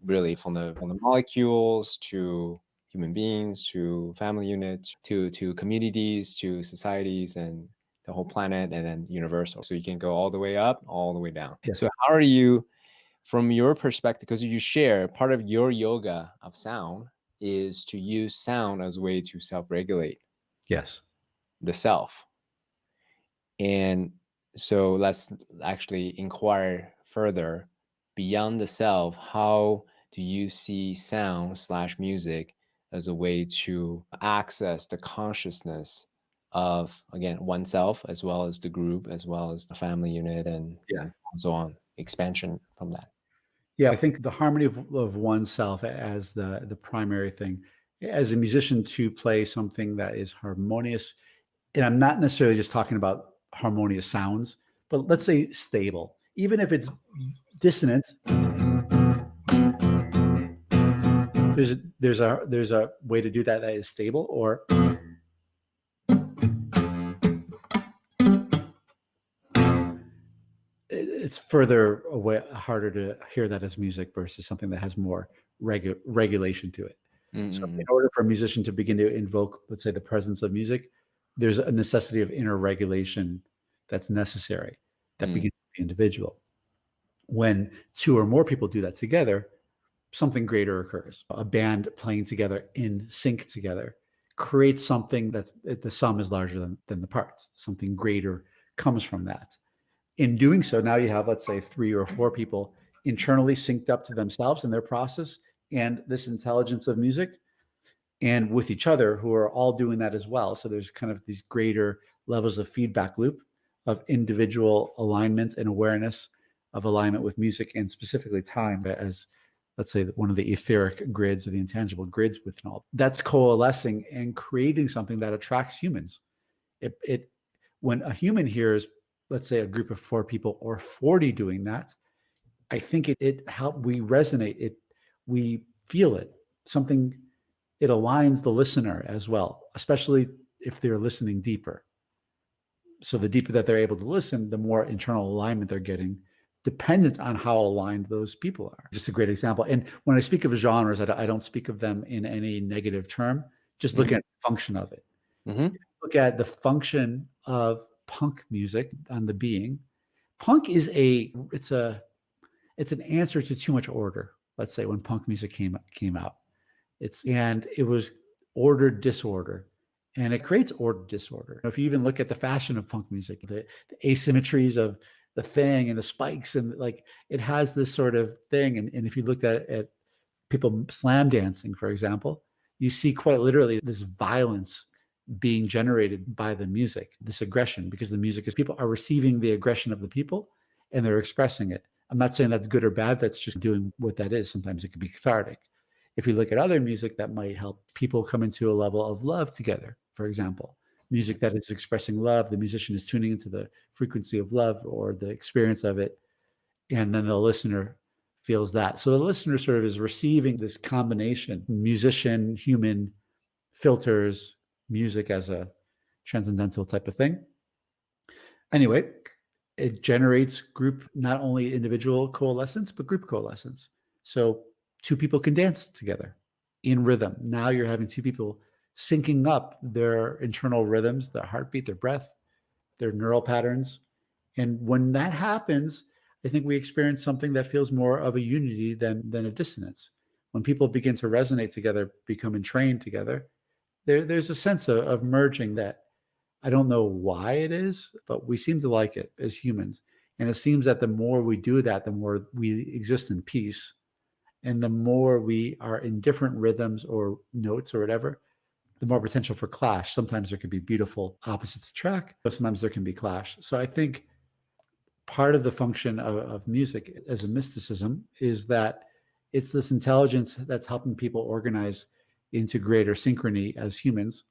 really from the molecules to human beings to family units to communities to societies and the whole planet and then universal. So you can go all the way up, all the way down. Yeah. So how are you, from your perspective, because you share part of your yoga of sound is to use sound as a way to self-regulate Yes. the self. And so let's actually inquire further beyond the self. How do you see sound / music as a way to access the consciousness of, again, oneself, as well as the group, as well as the family unit, and so on, expansion from that? Yeah, I think the harmony of oneself as the primary thing. As a musician, to play something that is harmonious, and I'm not necessarily just talking about harmonious sounds, but let's say stable. Even if it's dissonant, there's a way to do that is stable, or it's further away, harder to hear that as music versus something that has more regulation to it. So in order for a musician to begin to invoke, let's say, the presence of music, there's a necessity of inner regulation that's necessary that begins with the individual. When two or more people do that together, something greater occurs. A band playing together in sync together creates something that's the sum is larger than the parts. Something greater comes from that. In doing so, now you have, let's say, 3 or 4 people internally synced up to themselves and their process and this intelligence of music, and with each other who are all doing that as well. So there's kind of these greater levels of feedback loop of individual alignment and awareness of alignment with music, and specifically time as, let's say, one of the etheric grids or the intangible grids within all. That's coalescing and creating something that attracts humans. It when a human hears, let's say, a group of 4 people or 40 doing that, I think it help we resonate. We feel it. Something, it aligns the listener as well, especially if they're listening deeper. So the deeper that they're able to listen, the more internal alignment they're getting, dependent on how aligned those people are. Just a great example. And when I speak of genres, I don't speak of them in any negative term. Just look at the function of it. Look at the function of punk music on the being. Punk is it's an answer to too much order. Let's say when punk music came out, it was ordered disorder, and it creates ordered disorder. If you even look at the fashion of punk music, the asymmetries of the thing and the spikes, and like it has this sort of thing. And if you looked at people slam dancing, for example, you see quite literally this violence being generated by the music, this aggression, because the music is, people are receiving the aggression of the people and they're expressing it. I'm not saying that's good or bad. That's just doing what that is. Sometimes it can be cathartic. If you look at other music that might help people come into a level of love together, for example, music that is expressing love, the musician is tuning into the frequency of love or the experience of it, and then the listener feels that. So the listener sort of is receiving this combination, musician, human, filters, music as a transcendental type of thing. Anyway, it generates group, not only individual coalescence, but group coalescence. So two people can dance together in rhythm. Now you're having two people syncing up their internal rhythms, their heartbeat, their breath, their neural patterns. And when that happens, I think we experience something that feels more of a unity than a dissonance. When people begin to resonate together, become entrained together, there's a sense of merging that I don't know why it is, but we seem to like it as humans. And it seems that the more we do that, the more we exist in peace. And the more we are in different rhythms or notes or whatever, the more potential for clash. Sometimes there could be beautiful opposites attract, but sometimes there can be clash. So I think part of the function of music as a mysticism is that it's this intelligence that's helping people organize into greater synchrony as humans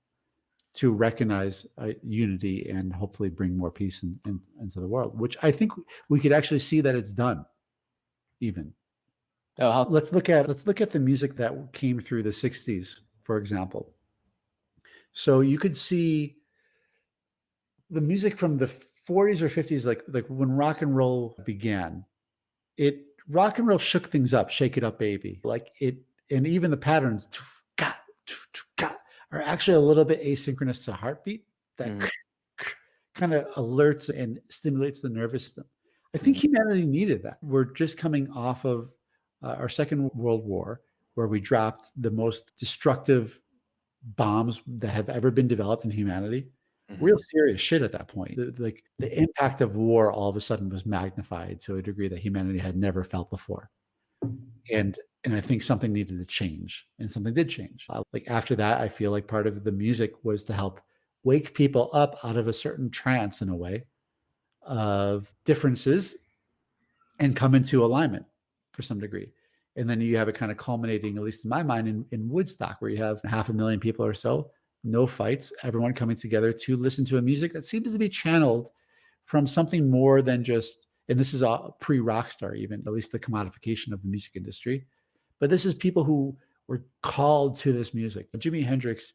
to recognize unity and hopefully bring more peace into the world, which I think we could actually see that it's done even. Let's look at the music that came through the 60s, for example. So you could see the music from the 40s or 50s, like when rock and roll began, rock and roll shook things up, shake it up, baby. And even the patterns are actually a little bit asynchronous to heartbeat that kind of alerts and stimulates the nervous system. I think humanity needed that. We're just coming off of our Second World War, where we dropped the most destructive bombs that have ever been developed in humanity. Real serious shit at that point. The impact of war all of a sudden was magnified to a degree that humanity had never felt before. And I think something needed to change, and something did change. After that, I feel like part of the music was to help wake people up out of a certain trance, in a way, of differences and come into alignment for some degree. And then you have it kind of culminating, at least in my mind, in Woodstock, where you have 500,000 people or so, no fights, everyone coming together to listen to a music that seems to be channeled from something more than just, and this is a pre-Rockstar even, at least the commodification of the music industry. But this is people who were called to this music. Jimi Hendrix,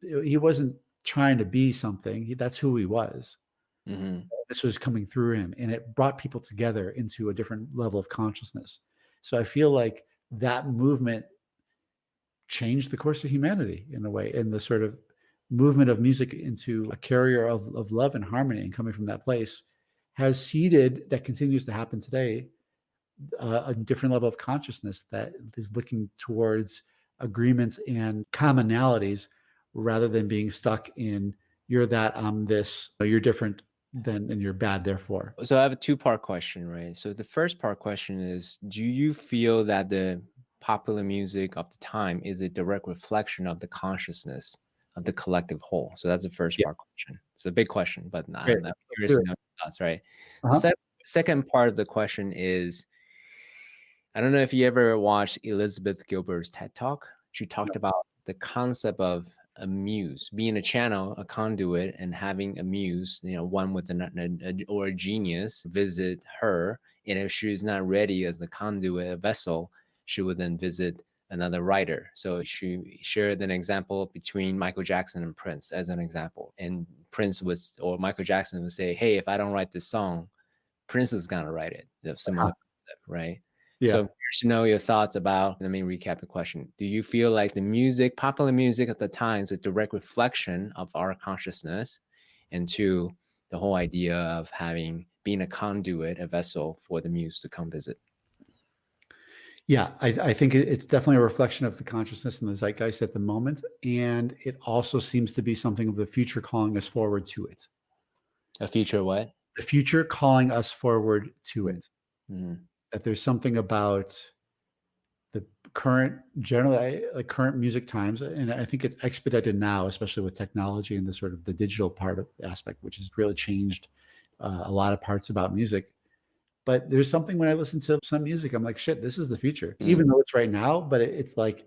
he wasn't trying to be something. That's who he was. This was coming through him, and it brought people together into a different level of consciousness. So I feel like that movement changed the course of humanity in a way, and the sort of movement of music into a carrier of love and harmony, and coming from that place has seeded, that continues to happen today, a different level of consciousness that is looking towards agreements and commonalities rather than being stuck in you're that, I'm this, you're different than, and you're bad, therefore. So I have a two-part question, right? So the first part question is, do you feel that the popular music of the time is a direct reflection of the consciousness of the collective whole? So that's the first part question. It's a big question, but I'm curious to know your thoughts, right? The second part of the question is, I don't know if you ever watched Elizabeth Gilbert's TED Talk. She talked about the concept of a muse, being a channel, a conduit, and having a muse, one with or a genius visit her. And if she is not ready as the conduit, a vessel, she would then visit another writer. So she shared an example between Michael Jackson and Prince as an example. And Michael Jackson would say, hey, if I don't write this song, Prince is gonna write it. Similar concept, right? Yeah. So I'm curious to know your thoughts about, let me recap the question. Do you feel like the music, popular music at the time, is a direct reflection of our consciousness? And two, the whole idea of being a conduit, a vessel for the muse to come visit. Yeah, I think it's definitely a reflection of the consciousness and the zeitgeist at the moment. And it also seems to be something of the future calling us forward to it. A future what? The future calling us forward to it. That there's something about the current, generally like current music times, and I think it's expedited now, especially with technology and the sort of the digital part of the aspect, which has really changed a lot of parts about music. But there's something when I listen to some music, I'm like, shit, this is the future, even though it's right now, but it's like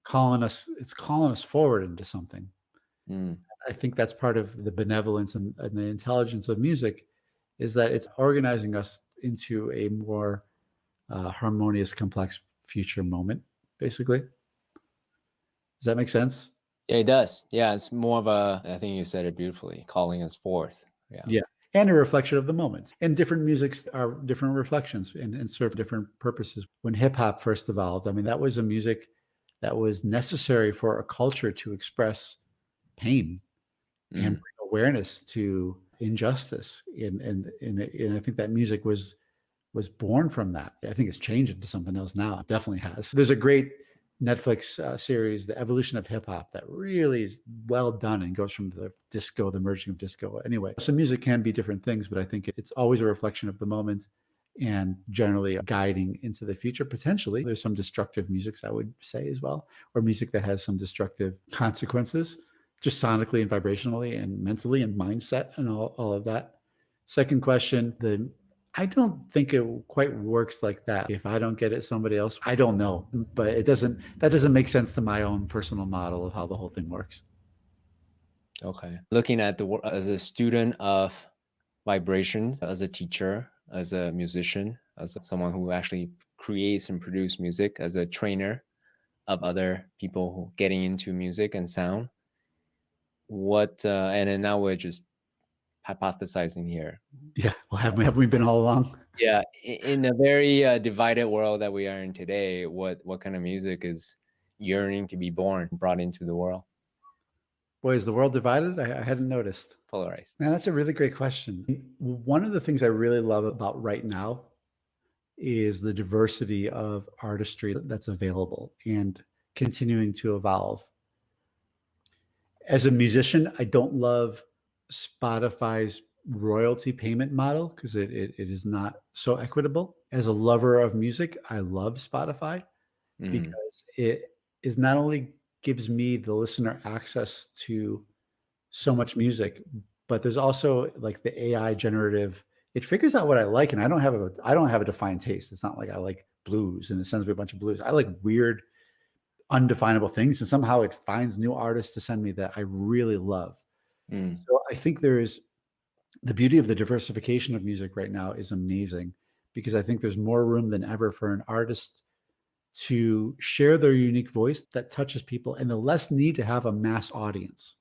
calling us forward into something. I think that's part of the benevolence and the intelligence of music, is that it's organizing us into a more harmonious, complex future moment, basically. Does that make sense? Yeah, it does. Yeah, it's more of I think you said it beautifully, calling us forth. Yeah. and a reflection of the moments. And different musics are different reflections and serve different purposes. When hip hop first evolved, I mean, that was a music that was necessary for a culture to express pain and bring awareness to injustice. And I think that music was born from that. I think it's changed into something else now. It definitely has. There's a great Netflix series, The Evolution of Hip Hop, that really is well done and goes from the disco, the merging of disco. Anyway, so music can be different things, but I think it's always a reflection of the moment and generally guiding into the future. Potentially, there's some destructive music, I would say, as well, or music that has some destructive consequences, just sonically and vibrationally and mentally and mindset and all of that. Second question, I don't think it quite works like that. If I don't get it, somebody else, I don't know, but that doesn't make sense to my own personal model of how the whole thing works. Okay. Looking at the world as a student of vibrations, as a teacher, as a musician, as someone who actually creates and produces music, as a trainer of other people who getting into music and sound, and then now we're just hypothesizing here. Yeah. Well, have we been all along? Yeah. In a very divided world that we are in today, what kind of music is yearning to be brought into the world? Boy, is the world divided? I hadn't noticed. Polarized. Man, that's a really great question. One of the things I really love about right now is the diversity of artistry that's available and continuing to evolve. As a musician, I don't love Spotify's royalty payment model because it is not so equitable. As a lover of music, I love Spotify because it is not only gives me, the listener, access to so much music, but there's also like the AI generative. It figures out what I like, and I don't have a defined taste. It's not like I like blues and it sends me a bunch of blues. I like weird, undefinable things, and somehow it finds new artists to send me that I really love. So I think there is the beauty of the diversification of music right now is amazing, because I think there's more room than ever for an artist to share their unique voice that touches people, and the less need to have a mass audience.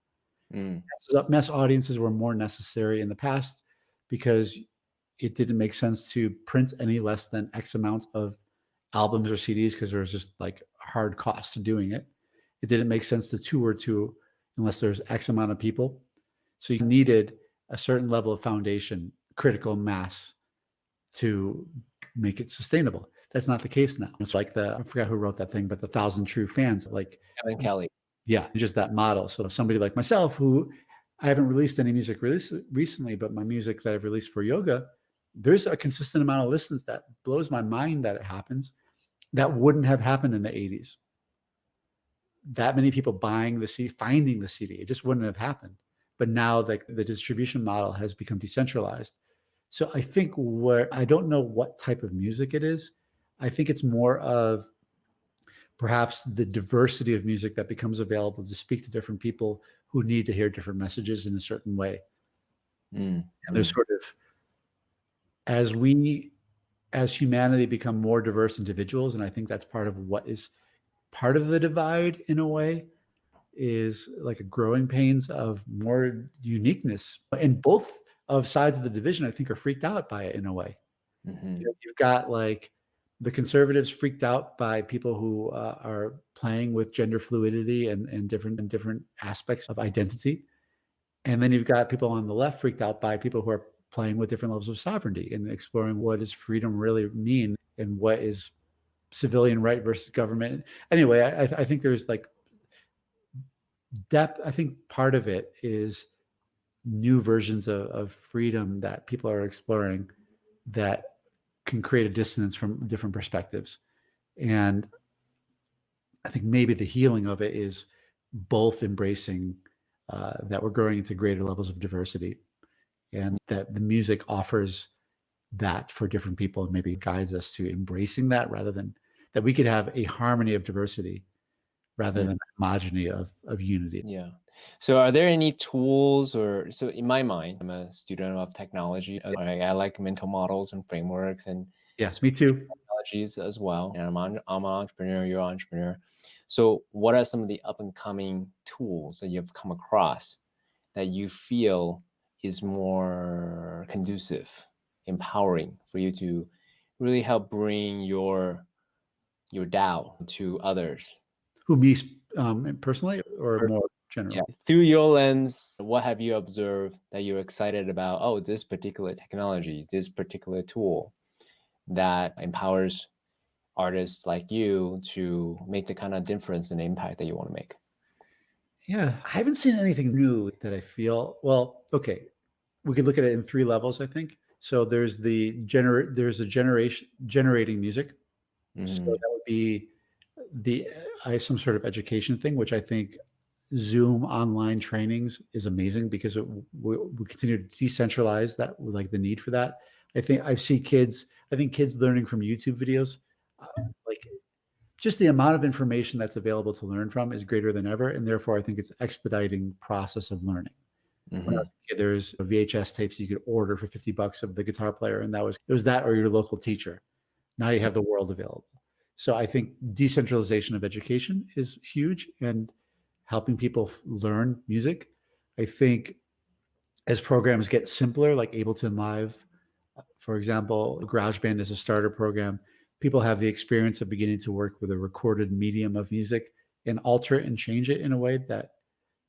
Mass audiences were more necessary in the past because it didn't make sense to print any less than X amount of albums or CDs because there was just like hard costs to doing it. It didn't make sense to tour to unless there's X amount of people. So you needed a certain level of foundation, critical mass, to make it sustainable. That's not the case now. It's like I forgot who wrote that thing, but the 1,000 True Fans, like Kevin Kelly. Yeah, just that model. So somebody like myself, who I haven't released any music recently, but my music that I've released for yoga, there's a consistent amount of listens that blows my mind that it happens. That wouldn't have happened in the 80s. That many people buying the CD, finding the CD, it just wouldn't have happened. But now the distribution model has become decentralized. So I think I don't know what type of music it is. I think it's more of perhaps the diversity of music that becomes available to speak to different people who need to hear different messages in a certain way. And there's sort of, as humanity become more diverse individuals, and I think that's part of what is part of the divide in a way, is like a growing pains of more uniqueness. And both of sides of the division, I think, are freaked out by it in a way. You've got like the conservatives freaked out by people who are playing with gender fluidity and different aspects of identity. And then you've got people on the left freaked out by people who are playing with different levels of sovereignty and exploring what does freedom really mean and what is civilian right versus government. Anyway, I think there's like depth. I think part of it is new versions of freedom that people are exploring that can create a dissonance from different perspectives. And I think maybe the healing of it is both embracing that we're growing into greater levels of diversity, and that the music offers that for different people and maybe guides us to embracing that, rather than that we could have a harmony of diversity rather than homogeny of unity. Yeah. So are there any tools so in my mind, I'm a student of technology. I like mental models and frameworks and Yes, me too. technologies as well. And I'm an entrepreneur, you're an entrepreneur. So what are some of the up and coming tools that you've come across that you feel is more conducive, empowering for you to really help bring your Tao to others? Who, me personally, or more generally? Yeah, through your lens, what have you observed that you're excited about? Oh, this particular technology, this particular tool that empowers artists like you to make the kind of difference and impact that you want to make? Yeah, I haven't seen anything new that I feel. Well, okay, we could look at it in three levels, I think. So there's there's a generation generating music. So Mhm. that would be the some sort of education thing, which I think Zoom online trainings is amazing because we continue to decentralize that, like the need for that. I think kids learning from YouTube videos, like just the amount of information that's available to learn from is greater than ever, and therefore I think it's expediting process of learning. When I was Mhm. a kid, there's VHS tapes you could order for $50 of the guitar player, and it was that or your local teacher. Now you have the world available. So I think decentralization of education is huge, and helping people learn music. I think as programs get simpler, like Ableton Live, for example, GarageBand is a starter program. People have the experience of beginning to work with a recorded medium of music and alter it and change it in a way that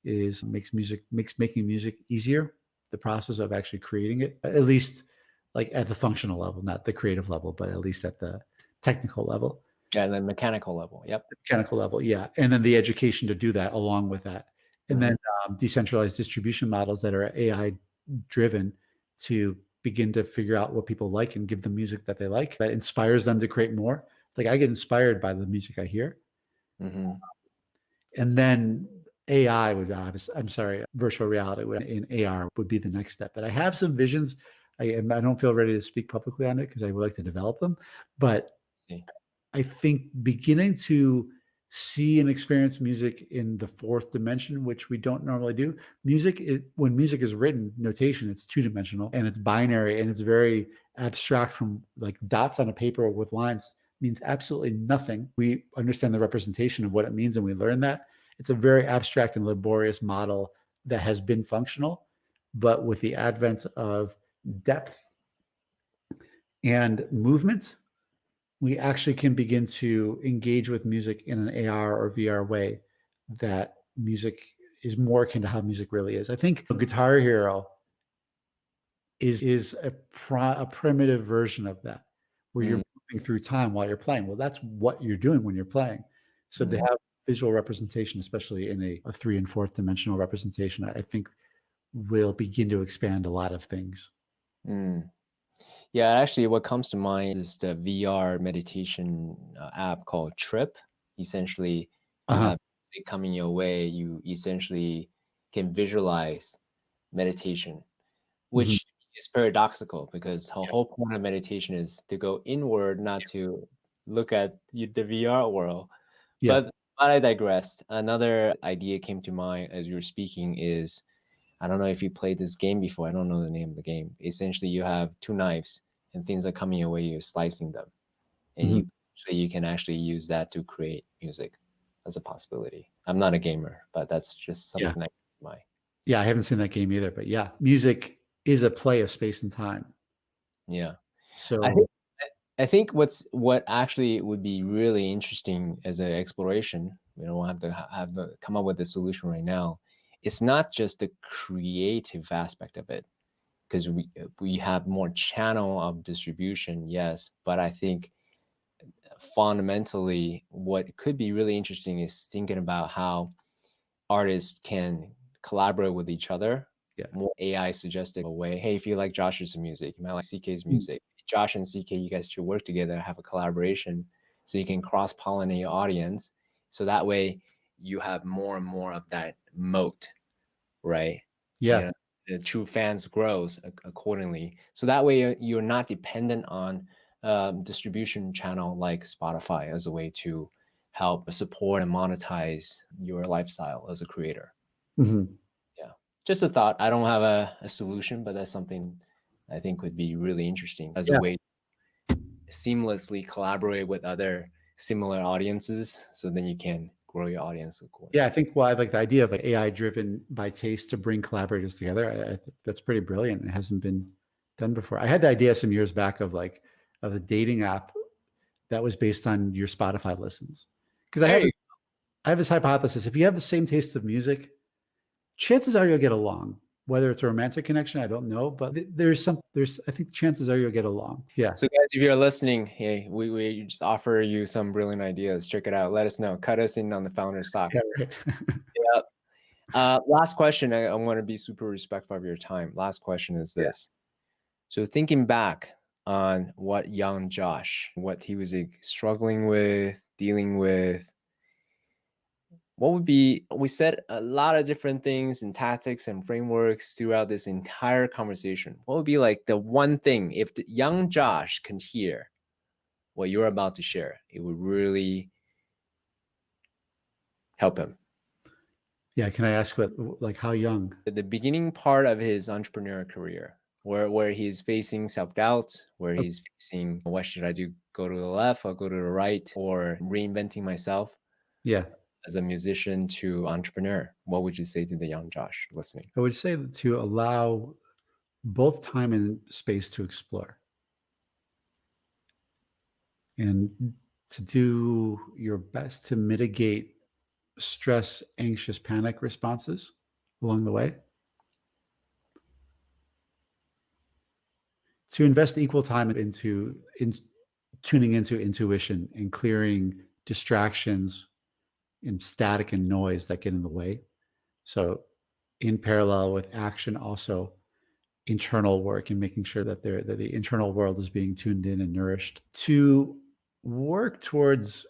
makes making music easier. The process of actually creating it, at least like at the functional level, not the creative level, but at least at the technical level. Yeah, the mechanical level. Yep. The mechanical level, yeah. And then the education to do that along with that. And then decentralized distribution models that are AI driven to begin to figure out what people like and give them music that they like that inspires them to create more. Like I get inspired by the music I hear. Mhm. And then AI I'm sorry, virtual reality in AR would be the next step. But I have some visions. I don't feel ready to speak publicly on it because I would like to develop them. But See. I think beginning to see and experience music in the fourth dimension, which we don't normally do. When music is written, notation, it's two-dimensional and it's binary and it's very abstract, from like dots on a paper with lines means absolutely nothing. We understand the representation of what it means and we learn that. It's a very abstract and laborious model that has been functional, but with the advent of depth and movement, we actually can begin to engage with music in an AR or VR way that music is more akin to how music really is. I think Guitar Hero is a primitive version of that, where you're Mm. moving through time while you're playing. Well, that's what you're doing when you're playing. So to Mm. have visual representation, especially in a three and fourth dimensional representation, I think will begin to expand a lot of things. Mm. Yeah, actually, what comes to mind is the VR meditation app called Trip. Essentially, you Uh-huh. have music coming your way. You essentially can visualize meditation, Mhm. which is paradoxical because the whole point of meditation is to go inward, not to look at the VR world. Yeah. But I digressed. Another idea came to mind as you were speaking is, I don't know if you played this game before. I don't know the name of the game. Essentially, you have two knives and things are coming your way. You're slicing them, and Mhm. you can actually use that to create music as a possibility. I'm not a gamer, but that's just Yeah. something that comes to mind. Yeah. I haven't seen that game either, but yeah, music is a play of space and time. Yeah, I So think what actually would be really interesting as an exploration. We don't have to come up with a solution right now. It's not just the creative aspect of it, because we have more channel of distribution, yes, but I think fundamentally what could be really interesting is thinking about how artists can collaborate with each other yeah. more AI suggestive way. Hey, if you like Josh's music, you might like CK's music. Josh and CK, you guys should work together, have a collaboration so you can cross-pollinate your audience. So that way you have more and more of that moat, right? Yeah. You know, the true fans grows accordingly. So that way you're not dependent on distribution channel like Spotify as a way to help support and monetize your lifestyle as a creator. Mhm. Yeah, just a thought. I don't have a solution, but that's something I think would be really interesting as a Yeah. way to seamlessly collaborate with other similar audiences. So then you can grow your audience accordingly. Yeah, I think I like the idea of like AI driven by taste to bring collaborators together. I think that's pretty brilliant. It hasn't been done before. I had the idea some years back of a dating app that was based on your Spotify listens. Because I have this hypothesis: if you have the same taste of music, chances are you'll get along. Whether it's a romantic connection, I don't know, but I think chances are you'll get along. Yeah. So guys, if you're listening, hey, we just offer you some brilliant ideas. Check it out. Let us know. Cut us in on the Founders Talk. Yeah, right. Yeah. Last question. I want to be super respectful of your time. Last question is this. So thinking back on what young Josh, what he was struggling with, dealing with, what would be, we said a lot of different things and tactics and frameworks throughout this entire conversation. What would be like the one thing, if the young Josh can hear what you're about to share, it would really help him? Yeah. Can I ask how young? At the beginning part of his entrepreneurial career, where he's facing self-doubt, where he's facing, what should I do? Go to the left or go to the right, or reinventing myself. Yeah. As a musician to entrepreneur, what would you say to the young Josh listening? I would say to allow both time and space to explore, and to do your best to mitigate stress, anxious, panic responses along the way. To invest equal time in tuning into intuition and clearing distractions and static and noise that get in the way. So in parallel with action, also internal work and making sure that the internal world is being tuned in and nourished, to work towards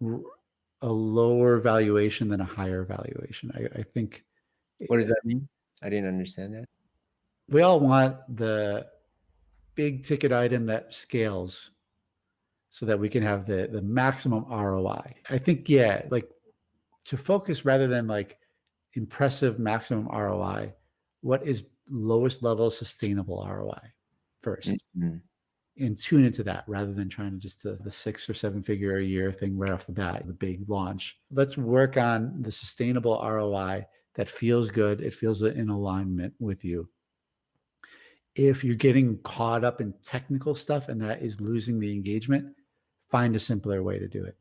a lower valuation than a higher valuation. I think. What does that mean? I didn't understand that. We all want the big ticket item that scales so that we can have the maximum ROI. I think, to focus rather than impressive maximum ROI, what is lowest level sustainable ROI first, and tune into that rather than trying to just the 6 or 7 figure a year thing right off the bat, the big launch. Let's work on the sustainable ROI that feels good. It feels in alignment with you. If you're getting caught up in technical stuff and that is losing the engagement, find a simpler way to do it.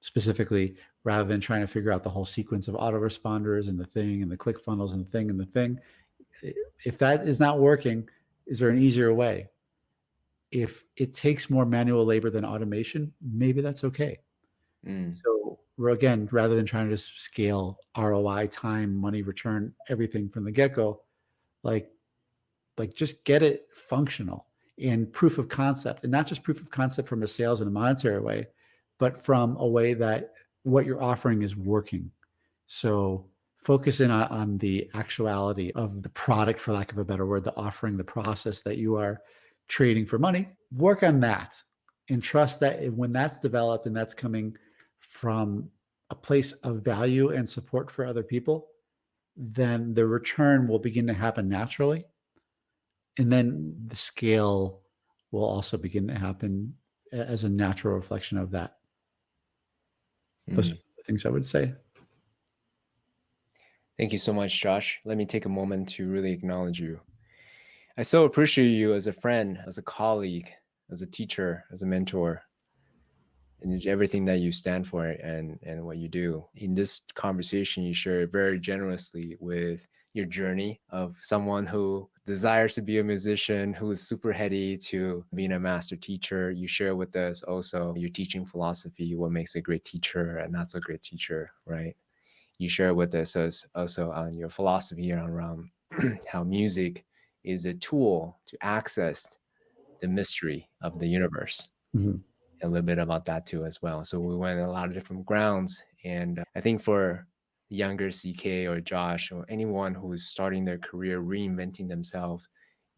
Specifically, rather than trying to figure out the whole sequence of autoresponders and the thing and the click funnels and the thing and the thing. If that is not working, is there an easier way? If it takes more manual labor than automation, maybe that's okay. So again, rather than trying to just scale ROI, time, money, return, everything from the get-go, just get it functional and proof of concept, and not just proof of concept from a sales and a monetary way, but from a way that what you're offering is working. So focus in on the actuality of the product, for lack of a better word, the offering, the process that you are trading for money. Work on that and trust that when that's developed and that's coming from a place of value and support for other people, then the return will begin to happen naturally. And then the scale will also begin to happen as a natural reflection of that. Those are the things I would say. Thank you so much, Josh. Let me take a moment to really acknowledge you. I so appreciate you as a friend, as a colleague, as a teacher, as a mentor, and everything that you stand for and what you do. In this conversation, you share very generously with your journey of someone who desires to be a musician, who is super heady, to being a master teacher. You share with us also your teaching philosophy, what makes a great teacher and not so great teacher, right? You share with us also on your philosophy around how music is a tool to access the mystery of the universe. A little bit about that too as well. So we went a lot of different grounds, and I think for younger CK or Josh or anyone who is starting their career, reinventing themselves,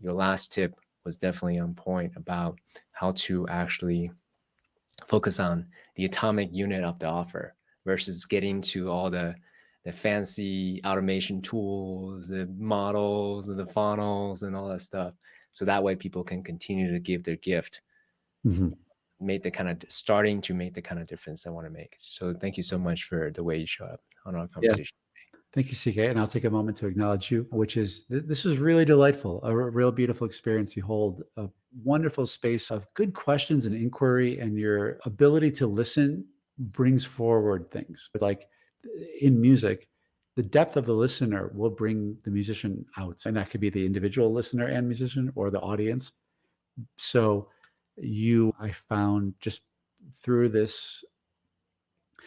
your last tip was definitely on point about how to actually focus on the atomic unit of the offer versus getting to all the fancy automation tools, the models and the funnels and all that stuff. So that way people can continue to give their gift made the kind of starting to make the kind of difference I want to make. So thank you so much for the way you show up on our conversation. Thank you, CK. And I'll take a moment to acknowledge you, which is, this is really delightful, a real beautiful experience. You hold a wonderful space of good questions and inquiry, and your ability to listen brings forward things. But like in music, the depth of the listener will bring the musician out. And that could be the individual listener and musician or the audience. So I found just through this,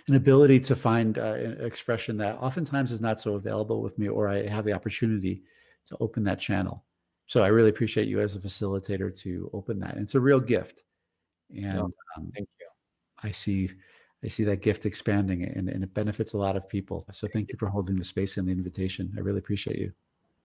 an ability to find an expression that oftentimes is not so available with me, or I have the opportunity to open that channel. So I really appreciate you as a facilitator to open that. And it's a real gift. And Thank you. I see that gift expanding, and it benefits a lot of people. So thank you for holding the space and the invitation. I really appreciate you.